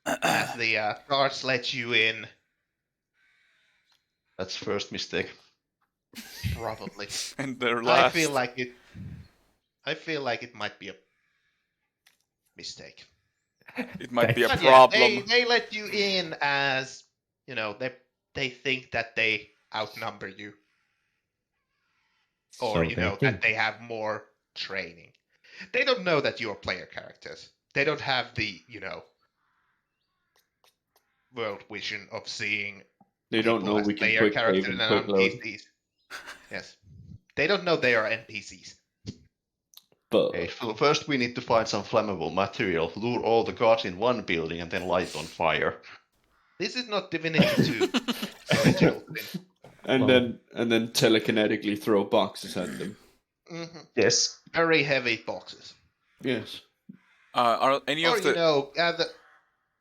as the guards let you in, That's first mistake. probably. And their I last. feel like it might be a mistake. It might be a But yeah, problem. they let you in as, you know, they think that they outnumber you. Or, So you they know, think. that they have more training. They don't know that you're player characters. They don't have the, you know, world vision of seeing They don't people know as we can player quick characters save and and quick load. NPCs. Yes. They don't know they are NPCs. But Okay, first we need to find some flammable material, lure all the guards in one building, and then light on fire. This is not Divinity 2. original thing. and Well- then telekinetically throw boxes at them. Mhm. Yes. Very heavy boxes. Yes. Are any Or, of the you know,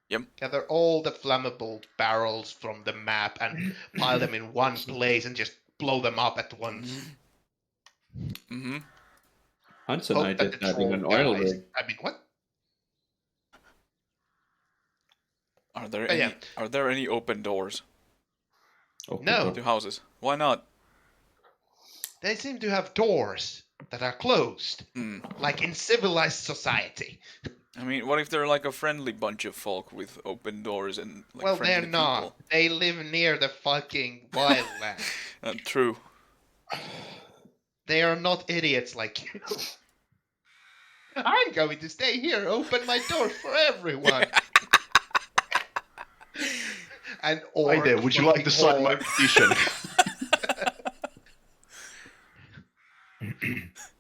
Yep. gather all the flammable barrels from the map and pile them in one place and just blow them up at once. hmm Hans and I Hope that did the that in troll an oil dies. rig. I mean, what? Are there But any? yeah. Are there any open doors Open No. door. to houses? Why not? They seem to have doors that are closed, Hmm. like in civilized society. I mean, what if they're like a friendly bunch of folk with open doors and like Well, friendly they're not. people? They live near the fucking wildland. True. They are not idiots like you. I'm going to stay here, open my doors for everyone. And Hi there, would you like to sign my petition?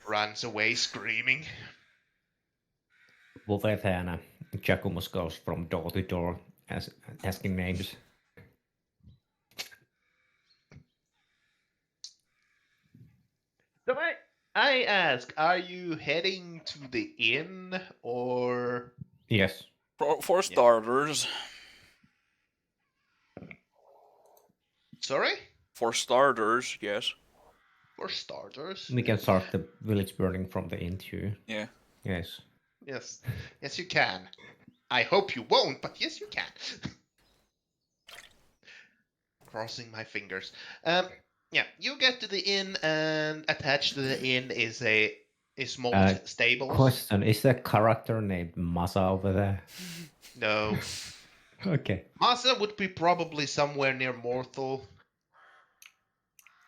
runs away screaming. Wolfethana, Giacomus goes from door to door asking names. So I ask, are you heading to the inn or? Yes. For starters, Sorry? for starters, yes. For starters? We can start the village burning from the inn too. Yeah. Yes. Yes. Yes, you can. I hope you won't, but yes, you can. Crossing my fingers. Yeah, you get to the inn, and attached to the inn is a small stable. Question: is there a character named Masa over there? No. Okay. Masa would be probably somewhere near Morthal,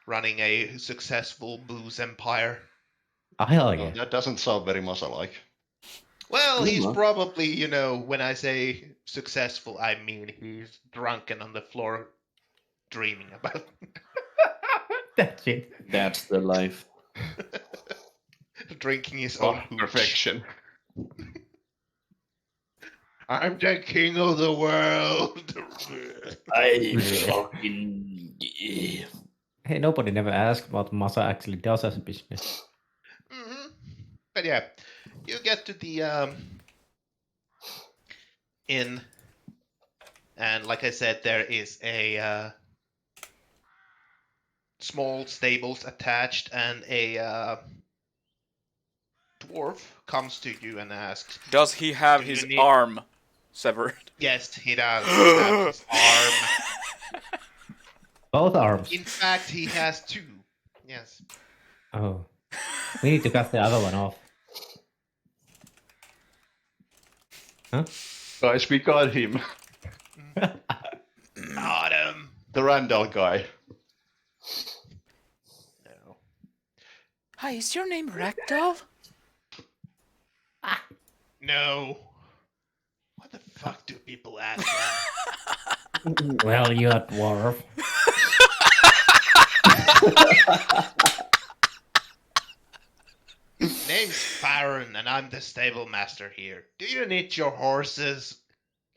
running a successful booze empire. Hell Oh, yeah. that doesn't sound very Masa-like. Well, he's Huh? probably, you know, when I say successful, I mean he's drunken on the floor dreaming about That's it. That's the life. drinking his Oh, own hooch. perfection. I'm the king of the world. I fucking Hey, nobody never asked what Masa actually does as a business. hmm But yeah, you get to the inn, and like I said, there is a small stables attached, and a dwarf comes to you and asks, Does he have Do you his need- arm severed? "Yes, he does have his arm. Both arms. In fact, he has two. Yes. Oh. We need to cut the other one off. Huh? Guys, we got him. Got him. The Randall guy. No. Hi, is your name Ragdoll? No. What the fuck do people ask that? Well, you're a dwarf. Name's Farron, and I'm the stable master here. Do you need your horses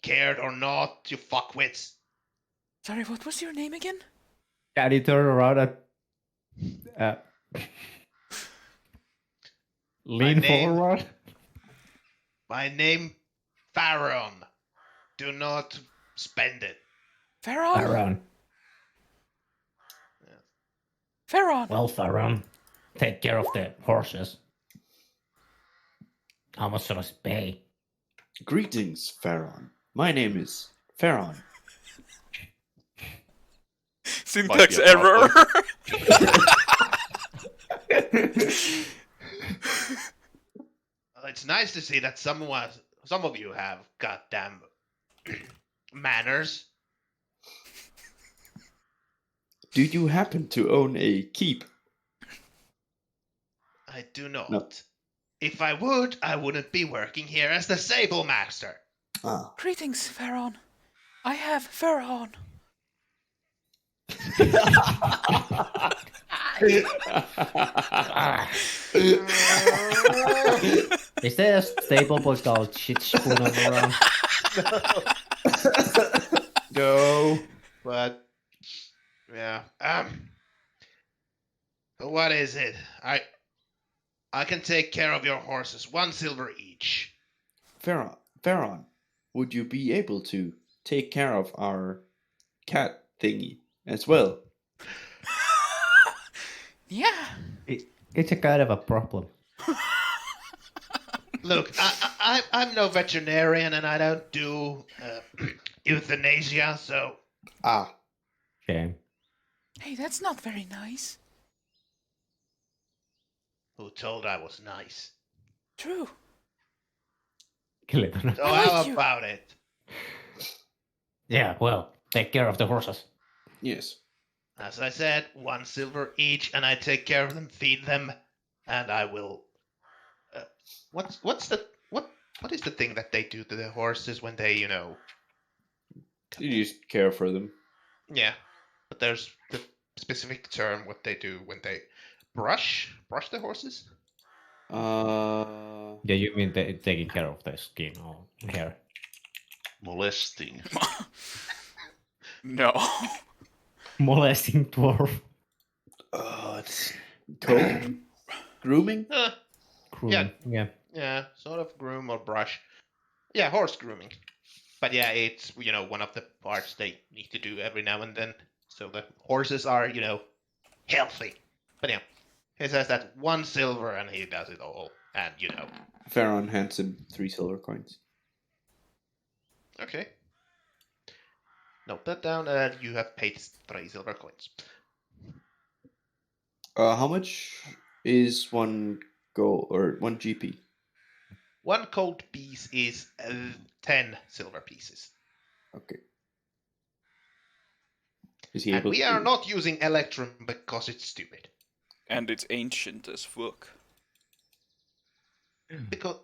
cared or not, you fuckwits? Sorry, what was your name again? Can you turn around and lean name- forward? My name, Farron. Do not spend it. Pharaoh? Farron. Pharaoh! Well, Farron, take care of the horses. How much should I pay? Greetings, Pharaon. My name is Pharaon. Syntax a error. Well, it's nice to see that some of you have goddamn manners. Do you happen to own a keep? I do not. No. If I would, I wouldn't be working here as the Sable Master. Ah. Greetings, Pharaon. I have Pharaon. Is there a stable boy called Shit Spooner around? No. But yeah. What is it? I can take care of your horses, 1 silver each. Pharaon, would you be able to take care of our cat thingy as well? Yeah. It's a kind of a problem. Look, I'm no veterinarian and I don't do euthanasia, so Ah, Shame. Hey, that's not very nice. who told I was nice? True. Kill it. So I like how you. about it? Yeah, well, take care of the horses. yes. As I said, 1 silver each, and I take care of them, feed them, and I will. What is the thing that they do to the horses when they, You just care for them. Yeah, but there's the specific term what they do when they brush the horses. Yeah, you mean taking care of their skin or hair? Molesting. No. Molesting dwarf. It's coat grooming. Grooming. Yeah, sort of groom or brush. Yeah, horse grooming. But yeah, it's one of the parts they need to do every now and then, so the horses are healthy. But yeah, he says that 1 silver and he does it all, and Pharaon hands him 3 silver coins. Okay. Note that down. You have paid 3 silver coins. How much is 1 gold or 1 GP? 1 gold piece is 10 silver pieces. Okay. Is he And able we to... are not using Electrum because it's stupid. And it's ancient as fuck. Because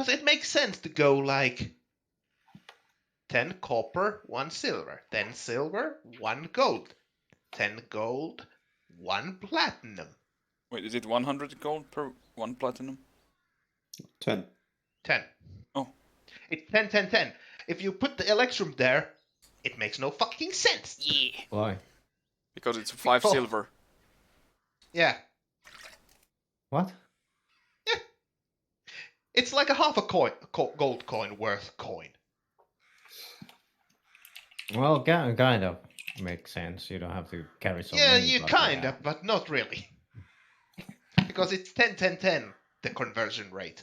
it makes sense to go like 10 copper, 1 silver, 10 silver, 1 gold, 10 gold, 1 platinum. Wait, is it 100 gold per 1 platinum? 10. 10. Oh. It's 10, 10, 10. If you put the Electrum there, it makes no fucking sense. Yeah. Why? Because it's 5 Oh. silver. Yeah. What? It's like a half a gold coin worth coin. Well, kind of makes sense. You don't have to carry so Yeah, many. you but, kind of, but not really. Because it's 10, 10, 10, the conversion rate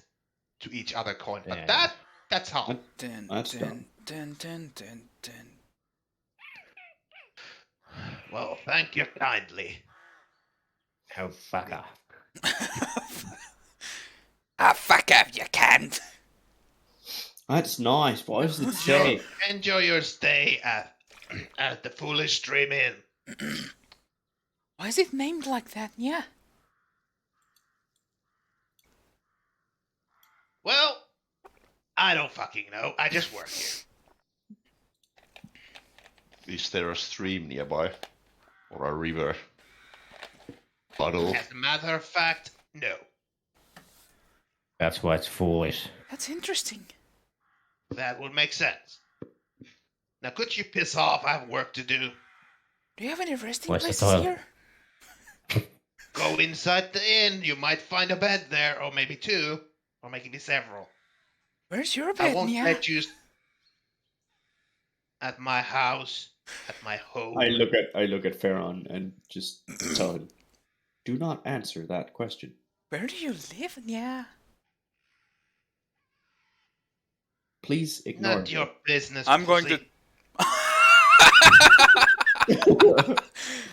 to each other coin. But Yeah. that's how. Ten, That's 10, dumb. 10, 10, 10, 10. Well, thank you kindly. Oh, fuck off. Ah, fuck off, you can't. That's nice. Why is it Enjoy, shade? enjoy your stay at the Foolish Dream Inn. Why is it named like that? Yeah. Well, I don't fucking know. I just work here. Is there a stream nearby? Or a river? Puddle? As a matter of fact, no. That's why it's foolish. That's interesting. That would make sense. Now, could you piss off? I have work to do. Do you have any resting Where's the places toilet? here? Go inside the inn. You might find a bed there, or maybe 2, or maybe several. Where's your I bed, won't Nia? let you at my house, at my home. I look at Pharaon and just tell him, do not answer that question. Where do you live, Nia? Please ignore Not your business. I'm going to. pussy.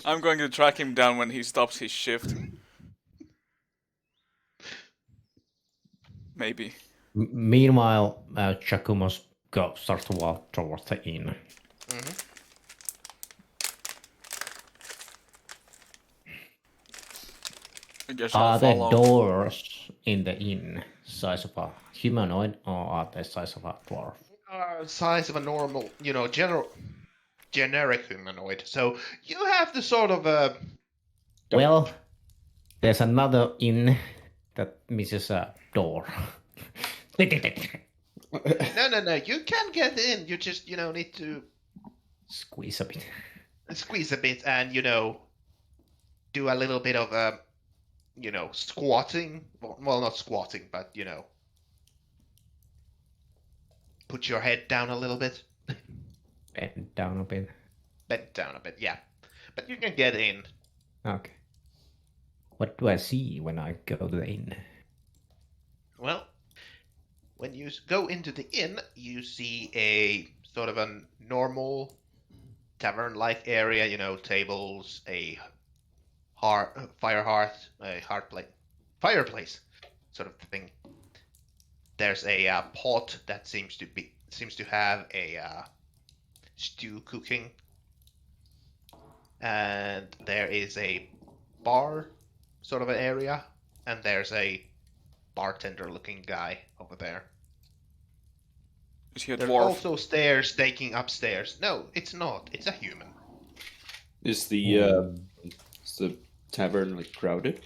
I'm going to track him down when he stops his shift. Maybe. Meanwhile, Chakumos starts to walk towards the inn. Mhm. I guess Are I'll the follow. doors in the inn size of a humanoid, or are they size of a dwarf? Size of a normal, generic humanoid. So you have the sort of Well, there's another inn that misses a door. no. You can get in. You just need to Squeeze a bit. squeeze a bit and do a little bit of squatting. Well, not squatting, but put your head down a little bit. Bend down a bit. Bend down a bit, yeah. But you can get in. Okay. What do I see when I go to the inn? Well, when you go into the inn, you see a sort of a normal tavern-like area. Tables, a fire hearth, a fireplace, sort of thing. There's a pot that seems to have a stew cooking, and there is a bar sort of an area, and there's a bartender-looking guy over there. Is he a There's dwarf? also stairs taking upstairs. No, it's not. It's a human. Is the tavern like crowded?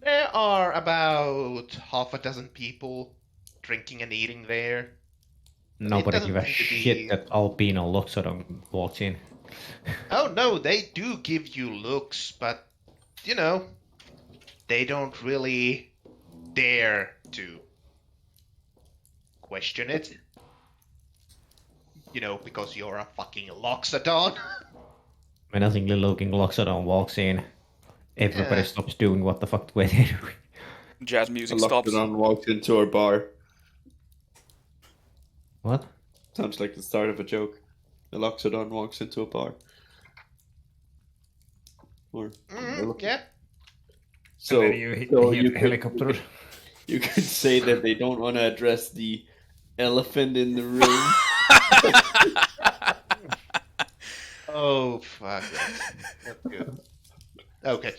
There are about half a dozen people drinking and eating there. Nobody doesn't give a seem to shit be- that albino Loxodon walks in. Oh no, they do give you looks, but they don't really dare to question it. Because you're a fucking Loxodon. Menacingly looking Loxodon walks in. Everybody Yeah. stops doing what the fuck were they doing. Jazz music stops. Lockdown walked into our bar. What? Sounds like the start of a joke. The Loxodon walks into a bar. Or Yeah. so, And then you so hear you the could, helicopter. you could say that they don't want to address the elephant in the room. Oh fuck. That's good. Okay.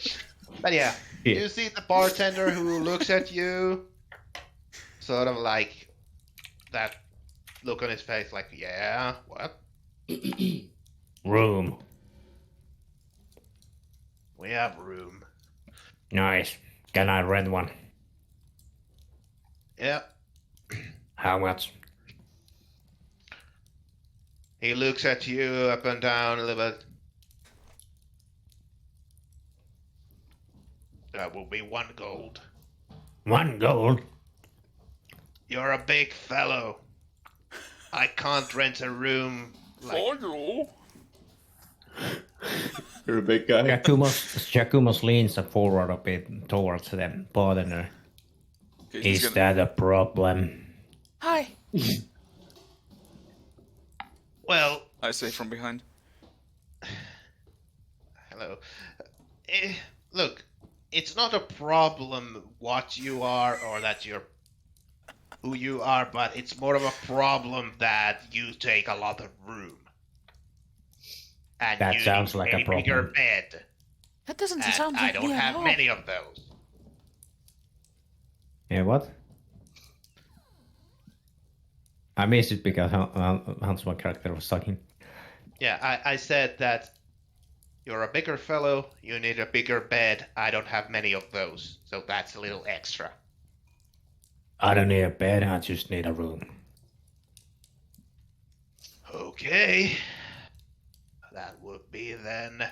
But yeah, Yeah. you see the bartender who looks at you, sort of like that look on his face, like, yeah, what? Room. We have room. Nice. Can I rent one? Yeah. How much? He looks at you up and down a little bit. That will be 1 gold. 1 gold? You're a big fellow. I can't rent a room like For you. You're a big guy. Jakumos leans forward a bit towards the partner. Okay, he's Is gonna- that a problem? Hi. well, I say from behind. hello. Look, it's not a problem what you are or that you're who you are, but it's more of a problem that you take a lot of room. And That you sounds need like a bigger problem. bed. That doesn't And sound I like don't me at have all. many of those. Yeah, what? I missed it because Hans, my character, was talking. Yeah, I said that you're a bigger fellow, you need a bigger bed. I don't have many of those, so that's a little extra. I don't need a bed, I just need a room. Okay. That would be then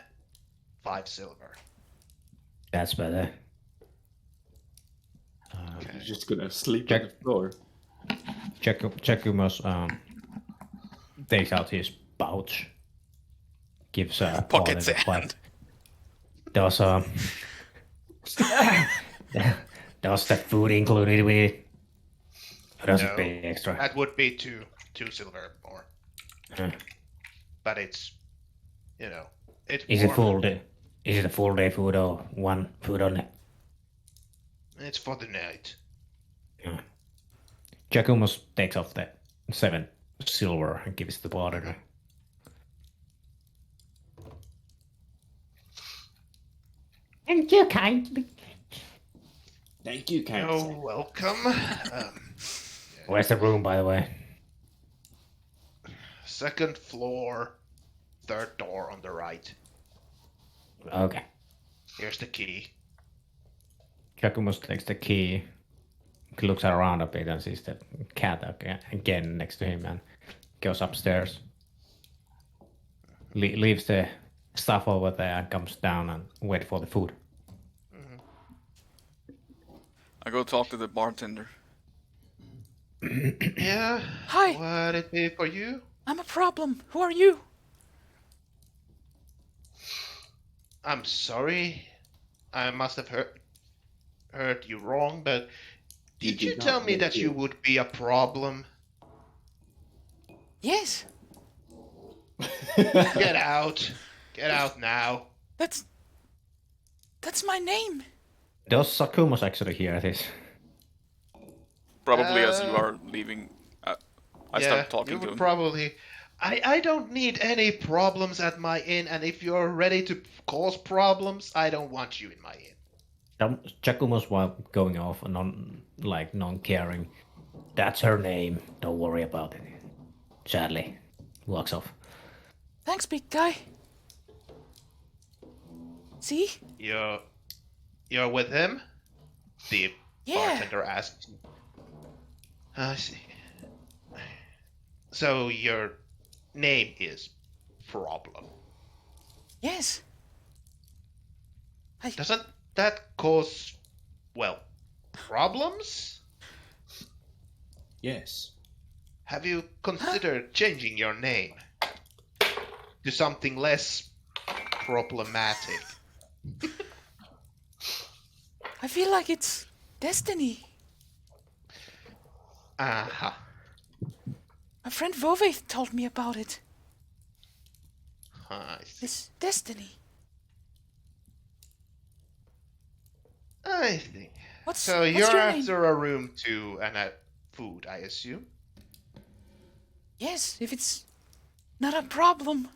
5 silver. That's better. You're just gonna sleep Check. on the floor. Jakumos takes out his pouch. Gives a Pocket partner sand. Does does the food included with it? Or does No. it pay extra? That would be two silver more. Huh. But it's, it's Is it warm. full day? Is it a full day food or one food on it? It's for the night. Jacquemus takes off the 7 silver and gives the bartender. Thank you kindly. Thank you, kind You're welcome. Where's the room, by the way? Second floor, third door on the right. Okay. Here's the key. Jacquemus takes the key, looks around a bit and sees the cat again next to him and goes upstairs. Leaves the stuff over there and comes down and wait for the food. I go talk to the bartender. Yeah? Hi. What it be for you? I'm a problem. Who are you? I'm sorry. I must have heard you wrong, but did you did tell not me make that you it. would be a problem? Yes. Get out. Get out now. That's my name. Does Sakumas actually hear this? Probably as you are leaving, I start talking you to would him. probably. I don't need any problems at my inn, and if you're ready to cause problems, I don't want you in my inn. Jacquemus, while going off, non-caring. That's her name. Don't worry about it. Sadly, walks off. Thanks, big guy. See? You're with him? The Yeah. bartender asked. I see. So your name is Problem. Yes. Doesn't that cause, problems? Yes. Have you considered changing your name to something less problematic? I feel like it's destiny. Aha. My friend Voveth told me about it. I see. It's destiny. I think. What's So what's you're your name? after a room too and a food, I assume? Yes, if it's not a problem.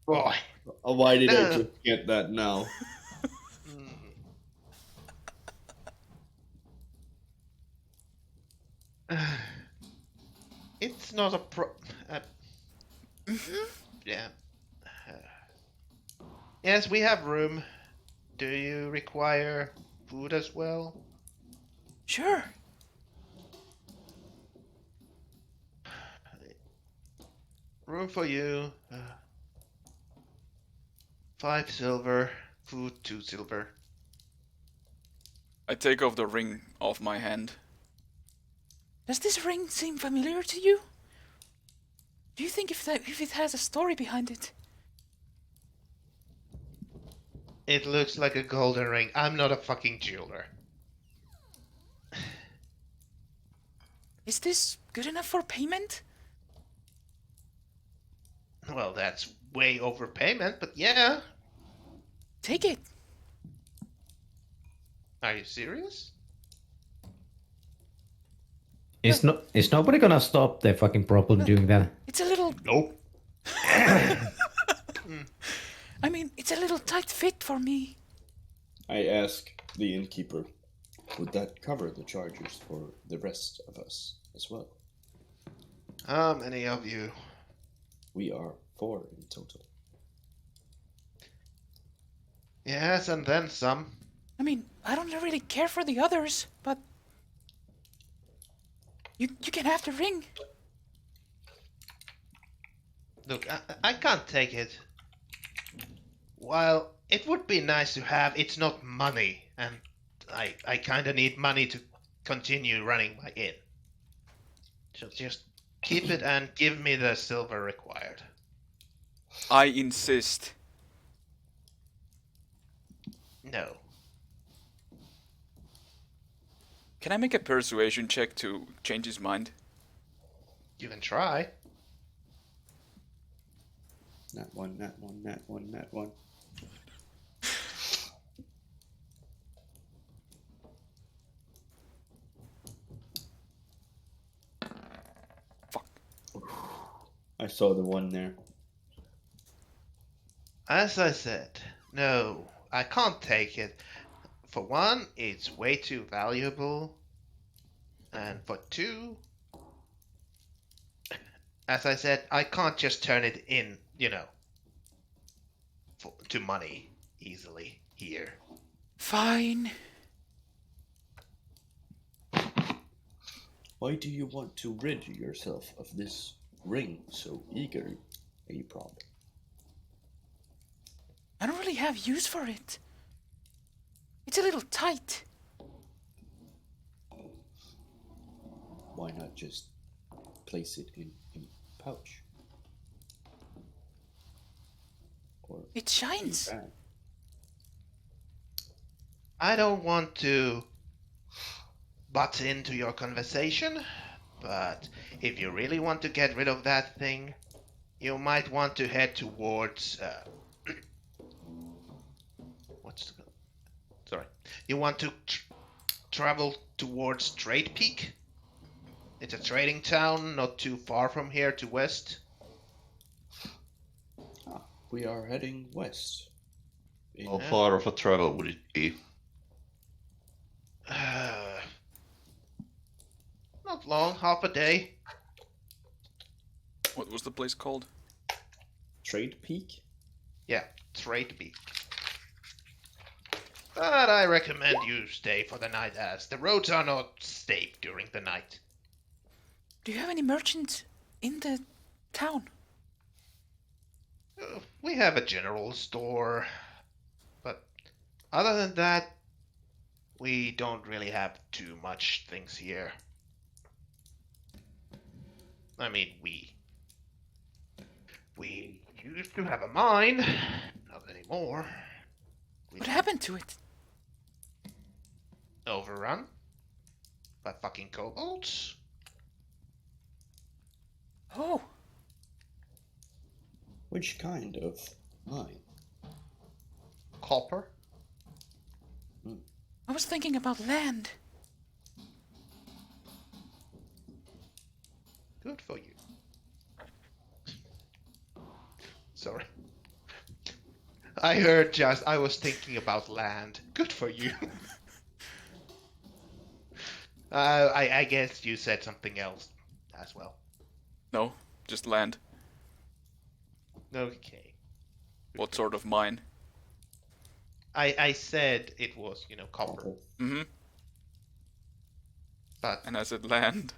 Boy. Why did I No. just get that now? It's not a yeah. Yes, we have room. Do you require food as well? Sure. Room for you. 5 silver. Food 2 silver. I take off the ring off my hand. Does this ring seem familiar to you? Do you think if it has a story behind it? It looks like a golden ring. I'm not a fucking jeweler. Is this good enough for payment? Well, that's way overpayment, but yeah. Take it. Are you serious? Is nobody gonna stop the fucking problem doing that? It's a little. Nope. I mean, it's a little tight fit for me. I ask the innkeeper, would that cover the charges for the rest of us as well? How many of you? We are 4 in total. Yes, and then some. I mean, I don't really care for the others, but you can have the ring. Look, I can't take it. While it would be nice to have, it's not money, and I kind of need money to continue running my inn. So just Keep it and give me the silver required. I insist. No. Can I make a persuasion check to change his mind? You can try. That one, that one, that one, that one. Fuck. I saw the one there. As I said, no, I can't take it. For one, it's way too valuable. And for two, as I said, I can't just turn it in, to money easily here. Fine. Why do you want to rid yourself of this ring so eagerly, April? I don't really have use for it. It's a little tight. Why not just place it in a pouch? Or It shines. a bag? I don't want to butt into your conversation, but if you really want to get rid of that thing, you might want to head towards you want to travel towards Trade Peak. It's a trading town not too far from here to west. We are heading west. How far of a travel would it be? Not long, half a day. What was the place called? Trade Peak? Yeah, Trade Peak. But I recommend you stay for the night, as the roads are not safe during the night. Do you have any merchants in the town? We have a general store, but other than that, we don't really have too much things here. I mean, we used to have a mine, not anymore. What happened to it? Overrun by fucking kobolds. Oh, Which kind of mine? Copper. I was thinking about land. Good for you. Sorry. I heard I was thinking about land. Good for you. I guess you said something else as well. No, just land. Okay. What sort of mine? I said it was, copper. Mm-hmm. But And I said land.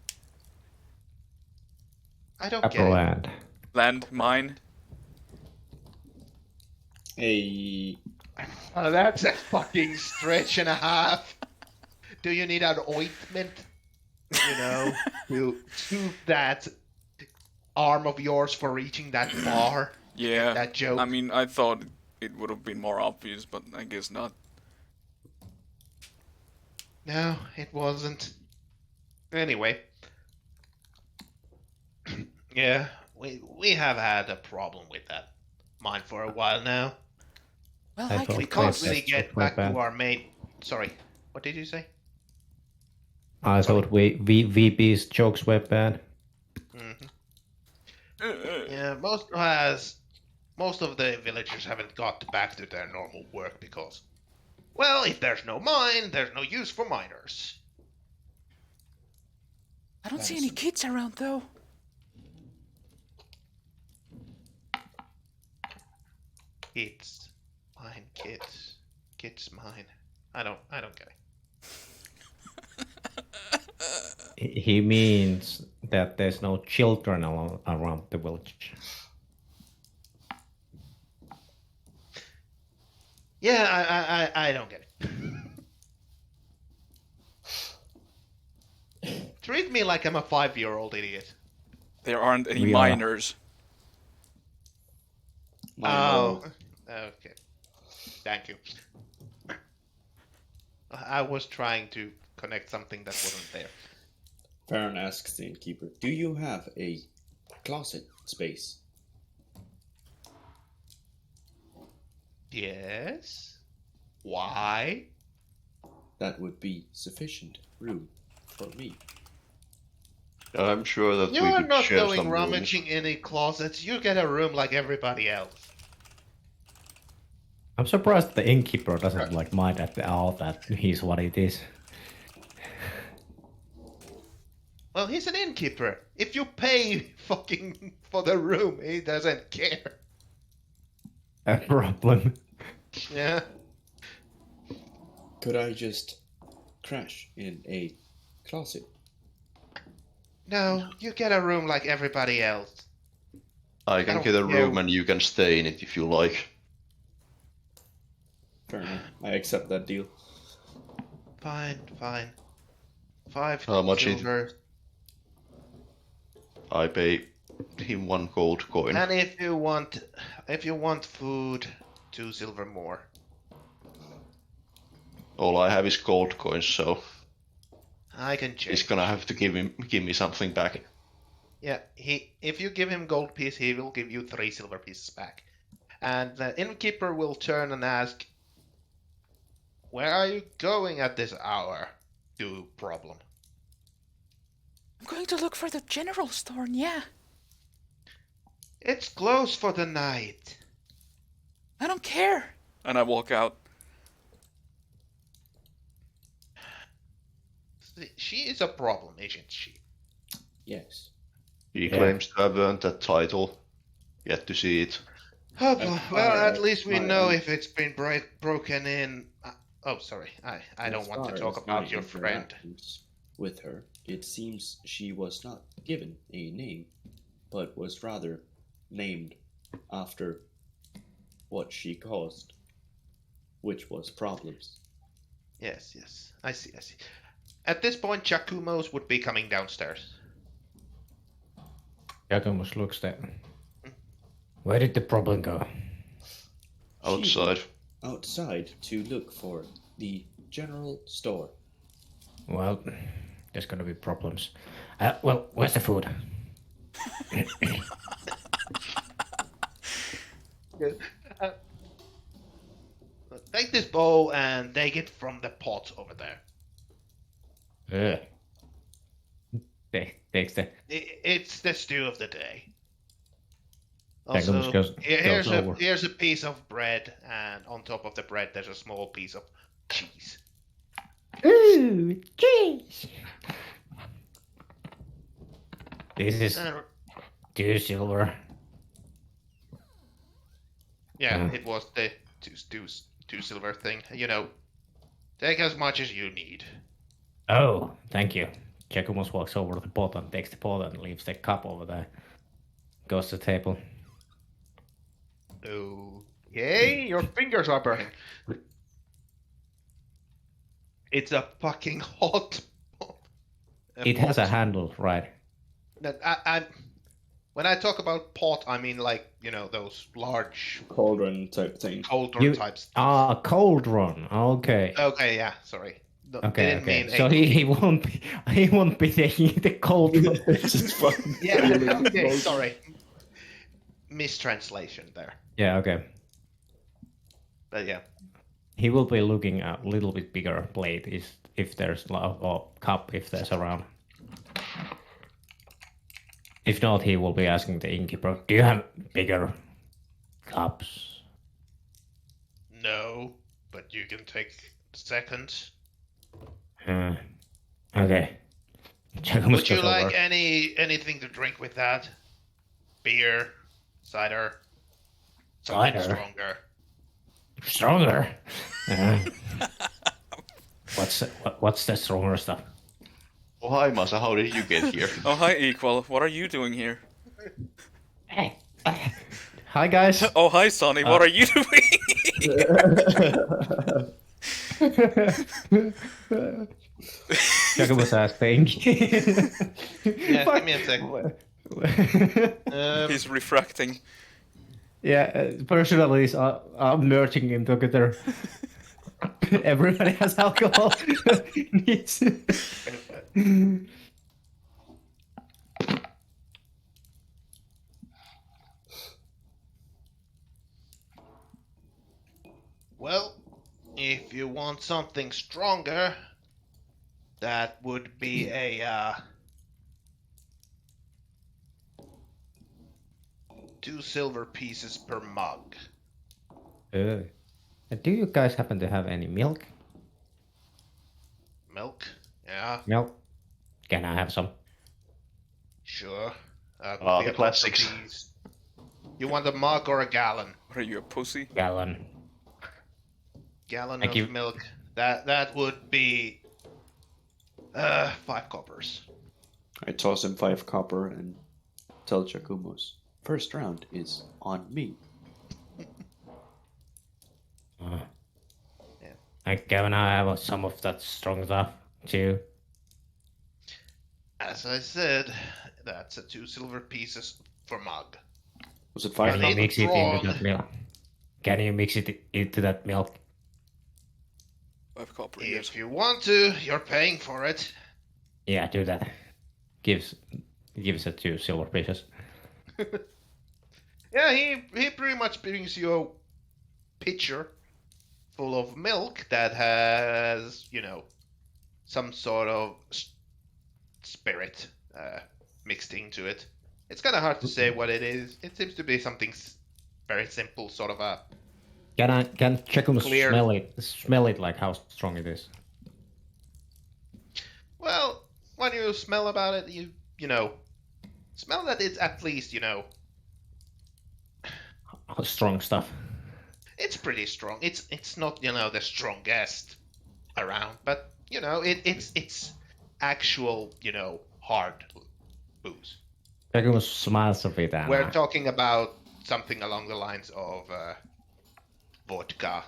I don't get Apple it. land. Land, mine. A That's a fucking stretch and a half. Do you need an ointment? To soothe that arm of yours for reaching that far? Yeah. That joke. I mean, I thought it would have been more obvious, but I guess not. No, it wasn't. Anyway. Yeah, we have had a problem with that mine for a while now. Well, I I thought We could can't Yes, really that's get quite back to bad. our main... Sorry, what did you say? I thought VP's jokes were bad. Mm-hmm. Yeah, most of the villagers haven't got back to their normal work because, well, if there's no mine, there's no use for miners. I don't see any kids around though. Kids, mine, kids, kids, mine. I don't get it. He means that there's no children around the village. Yeah, I don't get it. Treat me like I'm a 5-year-old idiot. There aren't any We are. miners. Oh, okay. Thank you. I was trying to connect something that wasn't there. Farron asks the innkeeper, "Do you have a closet space?" Yes. Why? That would be sufficient room for me. I'm sure that You we are could not share going some rooms. rummaging any closets. You get a room like everybody else. I'm surprised the innkeeper doesn't like mind at all that he's what it is. Well, he's an innkeeper. If you pay fucking for the room, he doesn't care. A problem. Yeah. Could I just crash in a closet? No, you get a room like everybody else. I can don't get a care. room and you can stay in it if you like. Fair enough. I accept that deal. Fine, fine. 5 How much is- silver. I pay him 1 gold coin. And if you want food, 2 silver more. All I have is gold coins, so I can he's change. gonna have to give me something back. Yeah, if you give him gold piece, he will give you 3 silver pieces back. And the innkeeper will turn and ask, "Where are you going at this hour?" Do problem. I'm going to look for the general store, yeah. It's closed for the night. I don't care. And I walk out. She is a problem, isn't she? Yes. He Yeah. claims to have earned that title. Yet to see it. Oh, As well, far at as least we my know un- if it's been broken in. Oh, sorry. I don't As want to far talk as my about your friend. interactions with her, it seems she was not given a name, but was rather named after what she caused, which was problems. Yes, yes. I see, I see. At this point, Giacomo's would be coming downstairs. Giacomus looks there. Where did the problem go? Outside. Outside to look for the general store. Well, there's gonna be problems. Well, where's the food? Take this bowl and take it from the pot over there. Takes the It's the stew of the day. Giacomus Also, goes over. here's a piece of bread, and on top of the bread there's a small piece of cheese. Ooh, cheese! This is And 2 silver. yeah, Yeah. it was the two silver thing. You know, take as much as you need. Oh, thank you. Giacomus walks over to the pot and takes the pot and leaves the cup over there. Goes to the table. Okay, your fingers are burning. It's a fucking hot. It has a pot. handle, right? That I when I talk about pot, I mean like those large Cauldron type thing. cauldron You- types. Cauldron. Okay. Okay, yeah, sorry. No, Okay, didn't okay. mean So he won't be taking the cauldron. Just fucking Yeah, okay, sorry. Mistranslation there. Yeah, okay. But yeah. He will be looking at a little bit bigger plate if there's or cup if there's around. If not, he will be asking the innkeeper, "Do you have bigger cups?" No, but you can take second. Okay. Giacomus Would you goes like over. anything to drink with that? Beer, cider, something Cider? stronger. Stronger. What's the stronger stuff? Oh, hi, Masa. How did you get here? Oh, hi, Equal. What are you doing here? Hi guys. Oh, hi, Sonny. What are you doing? Giacomus asking. Yeah, give me a sec. He's refracting. Yeah, personalities are merging in together. Everybody has alcohol needs. Well, if you want something stronger, that would be a 2 silver pieces per mug. Do you guys happen to have any milk? Milk? Yeah, Milk? Can I have some? sure. That would Ah, be the a couple of classics. these. You want a mug or a gallon? What are you, a pussy? Gallon. Gallon Thank of you. milk. That would be 5 coppers. I toss him 5 copper and tell Jacumos, first round is on me. Yeah. I can I have some of that strong stuff too? As I said, that's a 2 silver pieces per mug. Was it Can 5 you need copper? mix it wrong. into that milk? Can you mix it into that milk? 5 copper, yes. If you want to, you're paying for it. Yeah, do that. Gives it 2 silver pieces. Yeah, he pretty much brings you a pitcher full of milk that has, some sort of spirit mixed into it. It's kind of hard to say what it is. It seems to be something very simple, sort of a. Can Chekumus Clear. smell it like how strong it is? Well, when you smell about it, you smell that it's at least, Strong stuff. it's pretty strong. It's not, the strongest around, but it's actual, hard booze. Chekumus smiles a bit and We're talking about something along the lines of vodka.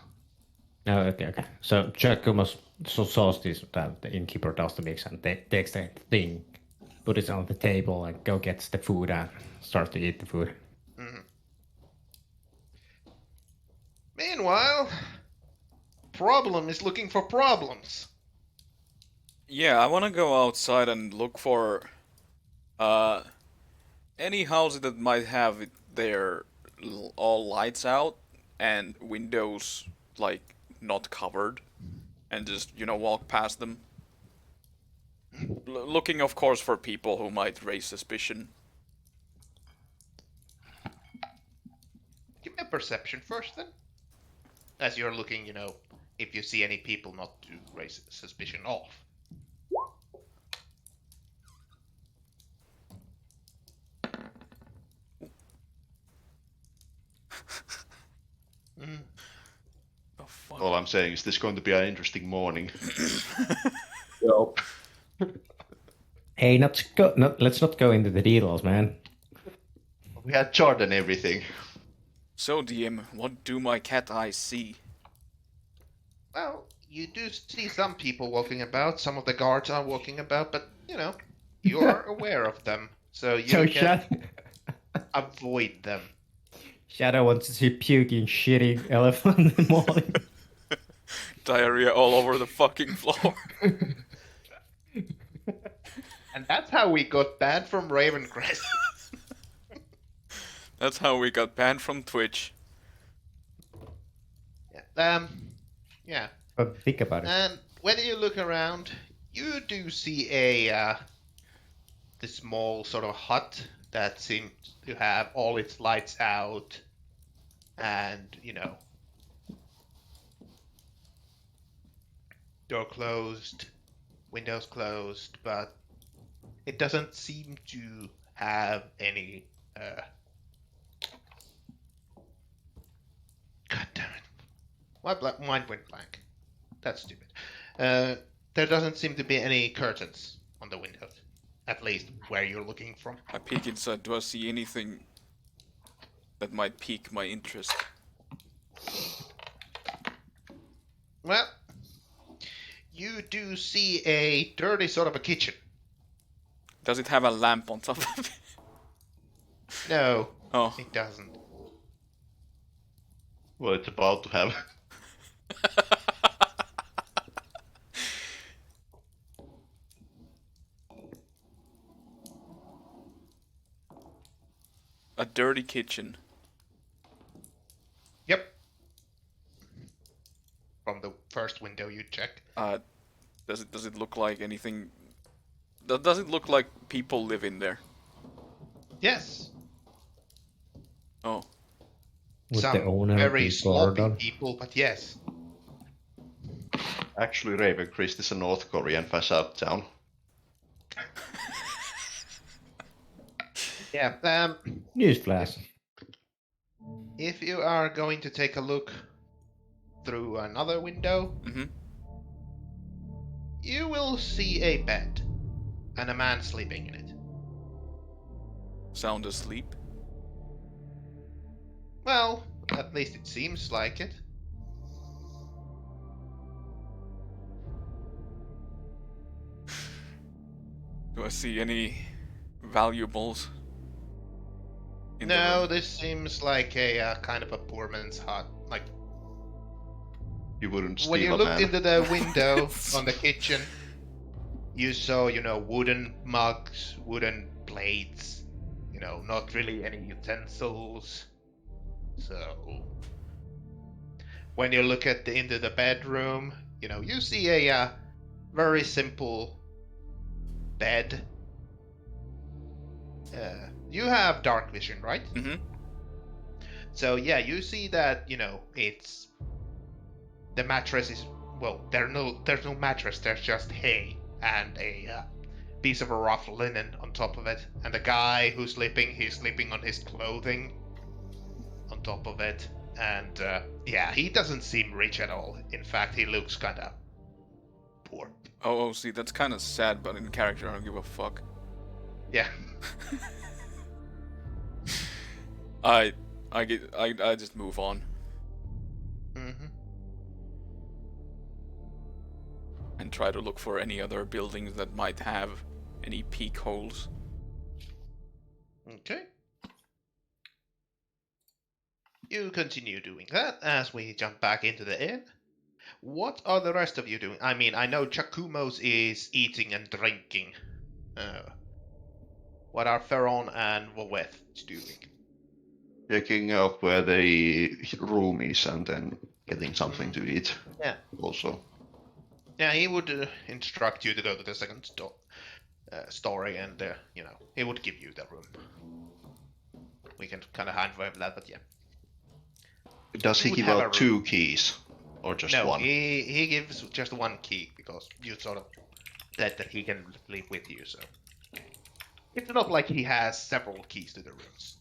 Oh, okay. So Chekumus saws this that the innkeeper does the mix and takes the thing, put it on the table and go gets the food and starts to eat the food. Meanwhile, Problem is looking for problems. Yeah, I want to go outside and look for any houses that might have their all lights out and windows like not covered, and just walk past them. Looking, of course, for people who might raise suspicion. Give me a perception first, then. As you're looking, if you see any people not to raise suspicion of. Oh fuck! All I'm saying is this going to be an interesting morning. Nope. Hey, let's not go into the details, man. We had chart and everything. So, DM, what do my cat eyes see? Well, you do see some people walking about. Some of the guards are walking about, but you're aware of them, so you So can avoid them. Shadow wants to see puking, shitting elephant in the morning. Diarrhea all over the fucking floor. And that's how we got banned from Ravencrest. That's how we got banned from Twitch. Yeah. But think about it. And when you look around, you do see this small sort of hut that seems to have all its lights out, and door closed, windows closed, but it doesn't seem to have any. God damn it! My mind went blank. That's stupid. There doesn't seem to be any curtains on the windows, at least where you're looking from. I peek inside. Do I see anything that might pique my interest? Well, you do see a dirty sort of a kitchen. Does it have a lamp on top of it? No, Oh. it doesn't. Well, it's about to have. A dirty kitchen. Yep. From the first window you check. Does it look like anything? Does it look like people live in there? Yes. Oh. Would Some the owner very be sloppy Gordon? people, but yes. Actually, Ravencrest is a North Korean facade town. Yeah. Newsflash. If you are going to take a look through another window, Mm-hmm. you will see a bed and a man sleeping in it. Sound asleep? Well, at least it seems like it. Do I see any valuables? In the No, room? this seems like a kind of a poor man's hut. Like You wouldn't steal when you a looked man. into the window on the kitchen, you saw, wooden mugs, wooden plates, not really any utensils. So when you look into the bedroom, you see a very simple bed. You have dark vision, right? Mm-hmm. So yeah, you see that it's the mattress is there's no mattress. There's just hay and a piece of a rough linen on top of it, and the guy who's sleeping, he's sleeping on his clothing on top of it, and yeah, he doesn't seem rich at all. In fact, he looks kind of poor. Oh, see, that's kind of sad, but in character, I don't give a fuck. Yeah. I just move on Mm-hmm. and try to look for any other buildings that might have any peak holes. Okay. You continue doing that as we jump back into the inn. What are the rest of you doing? I mean, I know Chakumos is eating and drinking. What are Ferron and Waweth doing? Checking out where the room is and then getting something to eat. Yeah. Also. Yeah, he would instruct you to go to the second story, and he would give you the room. We can kind of hand wave that, but yeah. Does he would give have a out 2 keys? Or just No, one? he gives just one key because you sort of said that he can leave with you, so it's not like he has several keys to the rooms.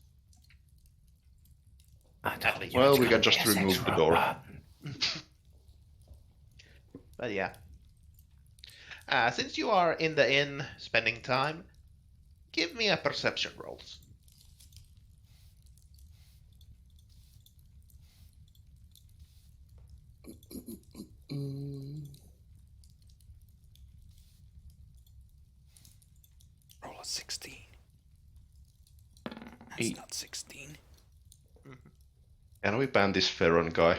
At least Well, we can just remove the door. But yeah. Since you are in the inn spending time, give me a perception rolls. Roll a 16. That's 8. not 16. Can we ban this Ferron guy?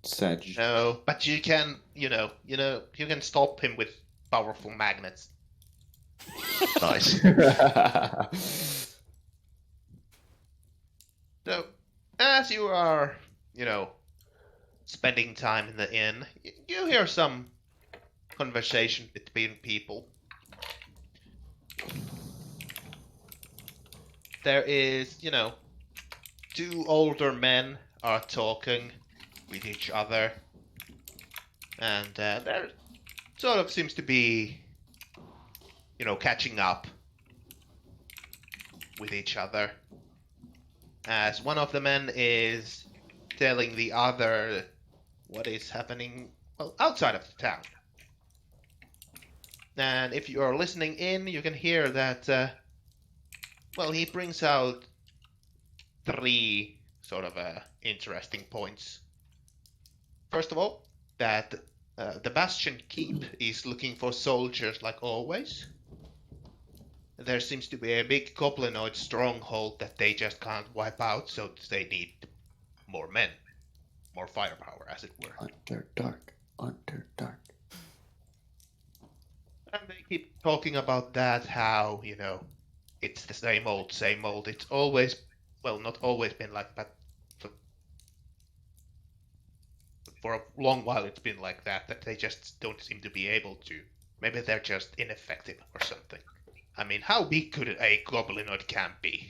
Sag. No, but you can, you can stop him with powerful magnets. Nice. So, as you are, spending time in the inn, you hear some conversation between people. There is, 2 older men are talking with each other, and there sort of seems to be, catching up with each other. As one of the men is telling the other what is happening, outside of the town. And if you are listening in, you can hear that, he brings out 3 sort of interesting points. First of all, that the Bastion Keep is looking for soldiers like always. there seems to be a big goblinoid stronghold that they just can't wipe out, so they need more men, more firepower, as it were. Underdark. And they keep talking about that, how, it's the same old, same old. It's always, well, not always been like that, but for a long while it's been like that they just don't seem to be able to. Maybe they're just ineffective or something. I mean, how big could a goblinoid camp be?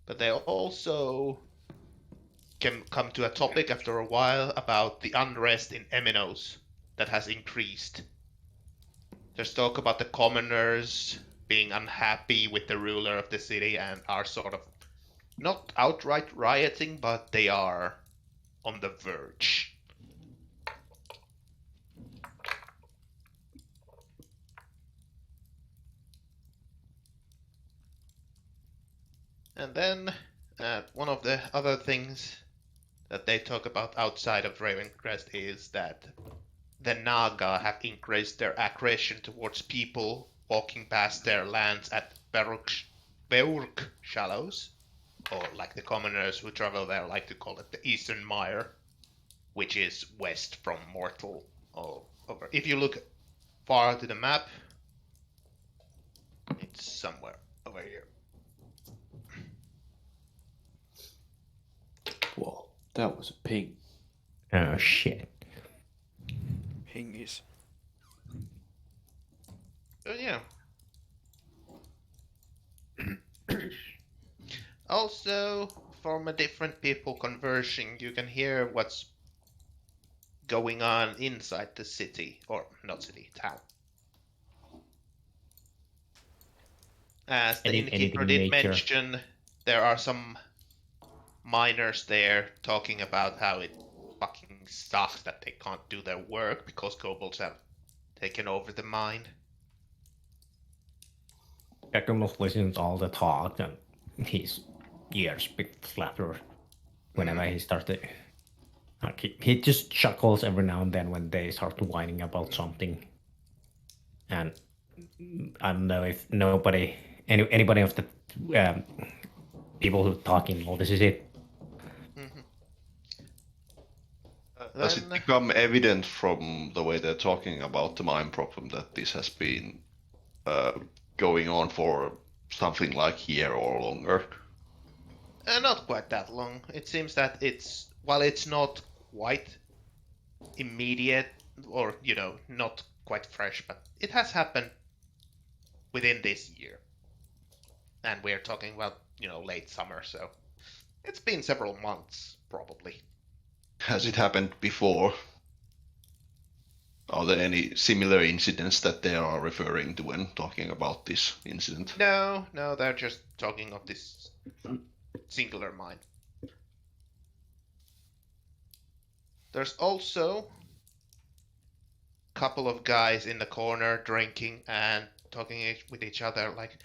But they also can come to a topic after a while about the unrest in Eminos that has increased. There's talk about the commoners being unhappy with the ruler of the city and are sort of not outright rioting, but they are on the verge. And then one of the other things that they talk about outside of Ravencrest is that the Naga have increased their aggression towards people walking past their lands at Beurk Shallows, or like the commoners who travel there like to call it the Eastern Mire, which is west from Mortal. Over. If you look far to the map, it's somewhere over here. Whoa, that was a ping. Oh shit. Hingis. So yeah. Also, from a different people conversing, you can hear what's going on inside the city, or not city, town. As the innkeeper did mention, there are some miners there talking about how it fucking sucks that they can't do their work because kobolds have taken over the mine. Jackamus listens to all the talk and his ears bit flatter whenever he started. Like he just chuckles every now and then when they start whining about something. And I don't know if anybody of the people who are talking notices it. Does it become evident from the way they're talking about the mine problem that this has been going on for something like a year or longer? Not quite that long. It seems that while it's not quite immediate or, not quite fresh, but it has happened within this year. And we're talking about, late summer, so it's been several months, probably. Has it happened before? Are there any similar incidents that they are referring to when talking about this incident? No, they're just talking of this singular mine. There's also a couple of guys in the corner drinking and talking with each other, like,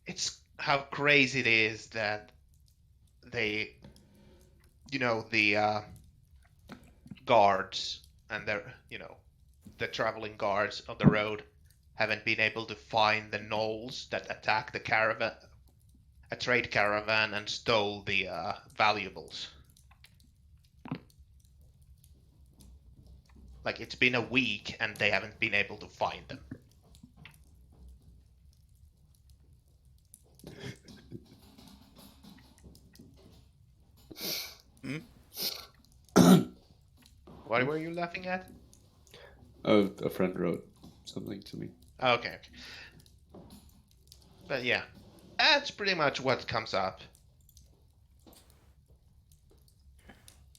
it's how crazy it is that they, the guards and the traveling guards on the road haven't been able to find the gnolls that attacked the caravan, a trade caravan, and stole the valuables. Like, it's been a week and they haven't been able to find them. What were you laughing at? Oh, a friend wrote something to me. Okay. But yeah, that's pretty much what comes up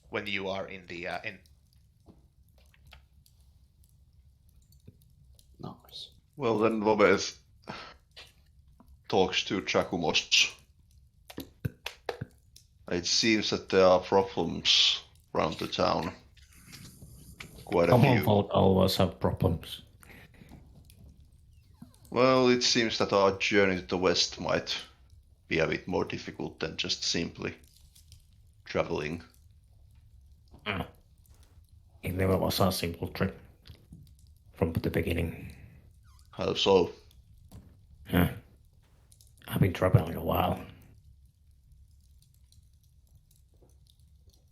when you are in the in. Nice. Well, then Vobeth talks to Chakumos. It seems that there are problems around the town. Quite a few. Common always have problems. Well, it seems that our journey to the west might be a bit more difficult than just simply traveling. It never was a simple trip from the beginning. How so? Huh. I've been traveling a while.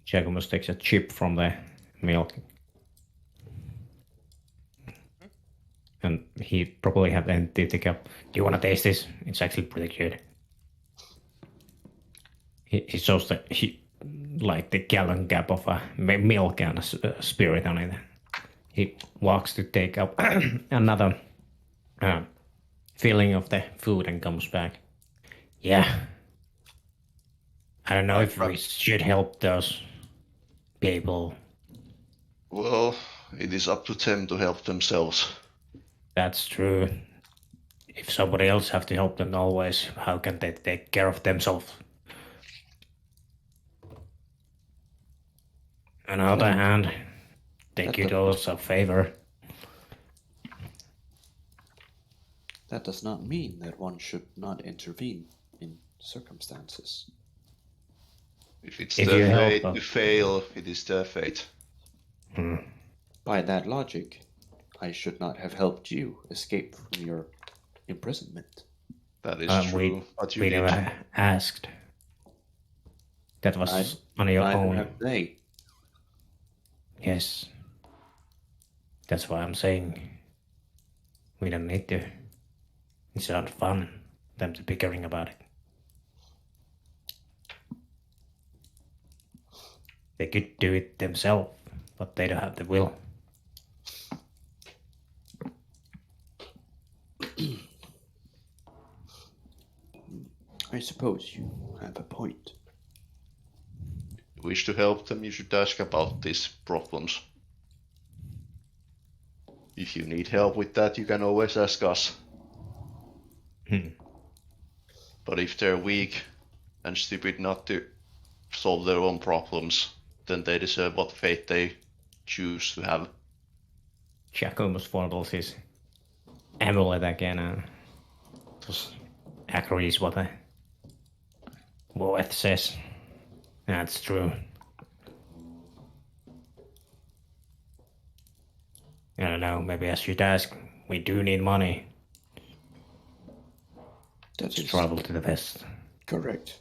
Giacomus takes a chip from the milk. And he probably have emptied the cup. Do you want to taste this? It's actually pretty good. He shows that he like the gallon gap of milk and spirit on it. He walks to take up another filling of the food and comes back. Yeah. I don't know if we should help those people. Well, it is up to them to help themselves. That's true. If somebody else have to help them always, how can they take care of themselves? On the other hand, they That could does- also favor. That does not mean that one should not intervene in circumstances. If it's If their you help fate them. to fail, it is their fate. By that logic, I should not have helped you escape from your imprisonment. That is true. But you We did. never asked. That was on your Neither own. have they. Yes. That's why I'm saying we don't need to. It's not fun, them to bickering about it. They could do it themselves, but they don't have the will. I suppose you have a point. Wish to help them, you should ask about these problems. If you need help with that, you can always ask us. But if they're weak and stupid not to solve their own problems, then they deserve what fate they choose to have. Giacomus fondles his amulet again and just agrees what the Woeth says. That's true. I don't know, maybe I should ask. We do need money That to is travel to the west. correct.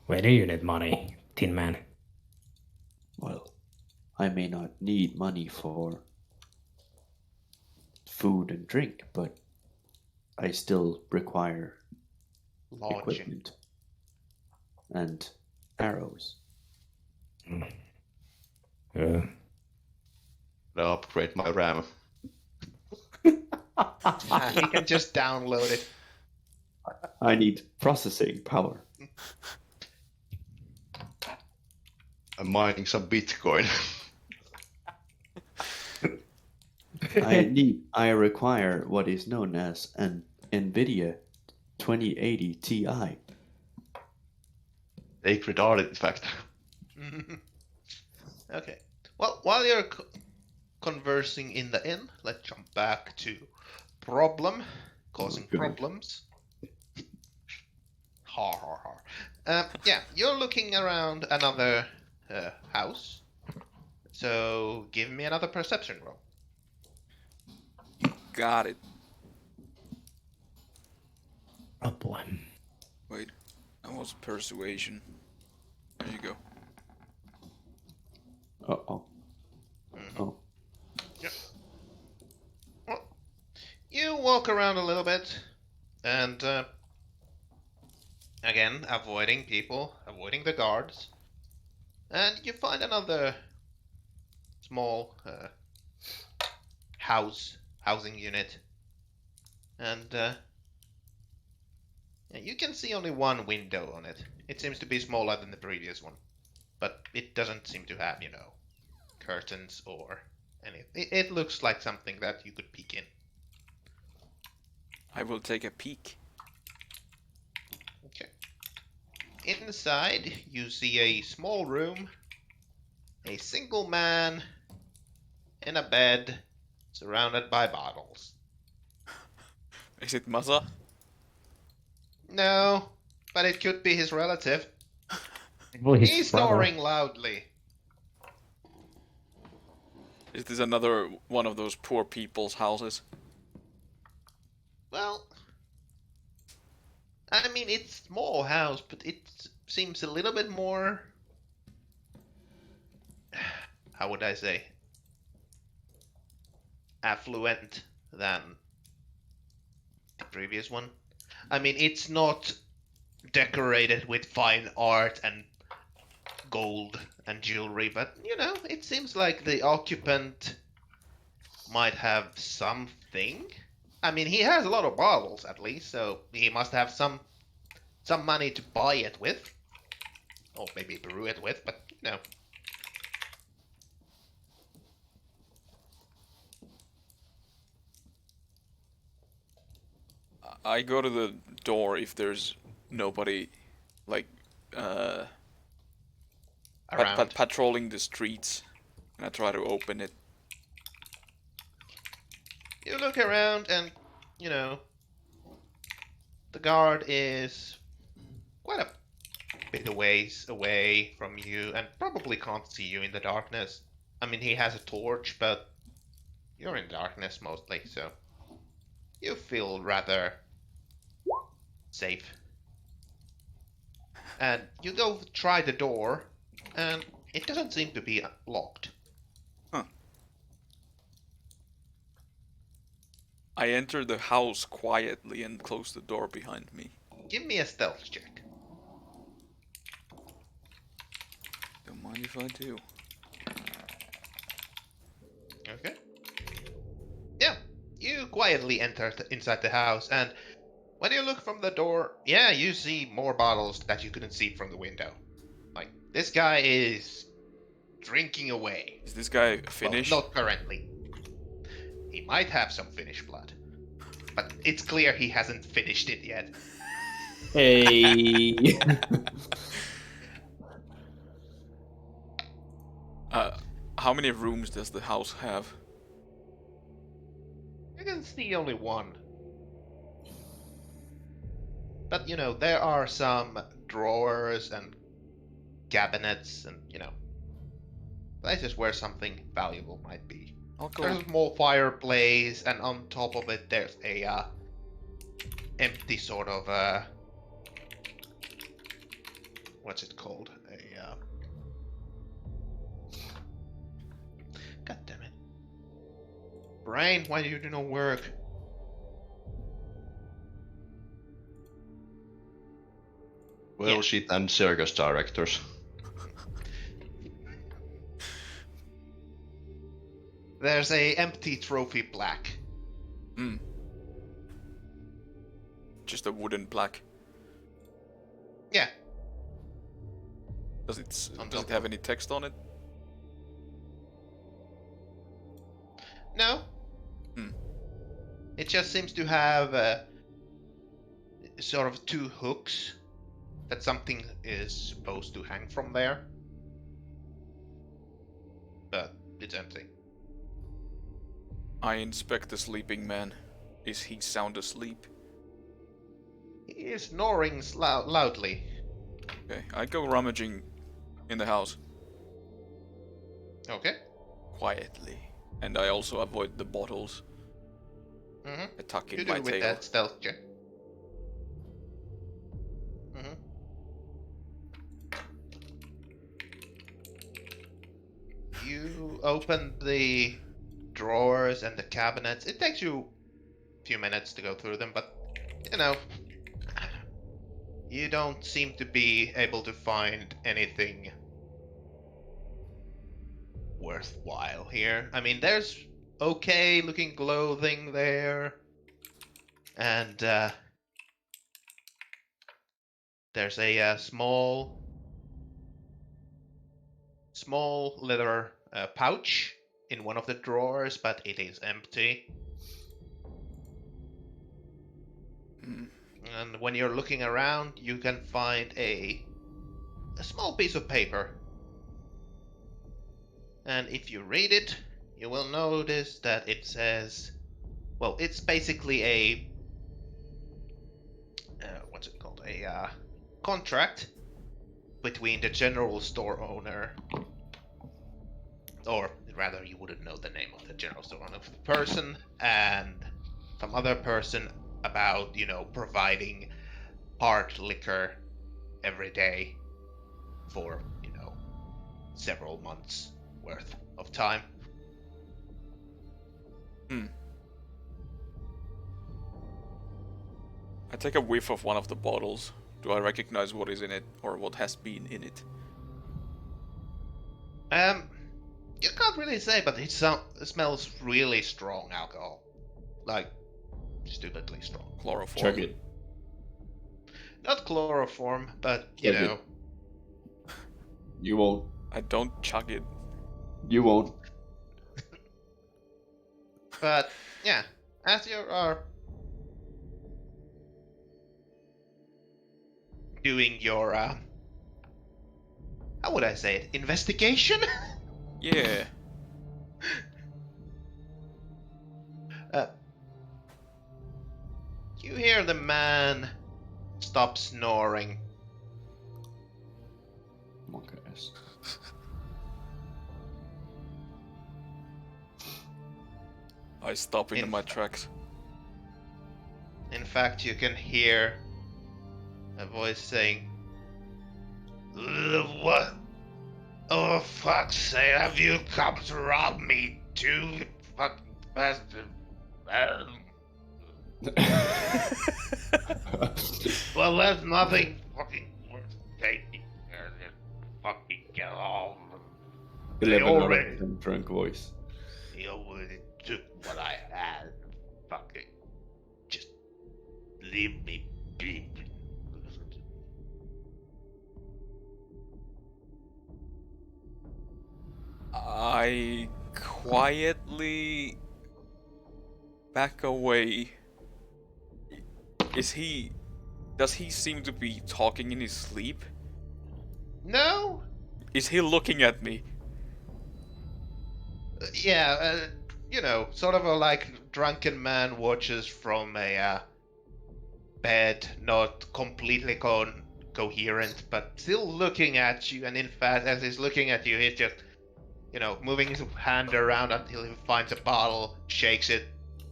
Where do you need money, Tin Man? Well, I may not need money for food and drink, but I still require Lodging. equipment and arrows. I'll upgrade my RAM. He can just download it. I need processing power. I'm mining some Bitcoin. I require what is known as an NVIDIA 2080 Ti. Sacred art, in fact. Okay. Well, while you're conversing in the inn, let's jump back to problem, causing Okay. problems. Har har har. Yeah, you're looking around another house. So give me another perception roll. Got it. Problem. Wait, that was persuasion. There you go. Uh-oh. Oh. Well, you walk around a little bit, and again, avoiding people, avoiding the guards, and you find another small housing unit, and yeah, you can see only one window on it. It seems to be smaller than the previous one, but it doesn't seem to have, curtains or anything. It looks like something that you could peek in. I will take a peek. Okay. Inside, you see a small room, a single man in a bed, surrounded by bottles. Is it Masa? No, but it could be his relative. Well, his He's brother. snoring loudly. Is this another one of those poor people's houses? house, but it seems a little bit more. How would I say? Affluent than the previous one. I mean, it's not decorated with fine art and gold and jewelry, but you know, it seems like the occupant might have something. I mean, he has a lot of bottles at least, so he must have some money to buy it with, or maybe brew it with. But you know, I go to the door if there's nobody, like, around. patrolling the streets, and I try to open it. You look around, and you know, the guard is quite a bit away from you, and probably can't see you in the darkness. I mean, he has a torch, but you're in darkness mostly, so you feel rather safe. And you go try the door, and it doesn't seem to be locked. I enter the house quietly and close the door behind me. Give me a stealth check. Don't mind if I do. Okay. Yeah, you quietly enter inside the house, and when you look from the door, yeah, you see more bottles that you couldn't see from the window. Like, this guy is drinking away. Is this guy Well, Finnish? not currently. He might have some Finnish blood, but it's clear he hasn't finished it yet. Hey. How many rooms does the house have? You can see only one. But, you know, there are some drawers and cabinets and, you know, places where something valuable might be. I'll go. There's a small fireplace, and on top of it there's a empty sort of what's it called? God damn it. Brain, why do you do no work? Well, Yeah. shit, and circus directors. There's a empty trophy plaque. Hmm. Just a wooden plaque. Yeah. Does it On does top it have any text on it? No. Hmm. It just seems to have sort of two hooks that something is supposed to hang from there. But it's empty. I inspect the sleeping man. Is he sound asleep? He is snoring loudly. Okay, I go rummaging in the house Okay. quietly, and I also avoid the bottles. Mm-hmm. I tuck You in do my it with tail. that stealth check. Mm-hmm. You open the drawers and the cabinets. It takes you a few minutes to go through them, but you know, you don't seem to be able to find anything worthwhile here. I mean, there's okay looking clothing there, and there's a small leather pouch in one of the drawers, but it is empty. Hmm. And when you're looking around, you can find a small piece of paper. And if you read it, you will notice that it says, well, it's basically a what's it called? A contract between the general store owner, or rather, you wouldn't know the name of the general store owner, of the person, and some other person about, you know, providing hard liquor every day for, several months worth of time. I take a whiff of one of the bottles. Do I recognize what is in it, or what has been in it? You can't really say, but it smells really strong alcohol. Like, stupidly strong. Chloroform. Chug it. Not chloroform, but, Chug it. You won't. I don't chug it. You won't. But, yeah, as you are doing your, how would I say it? Investigation? Yeah. You hear the man stop snoring. Monk ass. I stop in my tracks. In fact, you can hear a voice saying, "What? Oh, fuck's sake, have you come to rob me too, you fucking bastard?" Well, there's nothing fucking worth taking. Just fucking get off. They 11 out already, of 10 drunk voice. they already took what I had. Fucking just leave me be. I quietly back away. Does he seem to be talking in his sleep? No? Is he looking at me? Yeah, sort of a like drunken man watches from a bed, not completely coherent, but still looking at you. And in fact, as he's looking at you, he's just, moving his hand around until he finds a bottle, shakes it,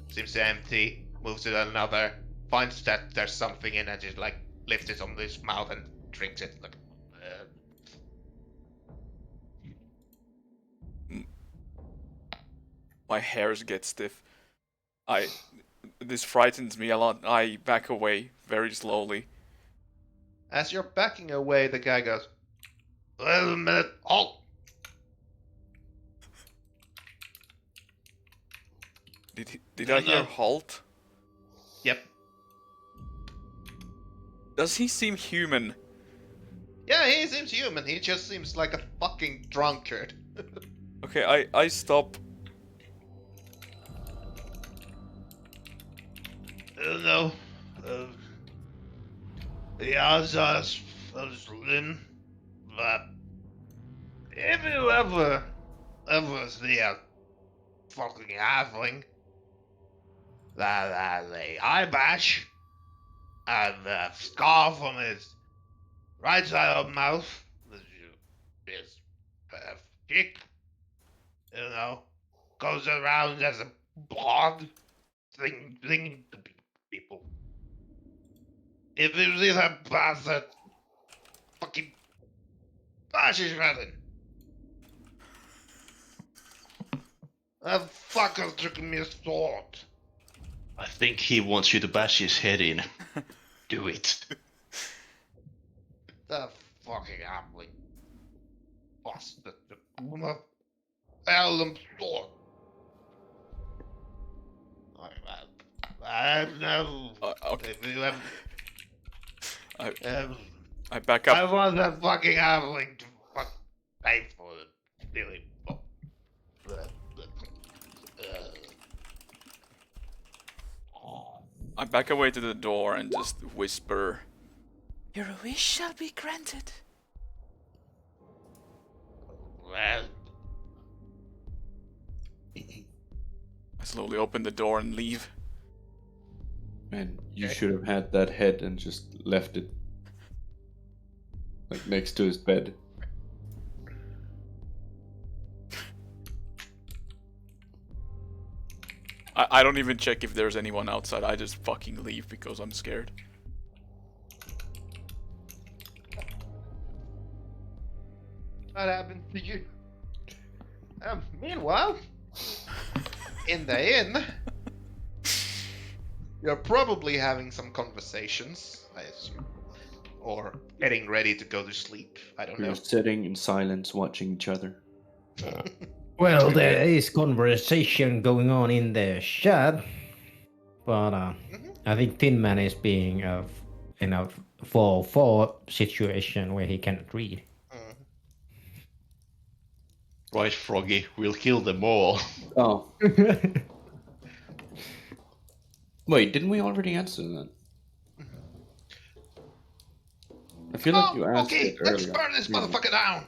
seems empty, moves to another, finds that there's something in it, just like lifts it on his mouth and drinks it. Like, My hairs get stiff. This frightens me a lot. I back away very slowly. As you're backing away, the guy goes, "Wait a minute, halt!" Did I hear halt? Yep. Does he seem human? Yeah, he seems human. He just seems like a fucking drunkard. Okay, I stop. No. The odds are slim, but if you ever see a fucking halfling that has a eye patch and a scarf on his right side of the mouth, is thick, goes around as a blog, singing to people. If you see that bastard, fucking bash his head in. That fucker took me a sword. I think he wants you to bash his head in. Do it. That fucking halfling bastard took my Elm sword. I know. Okay. If you have, I back up. I want that fucking halfling to pay for it. Really. I back away to the door and just whisper. Your wish shall be granted. Well, I slowly open the door and leave. Man, you should have had that head and just left it like next to his bed. I don't even check if there's anyone outside. I just fucking leave because I'm scared. what happened to you? Meanwhile, in the inn, you're probably having some conversations, I assume. Or getting ready to go to sleep. I don't We know. were sitting in silence, watching each other. Well, there is conversation going on in the chat, but I think Tin Man is being in a 4-4 situation where he cannot read. Mm. Right, Froggy, we'll kill them all. Oh. Wait, didn't we already answer that? I feel like you asked okay, it let's earlier. burn this Yeah. motherfucker down!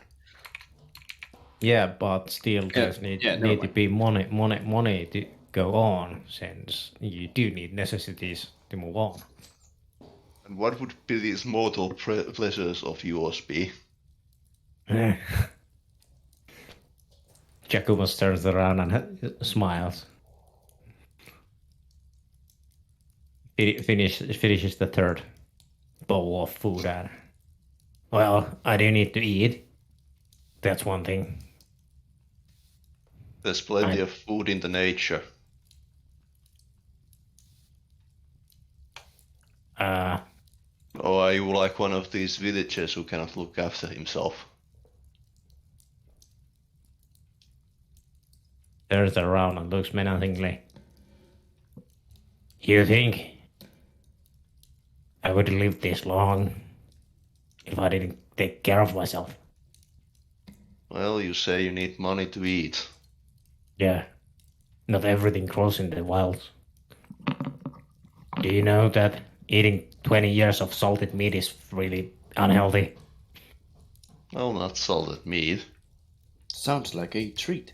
Yeah, but still there's need never to be money to go on, since you do need necessities to move on. And what would be these mortal pleasures of yours be? Jacobus turns around and smiles. Finishes the third bowl of food. And, well, I do need to eat. That's one thing. There's plenty of food in the nature. Or are you like one of these villagers who cannot look after himself? Turns around and looks menacingly. You think I would live this long if I didn't take care of myself? Well, you say you need money to eat. Yeah. Not everything grows in the wilds. Do you know that eating 20 years of salted meat is really unhealthy? Well, not salted meat. Sounds like a treat.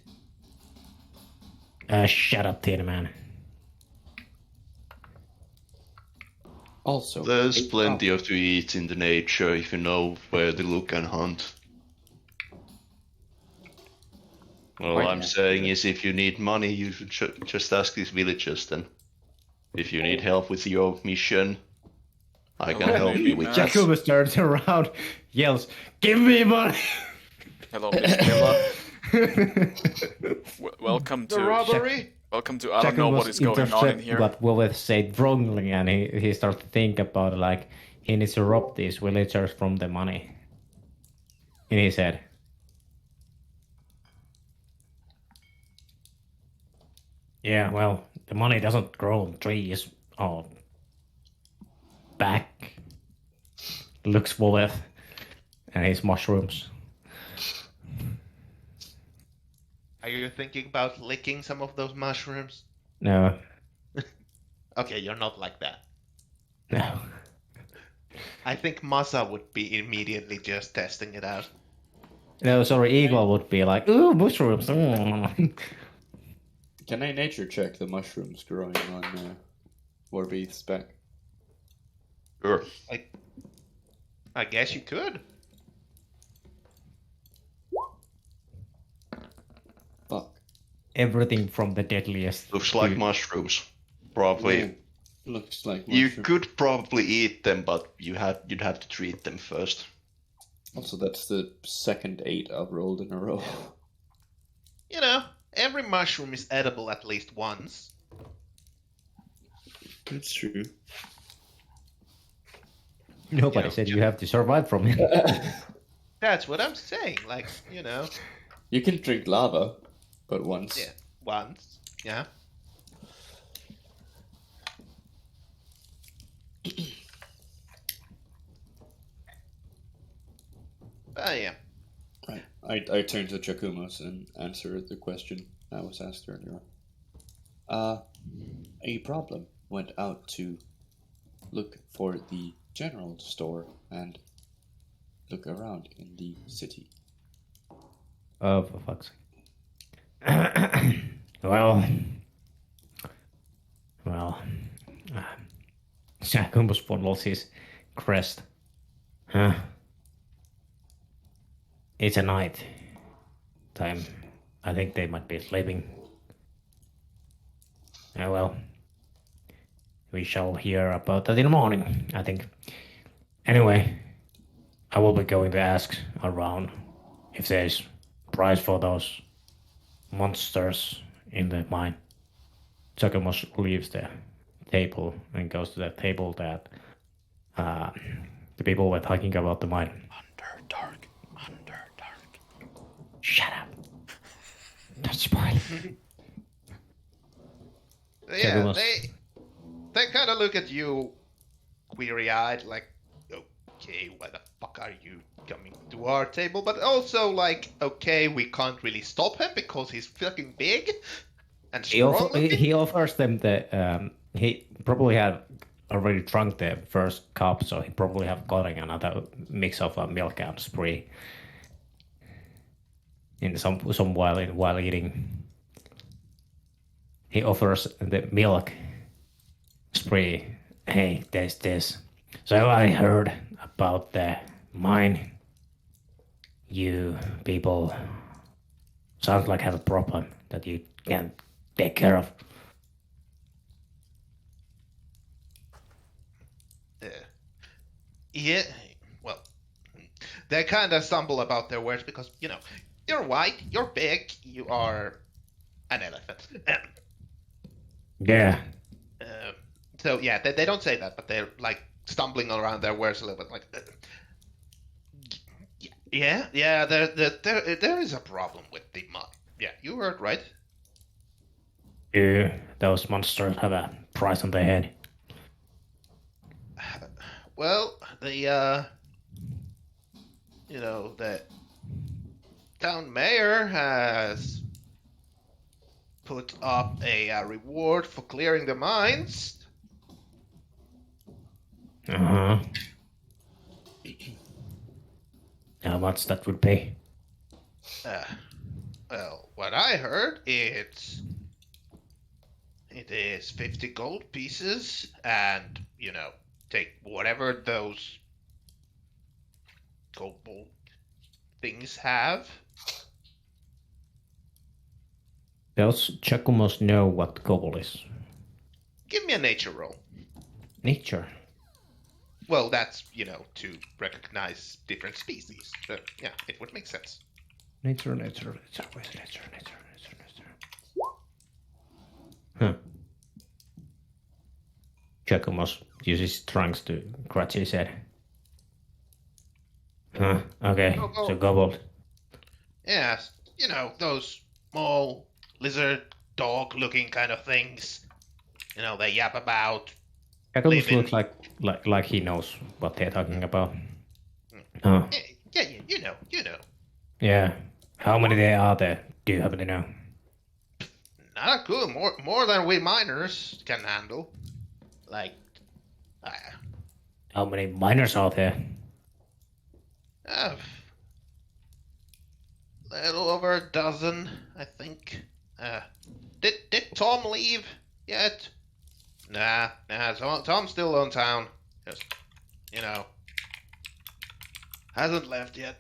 Shut up, Tin Man. Also, There's plenty of to eat in the nature if you know where to look and hunt. All Quite I'm saying is if you need money, you should just ask these villagers then. If you need help with your mission, I can help you with that. Jacobus turns around, yells, "Give me money!" Hello, Miss Miller. Welcome The to robbery? welcome to. I don't know what is going on in here. What Willith said wrongly, and he starts to think about like he needs to rob these villagers from the money in his head. Yeah, well, the money doesn't grow on trees or back. Looks Willith and his mushrooms. Are you thinking about licking some of those mushrooms? No, Okay, you're not like that. no. I think Masa would be immediately just testing it out. No, sorry, Eagle would be like, ooh, mushrooms. Mm. Can I nature check the mushrooms growing on Warbeath's back? Sure. I guess you could. Fuck. Everything from the deadliest. Looks like to- mushrooms. Probably. Yeah, looks like You mushroom. could probably eat them, but you'd have to treat them first. Also, that's the second 8 I've rolled in a row. You know, every mushroom is edible at least once. That's true. Nobody Yeah. said you have to survive from it. That's what I'm saying. Like, you know, You can drink lava, but once. yeah, once. Yeah. Yeah. Right. I turn to Chakumos and answer the question I was asked earlier. A problem went out to look for the general store and look around in the city. Oh, for fuck's sake. Well, Jacobus fondles his crest. Huh? It's a night time. I think they might be sleeping. Well, we shall hear about that in the morning, I think. Anyway, I will be going to ask around if there's prize for those monsters in the mine. Giacomus leaves the table and goes to the table that the people were talking about the mine. Underdark. Shut up. Don't spoil. Yeah, Giacomus. they kind of look at you weary-eyed, like, okay, why the fuck are you coming to our table? But also like, okay, we can't really stop him because he's fucking big and strong. He offers them the he probably had already drunk the first cup, so he probably have gotten another mix of milk and spree in some while eating. He offers the milk spree. Hey, there's this. So I heard about the mine. You people sounds like have a problem that you can't take care of. Yeah, well, they kind of stumble about their words because, you know, you're white, you're big, you are an elephant. Yeah. So yeah, they don't say that, but they're like stumbling around their words a little bit. Like, yeah, there is a problem with the mine. Yeah, you heard right. Do those monsters have a price on their head? Well, the town mayor has put up a reward for clearing the mines. Uh-huh. How much that would be? Well, what I heard, it is 50 gold pieces, and, you know, take whatever those kobold things have. Does Giacomus know what kobold is? Give me a nature roll. Nature. Well, that's, you know, to recognize different species. But, yeah, it would make sense. Nature. Huh. Giacomus uses trunks to scratch his head. Huh, okay, Oh. so kobold. Yes, you know, those small lizard dog-looking kind of things. You know, they yap about. Giacomus Living. looks like he knows what they're talking about. Huh. Yeah, you know. Yeah. How many there are there? Do you happen to know? Not good. More than we miners can handle. Like, How many miners are there? little over a dozen, I think. Did Tom leave yet? Nah. Tom's still on town. Just, you know, hasn't left yet.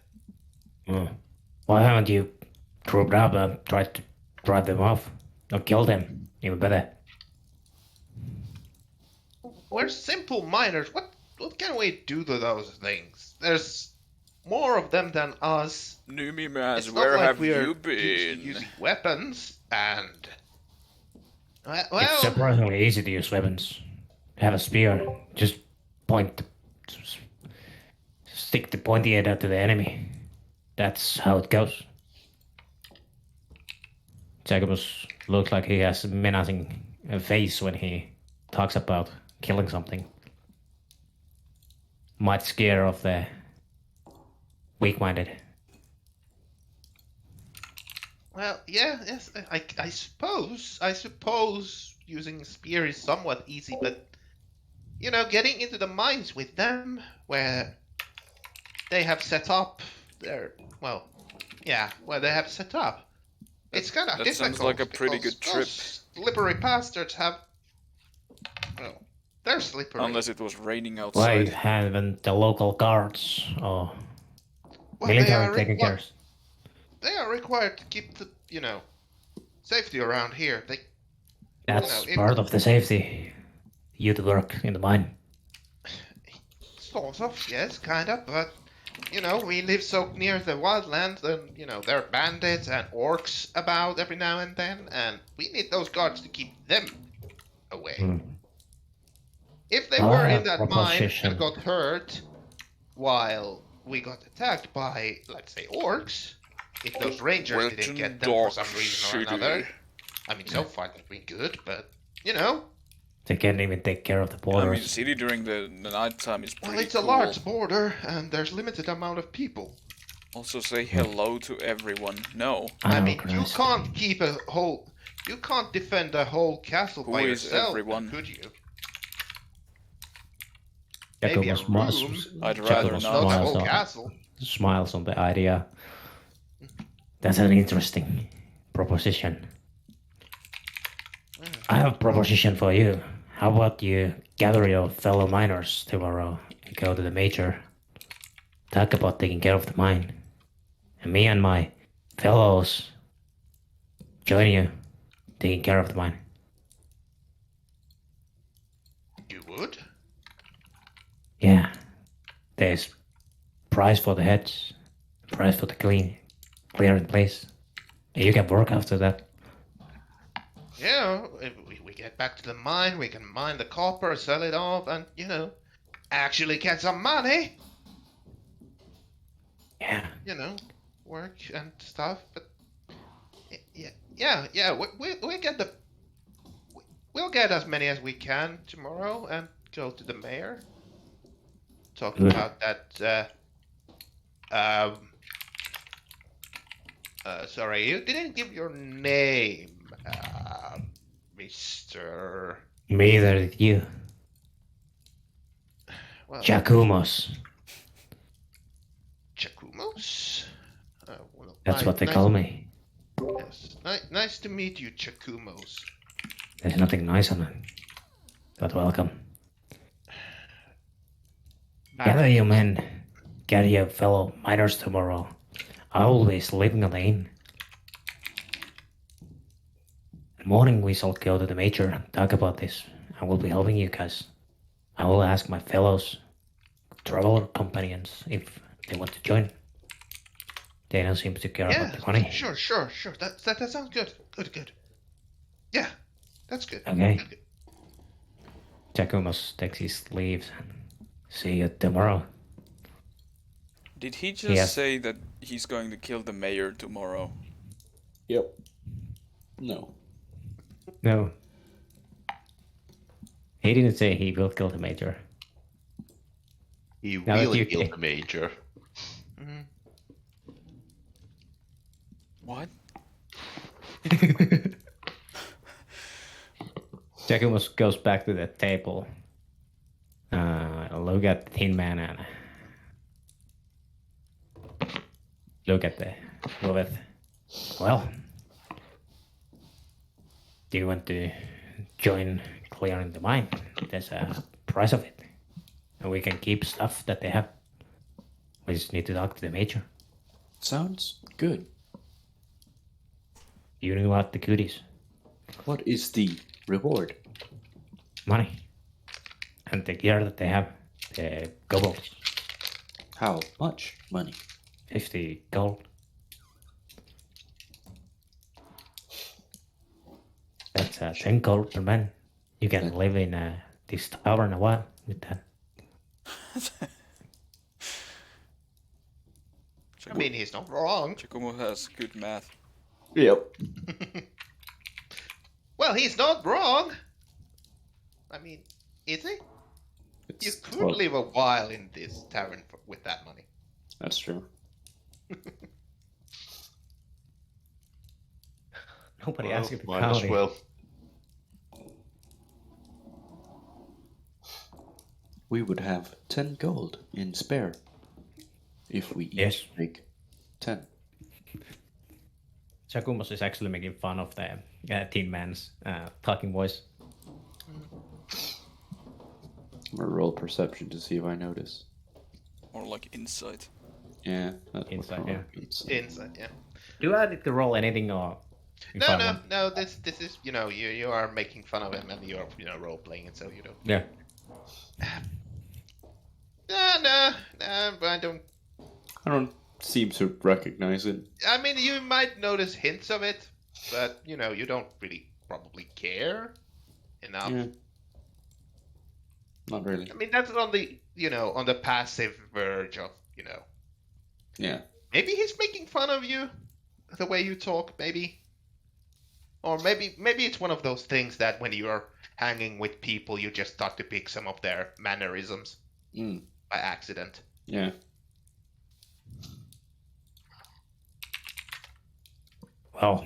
Why haven't you trooped up and tried to drive them off? Or kill them? Even better. We're simple miners. What can we do to those things? There's more of them than us. Numimaz, It's not where like have we are you been? using weapons and well, It's surprisingly easy to use weapons. Have a spear, just stick the pointy end out to the enemy. That's how it goes. Jacobus looks like he has a menacing face when he talks about killing something. Might scare off the weak-minded. well, yes. I suppose using spear is somewhat easy, but you know, getting into the mines with them, where they have set up their where they have set up. It's kind of That difficult. sounds like a pretty because good trip. those slippery bastards have. Well, they're slippery. Unless it was raining Why outside. haven't the local guards or Well, they military are taken care of? They are required to keep the, safety around here. That's if- part of the safety. You to work in the mine. Sort of, yes, kind of, but you know, we live so near the wildlands, and you know, there are bandits and orcs about every now and then, and we need those guards to keep them away. Hmm. If they I were have in that mine proposition. and got hurt while we got attacked by, let's say, orcs, if those rangers didn't get them for some reason or another, I mean, so far they've been good, but you know, They can't even take care of the I mean, borders. city during the nighttime is pretty well, it's a cool. large border and there's limited amount of people. Also say hello to everyone. No. I Oh, mean, Christ. you can't keep a whole, you can't defend a whole castle Who by is yourself, everyone? could you? Jacob Maybe a was smiles- room. I'd Jacob rather was not. Not the smiles whole on- castle. smiles on the idea. That's an interesting proposition. I have a proposition for you. How about you gather your fellow miners tomorrow and go to the major, talk about taking care of the mine, and me and my fellows join you taking care of the mine. You would? Yeah, there's price for the heads, price for the clearing place. And you can work after that. Yeah, if we get back to the mine, we can mine the copper, sell it off, and, you know, actually get some money. Yeah, You know, work and stuff. But yeah, we get the, we'll get as many as we can tomorrow and go to the mayor. Talk Good. about that. Sorry, you didn't give your name, Mr. neither did you. Well, Jacumos. Chakumos? Well, That's what they call me. Yes. Nice to meet you, Chakumos. There's nothing nice on it. But welcome. Gather you men. Gather your fellow miners tomorrow. I will be sleeping on the inn. In the morning we shall go to the major and talk about this. I will be helping you guys. I will ask my fellows traveler companions if they want to join. They don't seem to care about the money. Sure. That sounds good. Good. Yeah, that's good. Okay. Good. Jacumos takes his leave. See you tomorrow. Did he just Yes. say that he's going to kill the mayor tomorrow? Yep. No. No. He didn't say he will kill the major. He Now that will you- kill the major. Mhm. What? Jacumos goes back to the table. Look at the Tin Man and look at the Lilith. Well, do you want to join clearing the mine? There's a price of it. And we can keep stuff that they have. We just need to talk to the major. Sounds good. You know about the goodies. What is the reward? Money. And the gear that they have. The gold. How much money? 50 gold. That's 10 gold per man. You can live in this tower in a while with that. I mean, he's not wrong. Giacomo has good math. Yep. Well, he's not wrong. I mean, is he? You It's could 12. live a while in this tavern with that money. That's true. Nobody Well, asked you might as well. We would have 10 gold in spare if we each Yes. make 10. Jacumos is actually making fun of the Tin Man's talking voice. I'm gonna roll perception to see if I notice. Or like insight. Yeah, that's Insight, more yeah. insight. Inside, yeah. Do I need to roll anything or? if I want- No. This is, you know, you are making fun of him and you're, you know, role playing it, so you don't. Yeah. No, I don't. I don't seem to recognize it. I mean, you might notice hints of it, but you don't really probably care enough. Yeah. Not really. I mean, that's on the on the passive verge of Yeah. maybe he's making fun of you, the way you talk, maybe, or maybe it's one of those things that when you are hanging with people, you just start to pick some of their mannerisms by accident. Yeah. Well,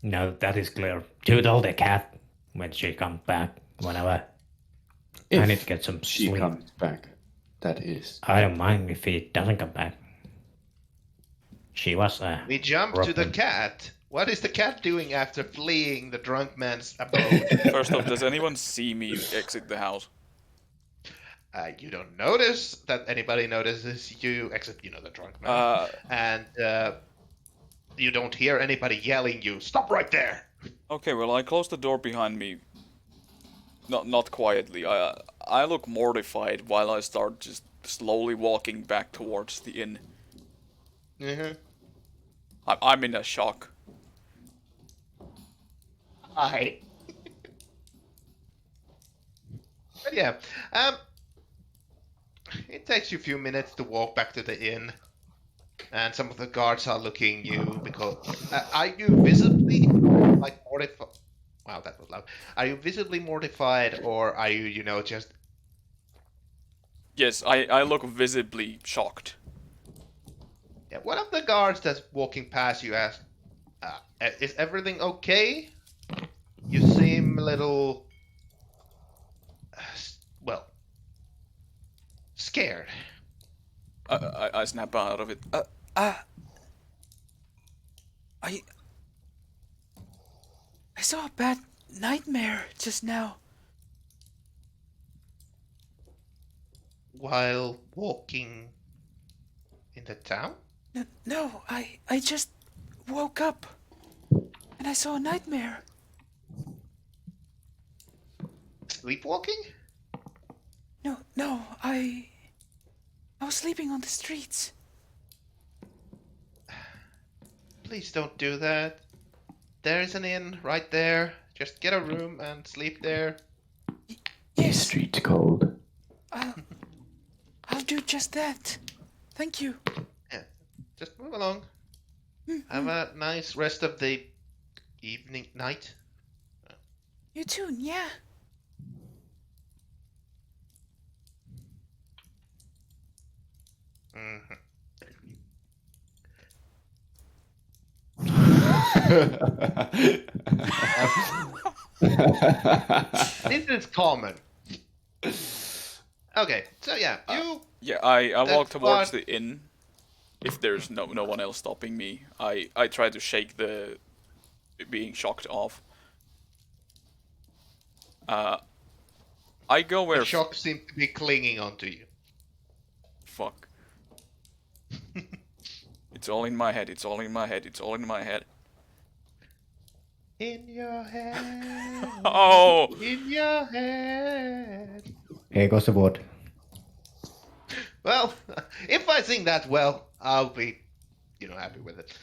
now that is clear. Toodle the cat when she comes back, whenever. I need to get some she sleep. comes back. That is. I don't mind if he doesn't come back. She was We jump to the Robin. cat. What is the cat doing after fleeing the drunk man's abode? First off, does anyone see me exit the house? You don't notice that anybody notices you, except the drunk man. And you don't hear anybody yelling you, "Stop right there!" Okay, well, I close the door behind me. Not quietly. I look mortified while I start just slowly walking back towards the inn. Mm-hmm. I'm in a shock. Hi. But yeah, it takes you a few minutes to walk back to the inn, and some of the guards are looking you because are you visibly mortified? Wow, that was loud. Are you visibly mortified, or are you just? Yes, I look visibly shocked. Yeah, one of the guards that's walking past you asks, "Is everything okay? You seem a little, scared." I snap out of it. I saw a bad nightmare just now. While walking in the town? No, I just woke up and I saw a nightmare. Sleepwalking? No, I was sleeping on the streets. Please don't do that. There is an inn right there. Just get a room and sleep there. Yes, Street's cold. I'll do just that. Thank you. Yeah, just move along. Have a nice rest of the night. You too, yeah. Mm-hmm. This is common. Okay, so yeah, you. Yeah, I walk That's towards what- the inn. If there's no one else stopping me, I try to shake the being shocked off. I go where The shock seems to be clinging onto you. fuck. It's all in my head. It's all in my head. It's all in my head. In your head. Oh, In your head. Here goes the wood. Well, if I sing that well, I'll be, happy with it.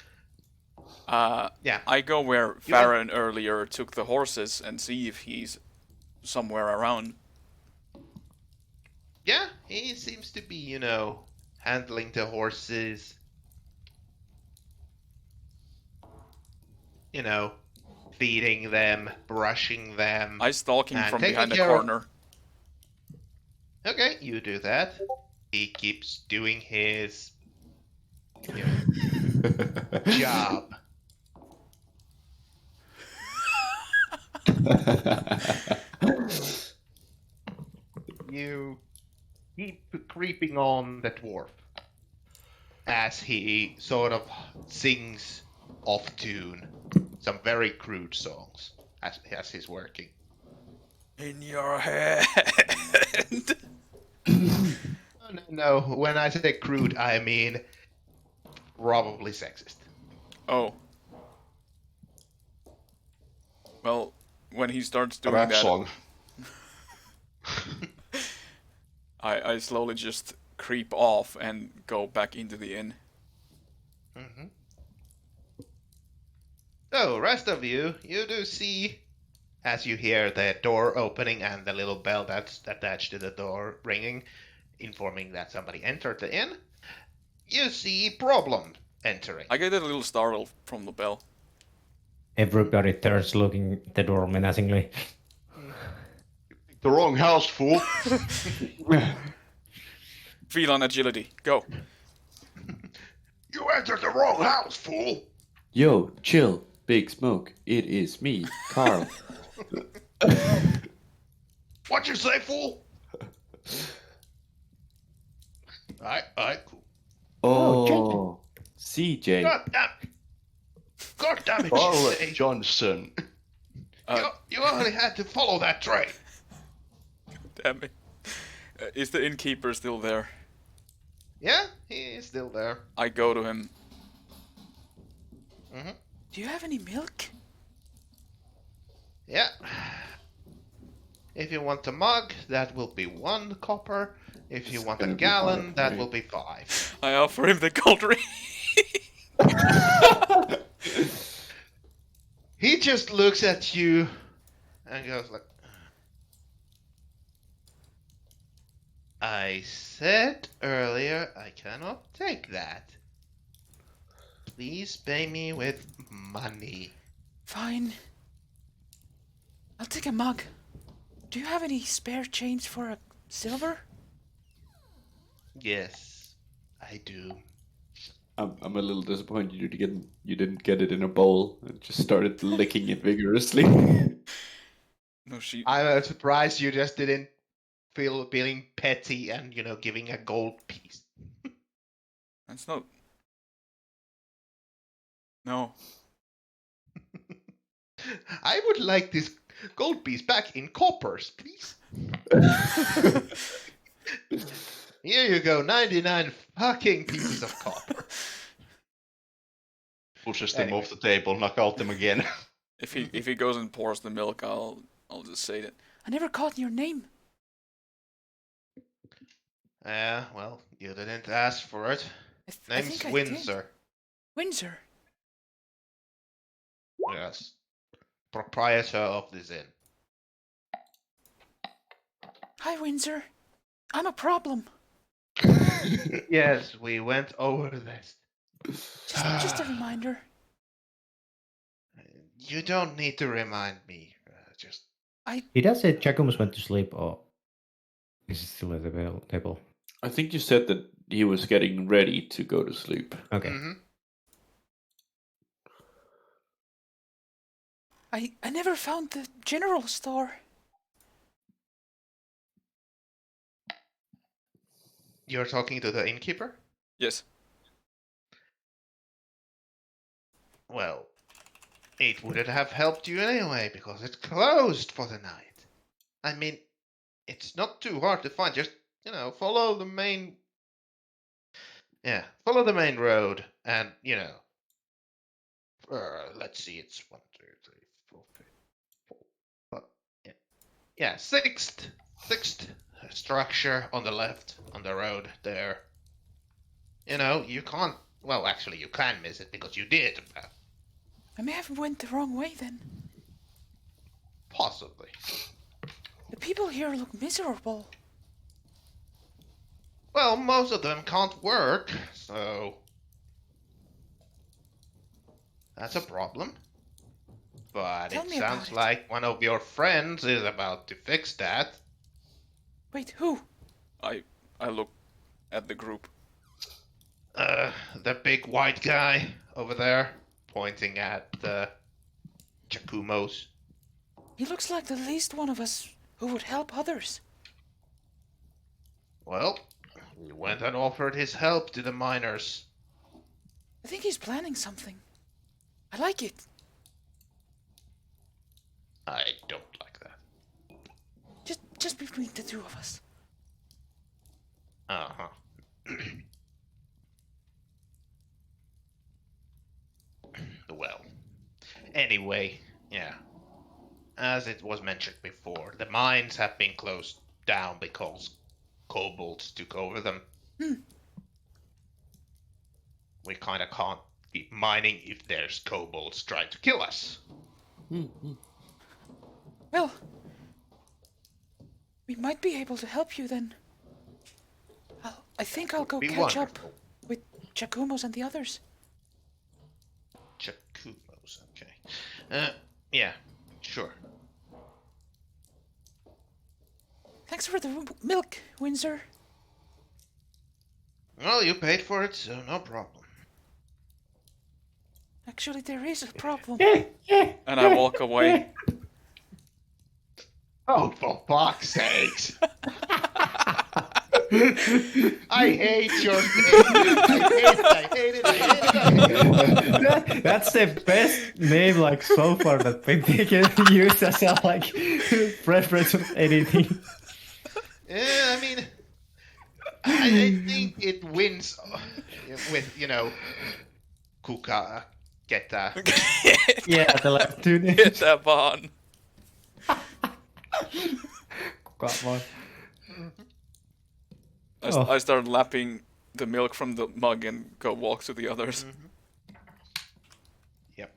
Yeah. I go where You have- Farron earlier took the horses and see if he's somewhere around. Yeah, he seems to be, handling the horses. Feeding them, brushing them. I stalk him And from taking behind the care of- corner. Okay, you do that. He keeps doing his job. You keep creeping on the dwarf as he sort of sings off tune some very crude songs as he's working. In your head. No, when I say crude, I mean probably sexist. Oh. Well, when he starts doing Rap that, song. I slowly just creep off and go back into the inn. So, rest of you, you do see, as you hear the door opening and the little bell that's attached to the door ringing, informing that somebody entered the inn, you see Problem entering. I get a little startled from the bell. Everybody turns looking at the door menacingly. The wrong house, fool. Feel on agility. Go. You entered the wrong house, fool. Yo, chill, Big Smoke. It is me, Carl. What'd you say, fool? Alright, cool. Oh, CJ. God damn it, Carl CJ. Johnson. You only had to follow that train. Damn it. Is the innkeeper still there? Yeah, he is still there. I go to him. Do you have any milk? Yeah. If you want a mug, that will be 1 copper. If you want a gonna be gallon, hard, that right? will be 5. I offer him the gold ring. He just looks at you and goes like, I said earlier I cannot take that. Please pay me with money. Fine. I'll take a mug. Do you have any spare change for a silver? Yes, I do. I'm a little disappointed you didn't get it in a bowl and just started licking it vigorously. No, she. I'm surprised you just didn't feeling petty and, giving a gold piece. That's not. No. I would like this gold piece back in coppers, please. Here you go, 99 fucking pieces of copper. Pushes them Anyway. off the table, knock out them again. If he goes and pours the milk, I'll just say that. I never caught your name. Well, you didn't ask for it. I Name's think I Windsor. did. Windsor. Yes. Proprietor of this inn. Hi, Windsor. I'm a problem. Yes, we went over this. Just a reminder. You don't need to remind me. Did I say Giacomus went to sleep, or is he still at the table? I think you said that he was getting ready to go to sleep. Okay. Mhm. I never found the general store. You're talking to the innkeeper? Yes. Well, it wouldn't have helped you anyway, because it's closed for the night. I mean, it's not too hard to find. Just, follow the main... Yeah, follow the main road, and, let's see, it's 1, 2, 3, 4, 5, 4, yeah, sixth structure on the left, on the road there. You can't... Well, actually, you can miss it, because you did. I may have went the wrong way then. Possibly. The people here look miserable. Well, most of them can't work, so... That's a problem. But Tell it me about sounds it. like one of your friends is about to fix that. Wait, who? I look at the group. The big white guy over there, pointing at the Giacomos. He looks like the least one of us who would help others. Well, we went and offered his help to the miners. I think he's planning something. I like it. I don't like that. Just between the two of us. Uh-huh. Well, anyway, yeah. As it was mentioned before, the mines have been closed down because kobolds took over them. We kind of can't be mining if there's kobolds trying to kill us. Well, we might be able to help you then. I think I'll go Be catch up wonderful. with Giacomos and the others. Giacomos, okay. Yeah, sure. Thanks for the milk, Windsor. Well, you paid for it, so no problem. Actually, there is a problem. And I walk away. Oh, for fuck's sakes! I hate your name. I hate it. That's the best name like so far that they can use as a like preference of anything. I mean, I think it wins with, Kuka, Geta. Yeah, the last two names. Get that on. Got one. I start lapping the milk from the mug and go walk to the others. Yep.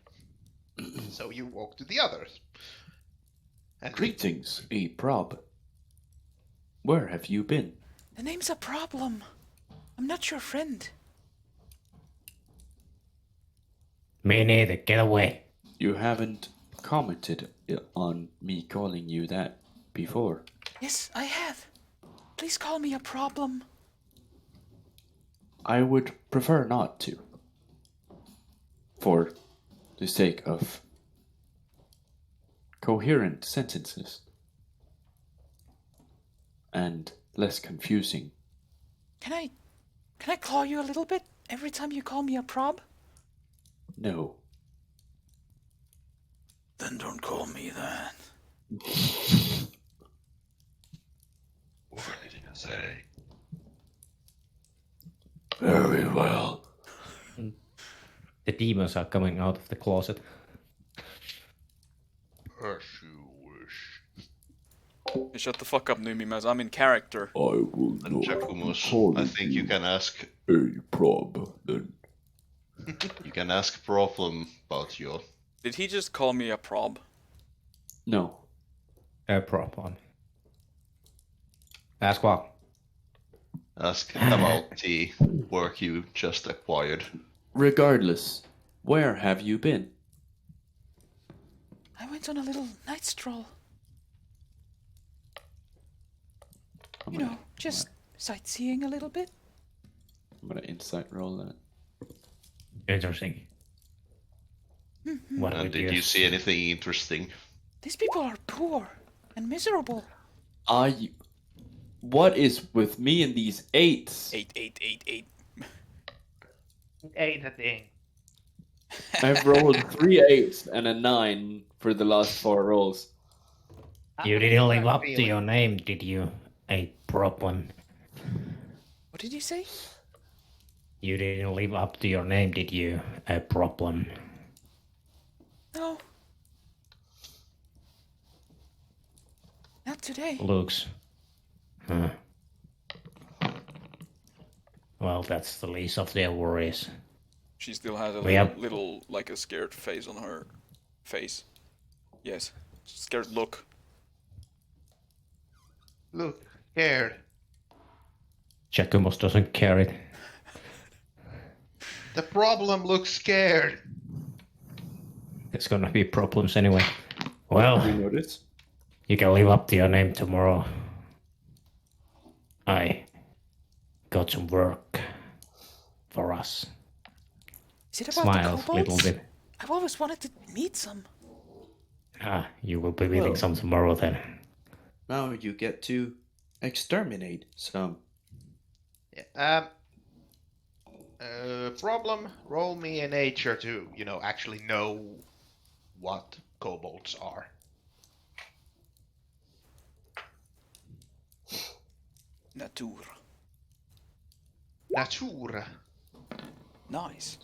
So you walk to the others. And Greetings, a prob. Where have you been? The name's a problem. I'm not your friend. Me neither. Get away. You haven't commented on me calling you that before. Yes, I have. Please call me a problem. I would prefer not to. For the sake of coherent sentences. And less confusing. Can I claw you a little bit every time you call me a prob? No. Then don't call me that. What did I say? Very well. The demons are coming out of the closet. as you wish. Shut the fuck up, Numimaz. I'm in character. I will And not Giacomos, call I think you can ask a prob then. you can ask problem about your Did he just call me a prob? No. A problem. Ask what? ask about the work you just acquired. Regardless, where have you been? I went on a little night stroll. You know, just sightseeing a little bit. I'm gonna insight roll that. Interesting. What And would did you see anything interesting? These people are poor and miserable. What is with me and these 8s? 8. Ain't a thing. I've rolled 3 8s and a 9 for the last 4 rolls. You didn't live up to your name, did you? A problem. What did you say? You didn't live up to your name, did you? A problem. No. Not today. Looks. Huh. Well, that's the least of their worries. She still has a We have- little, like a scared face on her face. Yes. Scared look. Look, scared. Giacomos doesn't care it. The problem looks scared. There's gonna be problems anyway. Well, You notice? you can live up to your name tomorrow. I got some work for us. Is it about Smiles the a little kobolds? bit. I've always wanted to meet some. Ah, you will be meeting Well. some tomorrow then. Now you get to exterminate some. Yeah. Problem. Roll me a nature to, actually know what kobolds are. Natur. Natura. Nice.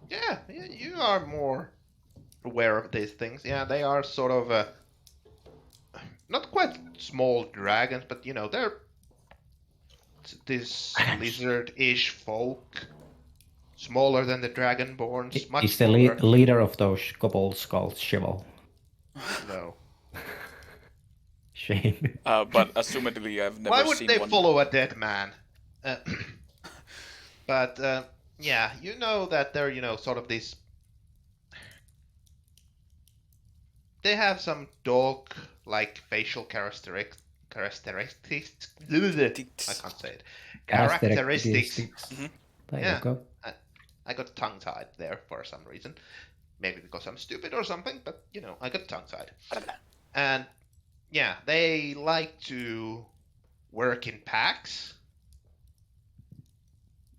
Yeah, you are more aware of these things. Yeah, they are sort of not quite small dragons, but they're this lizard-ish folk, smaller than the Dragonborns, much Is the smaller. leader of those kobolds called Shivel? No. Shame. But assumedly, I've never Why would seen they one. follow a dead man? But yeah, you know that they're sort of this. They have some dog-like facial characteristics. I can't say it. Characteristics. There Yeah. you go. I got tongue-tied there for some reason. Maybe because I'm stupid or something, but I got tongue-tied. And yeah, they like to work in packs.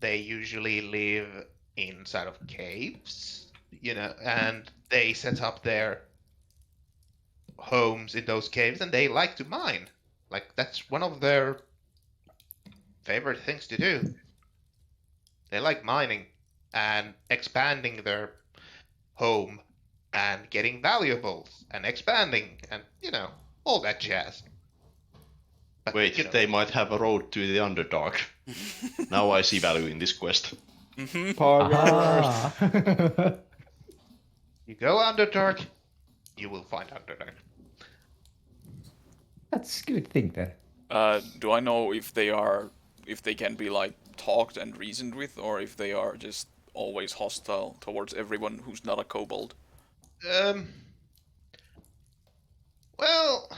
They usually live inside of caves, and they set up their homes in those caves, and they like to mine. Like, that's one of their favorite things to do. They like mining and expanding their home and getting valuables and expanding and, all that jazz. But, Wait, they might have a road to the Underdark. Now I see value in this quest. Ah. You go Underdark, you will find Underdark. That's a good thing then. Do I know if they can be like talked and reasoned with, or if they are just always hostile towards everyone who's not a kobold? Well,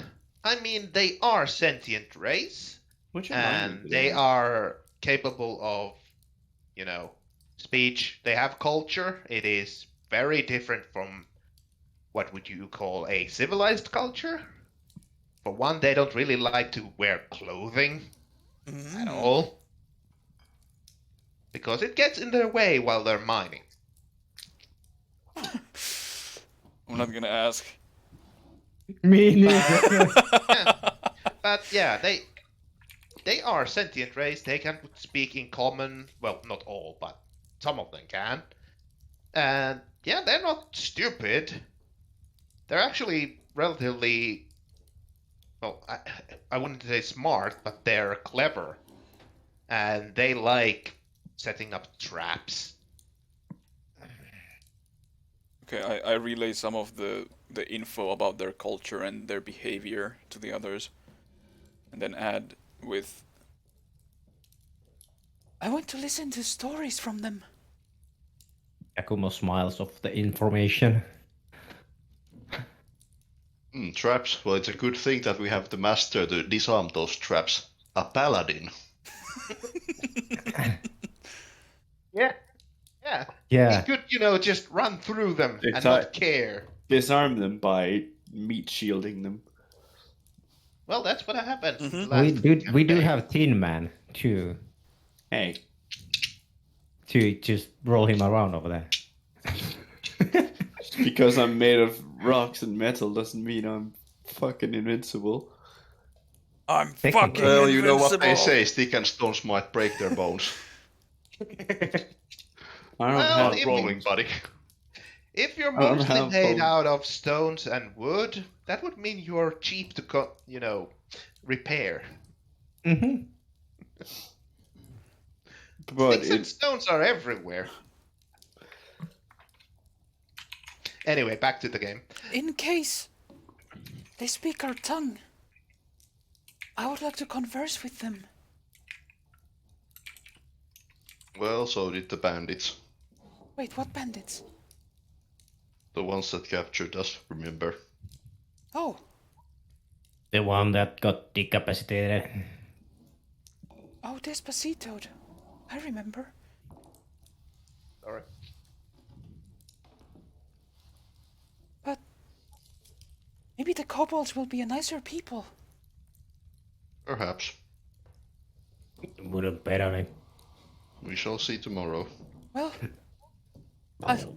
I mean, they are sentient race, Which and they are capable of, speech. They have culture. It is very different from what would you call a civilized culture. For one, they don't really like to wear clothing at all, because it gets in their way while they're mining. I'm not gonna ask. Me neither. But yeah, they are sentient race. They can speak in common. Well, not all, but some of them can. And yeah, they're not stupid. They're actually relatively, well, I wouldn't say smart, but they're clever. And they like setting up traps. Okay, I relay some of the info about their culture and their behavior to the others, and then add with, I want to listen to stories from them. Yakumo smiles off the information. Traps. Well, it's a good thing that we have the master to disarm those traps. A paladin. Yeah. Yeah. Yeah. He could, just run through them and It's not care. Disarm them by meat shielding them. Well, that's what happened. We do have Tin Man too. Hey, To just roll him around over there. just because I'm made of rocks and metal doesn't mean I'm fucking invincible. I'm Technically. fucking Well, you know what they invincible. say, stick and stones might break their bones. I don't Well, have if- Rolling, buddy. If you're I don't mostly have made bones. out of stones and wood, that would mean you're cheap to, repair. Mm-hmm. but Sticks and it, stones are everywhere. Anyway, back to the game. In case they speak our tongue, I would like to converse with them. Well, so did the bandits. Wait, what bandits? The ones that captured us, remember? Oh, The one that got decapitated. oh, Despacito. I remember. Sorry. But maybe the kobolds will be a nicer people. Perhaps. Wouldn't bet on it. We shall see tomorrow. Well,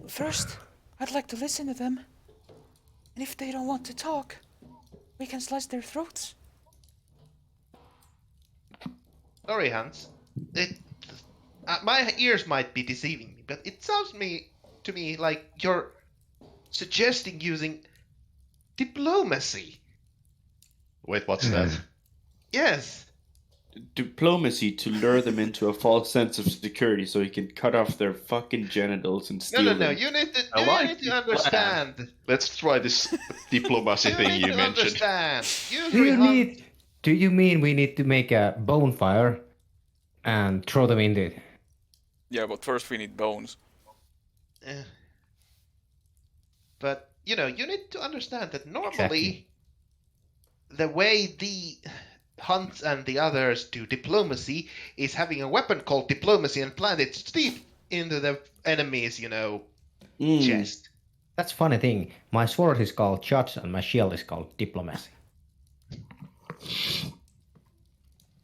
first, I'd like to listen to them. And if they don't want to talk, we can slice their throats. Sorry, Hans. My ears might be deceiving me, but it sounds to me like you're suggesting using diplomacy. Wait, what's that? Yes. diplomacy to lure them into a false sense of security so he can cut off their fucking genitals and No, steal no, them. no. You need to. I You like need to this plan. understand. Let's try this diplomacy You thing need you to mentioned. understand. Do Usually, you need? Do you mean we need to make a bonfire and throw them into it? Yeah, but first we need bones. Eh. But you know, you need to understand that normally, Exactly. the way the Hunts and the others do diplomacy is having a weapon called diplomacy and plant it deep into the enemy's, chest. That's funny thing. My sword is called judge and my shield is called diplomacy.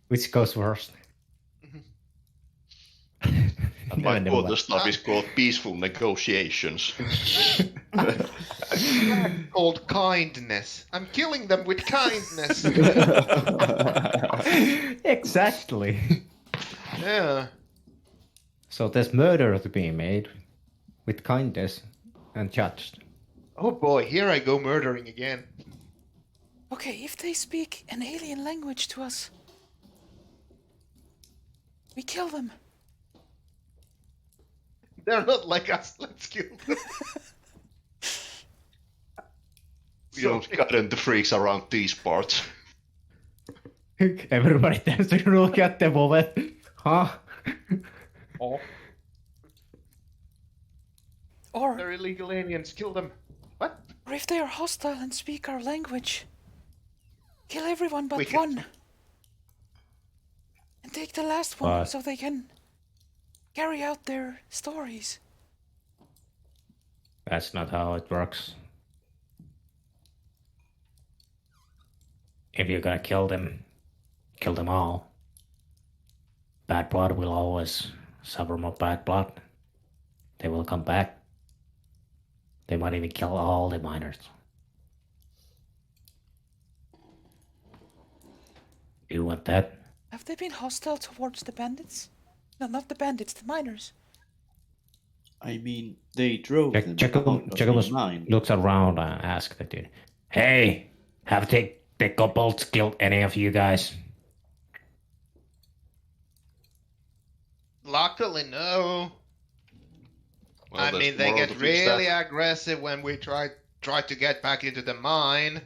Which goes first? And my Never quarter mind. stuff is called peaceful negotiations. Called kindness. I'm killing them with kindness. Exactly. Yeah. So there's murder to be made with kindness and judged. Oh boy, here I go murdering again. Okay, if they speak an alien language to us, we kill them. They're not like us. Let's kill them. We don't gotten the freaks around these parts. Everybody tends to look at the moment. Huh? Oh, Or, they're illegal aliens. Kill them. What? or if they are hostile and speak our language, kill everyone but We can- one. And take the last one But- so they can carry out their stories. That's not how it works. If you're gonna kill them all. Bad blood will always suffer more bad blood. They will come back. They might even kill all the miners. You want that? Have they been hostile towards the bandits? No, not the bandits, the miners. I mean, they drove them out of the Jacobus mine. looks around and asks the dude, "Hey, have the kobolds killed any of you guys?" Luckily, no. Well, I there's mean, they tomorrow get to fix that. really aggressive when we try to get back into the mine.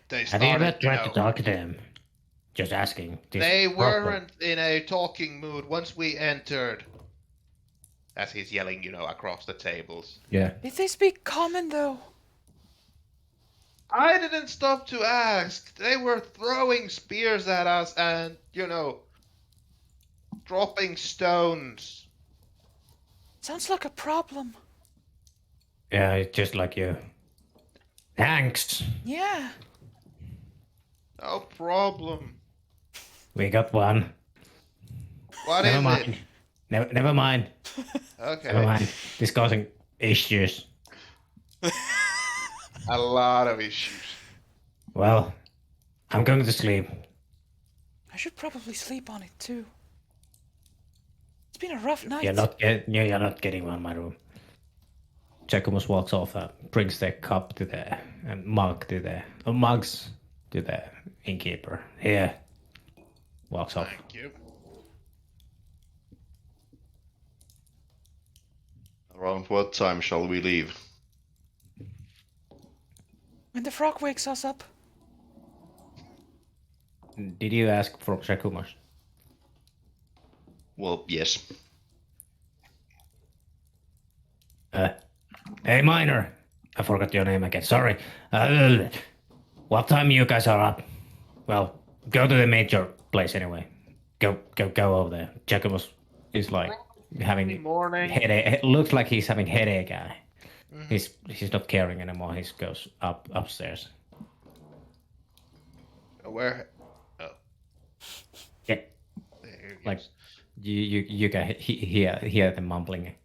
They Have you ever started, tried to talk to them? Just asking. This They proper- weren't in a talking mood once we entered. As he's yelling, across the tables. Yeah. Did they speak common though? I didn't stop to ask. They were throwing spears at us and, dropping stones. Sounds like a problem. Yeah, it's just like you. Thanks. Yeah. No problem. We got one. What Never is mind. Never mind. it? Okay. Never mind. This causing issues. A lot of issues. Well, I'm going to sleep. I should probably sleep on it too. It's been a rough night. You're not getting on my room. Jacobus walks off and brings the cup to the mugs to the innkeeper. Here. Walks off. Thank you. Around what time shall we leave? When the frog wakes us up. Did you ask for Jacobus? Well, yes. Hey, miner. I forgot your name again. Sorry. What time you guys are up? Well, go to the major place anyway. Go over there. Jacobus is like having Morning. headache. It looks like he's having headache. He's not caring anymore. He goes upstairs. Where? Oh, Yeah, there he like goes. you can hear the mumbling.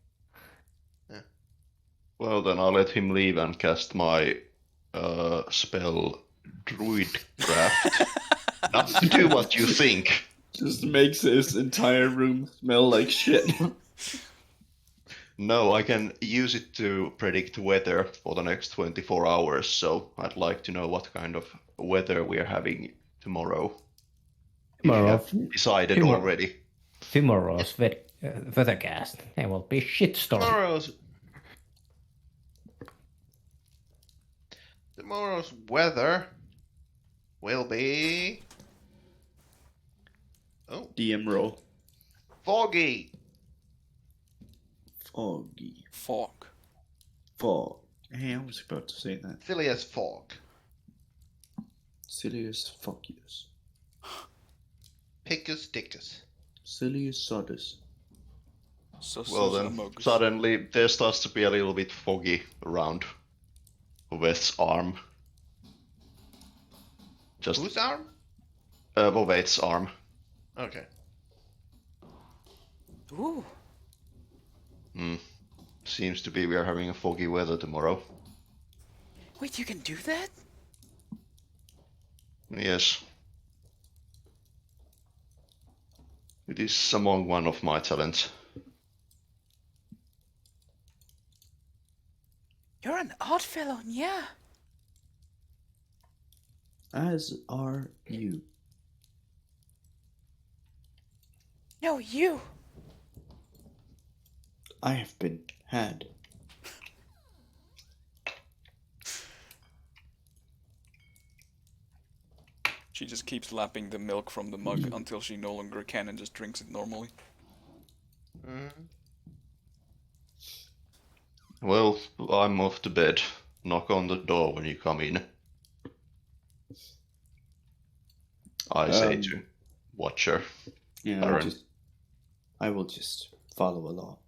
Well, then I'll let him leave and cast my spell Druidcraft. Not to do what you think. Just makes his entire room smell like shit. No, I can use it to predict weather for the next 24 hours, so I'd like to know what kind of weather we're having tomorrow. Tomorrow, decided tomorrow. already. Tomorrow's weathercast. There will be shitstorm. Tomorrow's weather will be DM roll. foggy. Foggy. Fog. Fog. Hey, I was about to say that. Silly as fog. Silly as foggiest. Pickus dickus. Silly as soddest. Well then, suddenly there starts to be a little bit foggy around Ovet's arm. Just Whose arm? Ovet's arm. Okay. Ooh. Seems to be we are having a foggy weather tomorrow. Wait, you can do that? Yes. It is among one of my talents. You're an odd fellow, yeah. As are you. No, you. I have been had. She just keeps lapping the milk from the mug until she no longer can and just drinks it normally. Well, I'm off to bed. Knock on the door when you come in. I say to Watcher. Yeah, Baron. I will just follow along.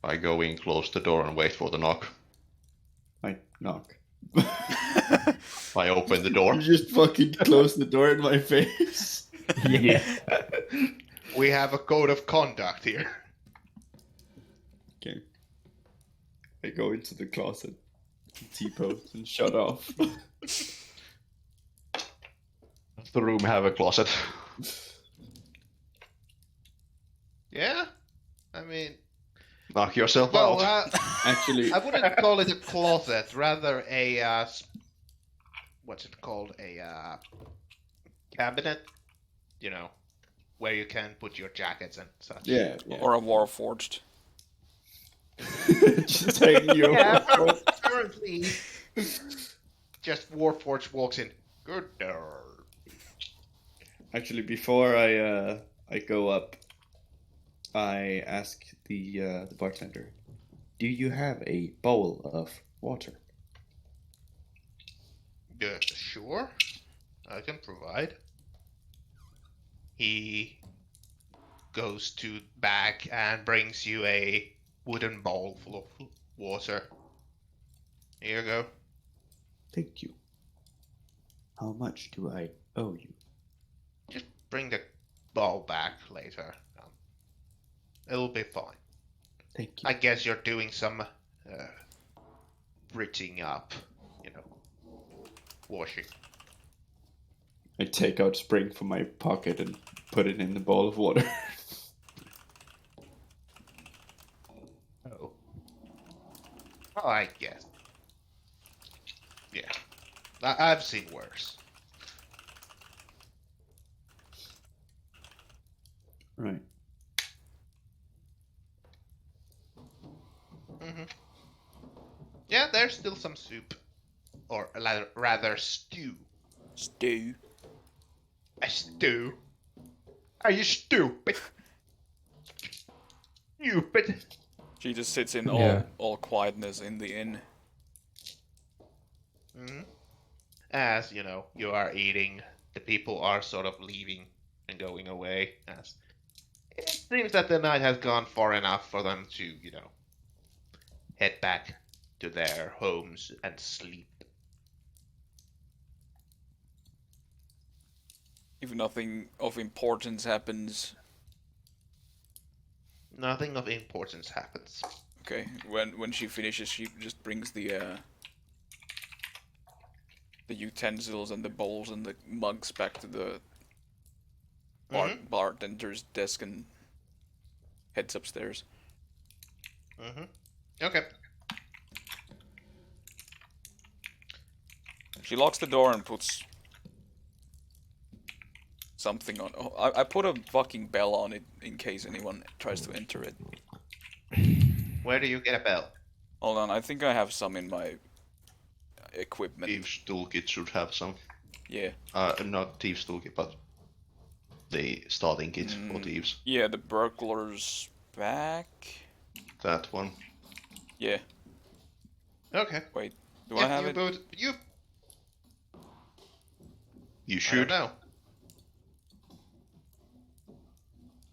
I go in, close the door, and wait for the knock. I knock. I open the door. You just fucking close the door in my face. Yeah. We have a code of conduct here. Okay. I go into the closet, T-pose, and shut off. Does the room have a closet? Yeah? I mean, Knock yourself well, out. Actually, I wouldn't call it a closet, rather a, what's it called? A, cabinet? You know, where you can put your jackets and such. yeah. Or a Warforged. Just hanging you Yeah, over. currently, just Warforged walks in. Good door. Actually, before I go up, I ask the bartender, "Do you have a bowl of water?" Sure, I can provide. He goes to back and brings you a wooden bowl full of water. Here you go. Thank you. How much do I owe you? Just bring the bowl back later. It'll be fine. Thank you. I guess you're doing some rinsing up, washing. I take out Spring from my pocket and put it in the bowl of water. Oh, I guess. Yeah, I've seen worse. Right. Yeah, there's still some soup, or rather stew. Stew. A stew? Are you stupid? Stupid. She just sits in Yeah. all quietness in the inn. As you are eating, the people are sort of leaving and going away. As it seems that the night has gone far enough for them to, head back to their homes and sleep. If nothing of importance happens, Nothing of importance happens. okay. When she finishes, she just brings the utensils and the bowls and the mugs back to the bartender's desk and heads upstairs. Okay. She locks the door and puts something on. Oh, I put a fucking bell on it in case anyone tries to enter it. Where do you get a bell? Hold on, I think I have some in my equipment. Thieves Toolkit should have some. Yeah. Not Thieves Toolkit, but the starting kit for Thieves. Yeah, the burglar's back. That one. Yeah. Okay. Wait, do Yeah, I have you it? both, you You I don't should. know.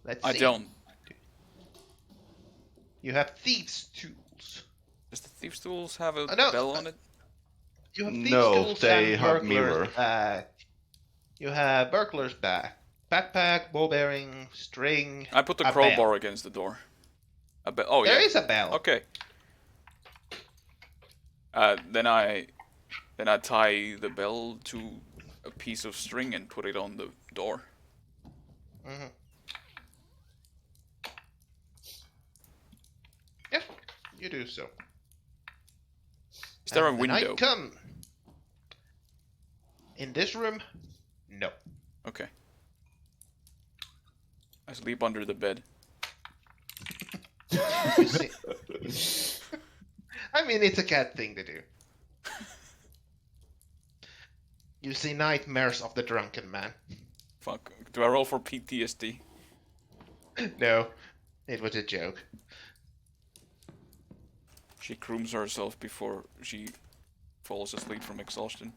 Let's see. I don't. You have thieves' tools. Does the thieves' tools have a No, bell on it? You have thieves' No, tools they and have burglar's mirror. bag. You have burglar's bag, backpack, ball bearing, string. I put the a crowbar bell. against the door. A bell. Oh There yeah. is a bell. Okay. Then I tie the bell to a piece of string and put it on the door. Mm-hmm. Yeah, you do so. Is there a And the window? night come. In this room, no. Okay. I sleep under the bed. You see- I mean, it's a cat thing to do. You see nightmares of the drunken man. Fuck. Do I roll for PTSD? No, it was a joke. She grooms herself before she falls asleep from exhaustion.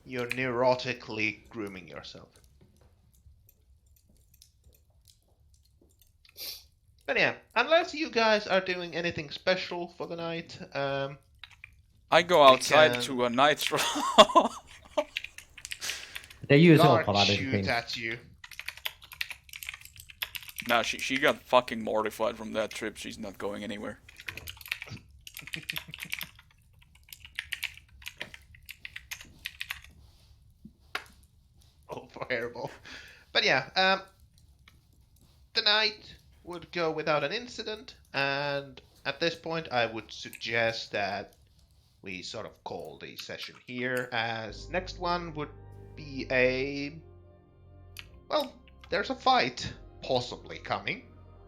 You're neurotically grooming yourself. But yeah, unless you guys are doing anything special for the night, I go outside can- to a night stroll. They use all guards paladin shoot things. at you. Nah, she got fucking mortified from that trip. She's not going anywhere. Oh, for hairball. But yeah, the night would go without an incident, and at this point, I would suggest that we sort of call the session here, as next one would be a... Well, there's a fight possibly coming.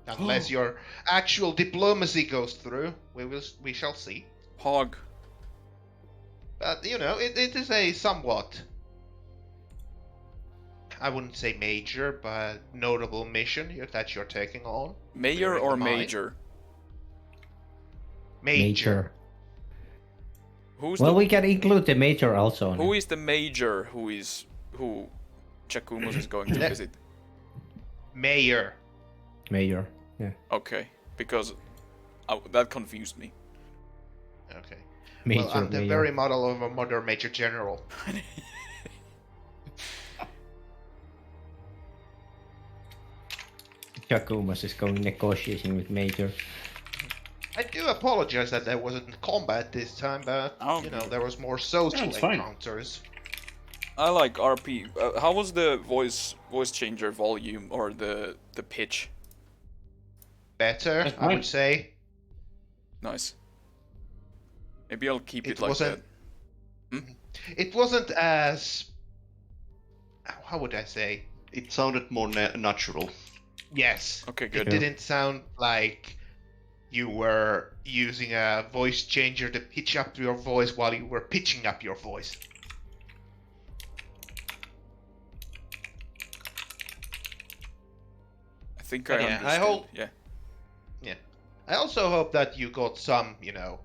Unless your actual diplomacy goes through, we shall see. Hog. But, you know, it is a somewhat... I wouldn't say major, but notable mission that you're taking on. Mayor Clearing or the mine. major? Major. Who's Well, the we can include the major also. who is the major who Chakumus is going to visit? Mayor. Mayor. Yeah. Okay, because that confused me. Okay. Major. Well, I'm the mayor. very model of a modern Major General. Jakumas is going negotiating with major. I do apologize that there wasn't combat this time, but, Oh. you know, there was more social it's fine. encounters. I like RP. How was the voice changer volume or the pitch? Better, That's I fine. would say. Nice. Maybe I'll keep it, It like wasn't... that. It wasn't as... How would I say? It sounded more natural. Yes. Okay, It good. didn't sound like you were using a voice changer to pitch up your voice while you were pitching up your voice. I think But I yeah, I understood. hope- Yeah. I also hope that you got some, you know...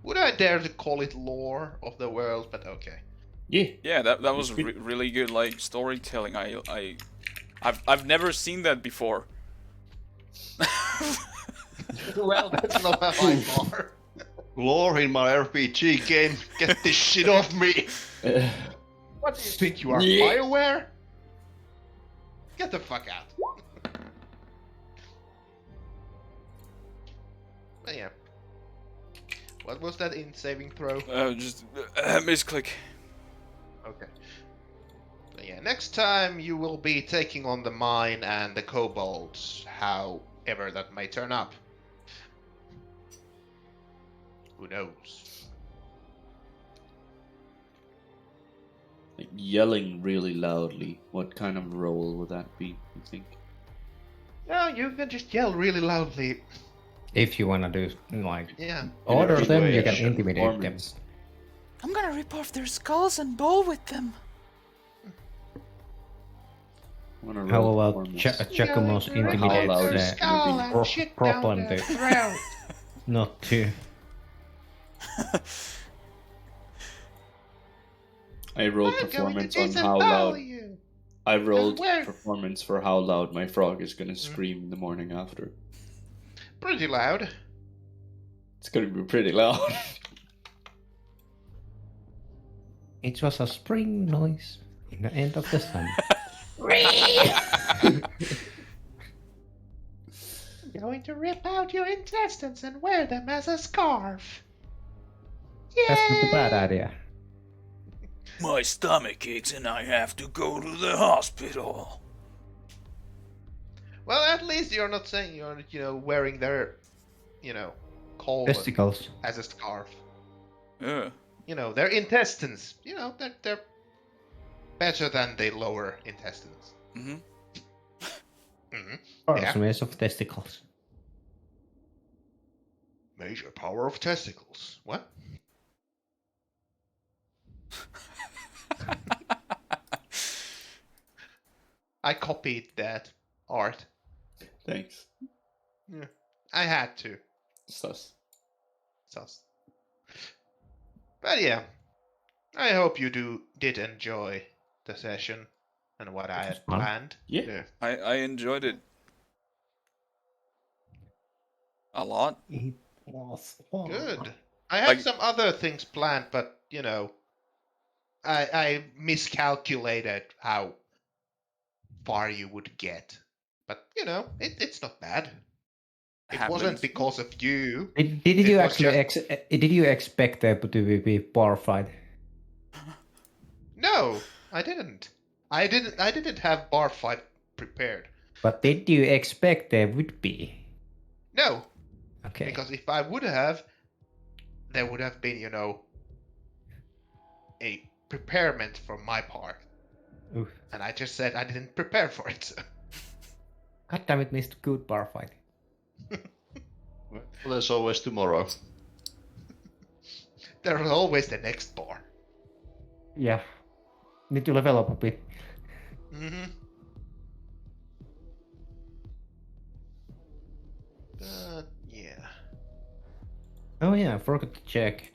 Would I dare to call it lore of the world? But okay. Yeah. Yeah, that was It's good. really good, like storytelling. I've never seen that before. Well, that's not a high bar. Lore in my RPG game. Get this shit off me. What do you think you are, Yeah. BioWare? Get the fuck out. But yeah. What was that in saving throw? Just misclick. Okay. But yeah, next time you will be taking on the mine and the kobolds, however that may turn up. Who knows? like yelling really loudly, what kind of roll would that be, you think? No, you can just yell really loudly. If you wanna do like Yeah. order them, you can Intimidation, intimidate them. performance. I'm gonna rip off their skulls and bowl with them. Wanna How roll about performance. Giacomo's How loud intimidates is the skull and problem to not to. I rolled performance on how loud. I rolled performance for how loud my frog is gonna scream in the morning after. Pretty loud. It's gonna be pretty loud. It was a spring noise in the end of the sun. Going to rip out your intestines and wear them as a scarf. That's not a bad idea. My stomach aches and I have to go to the hospital. Well, at least you're not saying you're, wearing their, colon Testicles. as a scarf. Yeah. Their intestines. They're better than the lower intestines. Mm-hmm. Awesomeness of testicles. Major power of testicles. What? I copied that art. Thanks. Yeah, I had to. Sus. Sus. But yeah, I hope you did enjoy the session and what I had fun. planned. Yeah. I enjoyed it a lot. It was fun. Good. I had Like- some other things planned, but I miscalculated how far you would get. But it's not bad. It wasn't Happens. because of you. Did It you was actually did you expect there to be bar fight? No, I didn't. I didn't have bar fight prepared. But did you expect there would be? No, Okay. because if I would have, there would have been, a preparement from my part. Oof. And I just said I didn't prepare for it. God damn it, missed good bar fight. Well, there's always tomorrow. There's always the next bar. Yeah. Need to level up a bit. Mm-hmm. Yeah. Oh yeah, I forgot to check.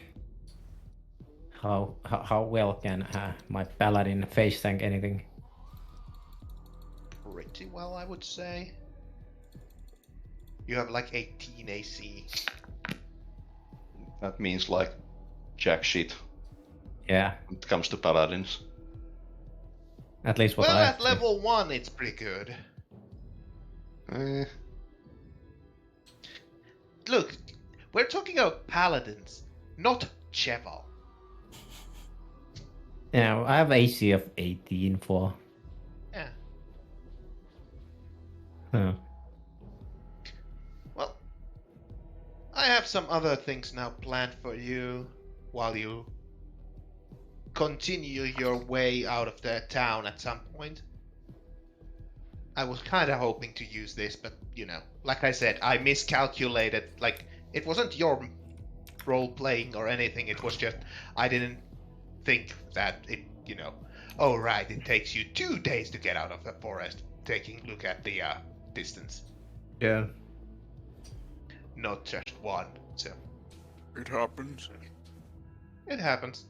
How well can my paladin face tank anything? Pretty well, I would say. You have like 18 AC. That means like jack shit Yeah, when it comes to paladins. at least what Well, I at have to. level 1, it's pretty good. Eh, Look, we're talking about paladins, not Cheval. Yeah, I have AC of 18 for. Yeah. Huh. Well, I have some other things now planned for you while you continue your way out of the town at some point. I was kind of hoping to use this, but like I said, I miscalculated. Like, it wasn't your role playing or anything, it was just I didn't think that it, oh right, it takes you 2 days to get out of the forest, taking a look at the distance, Yeah. not just 1. So It happens. it happens.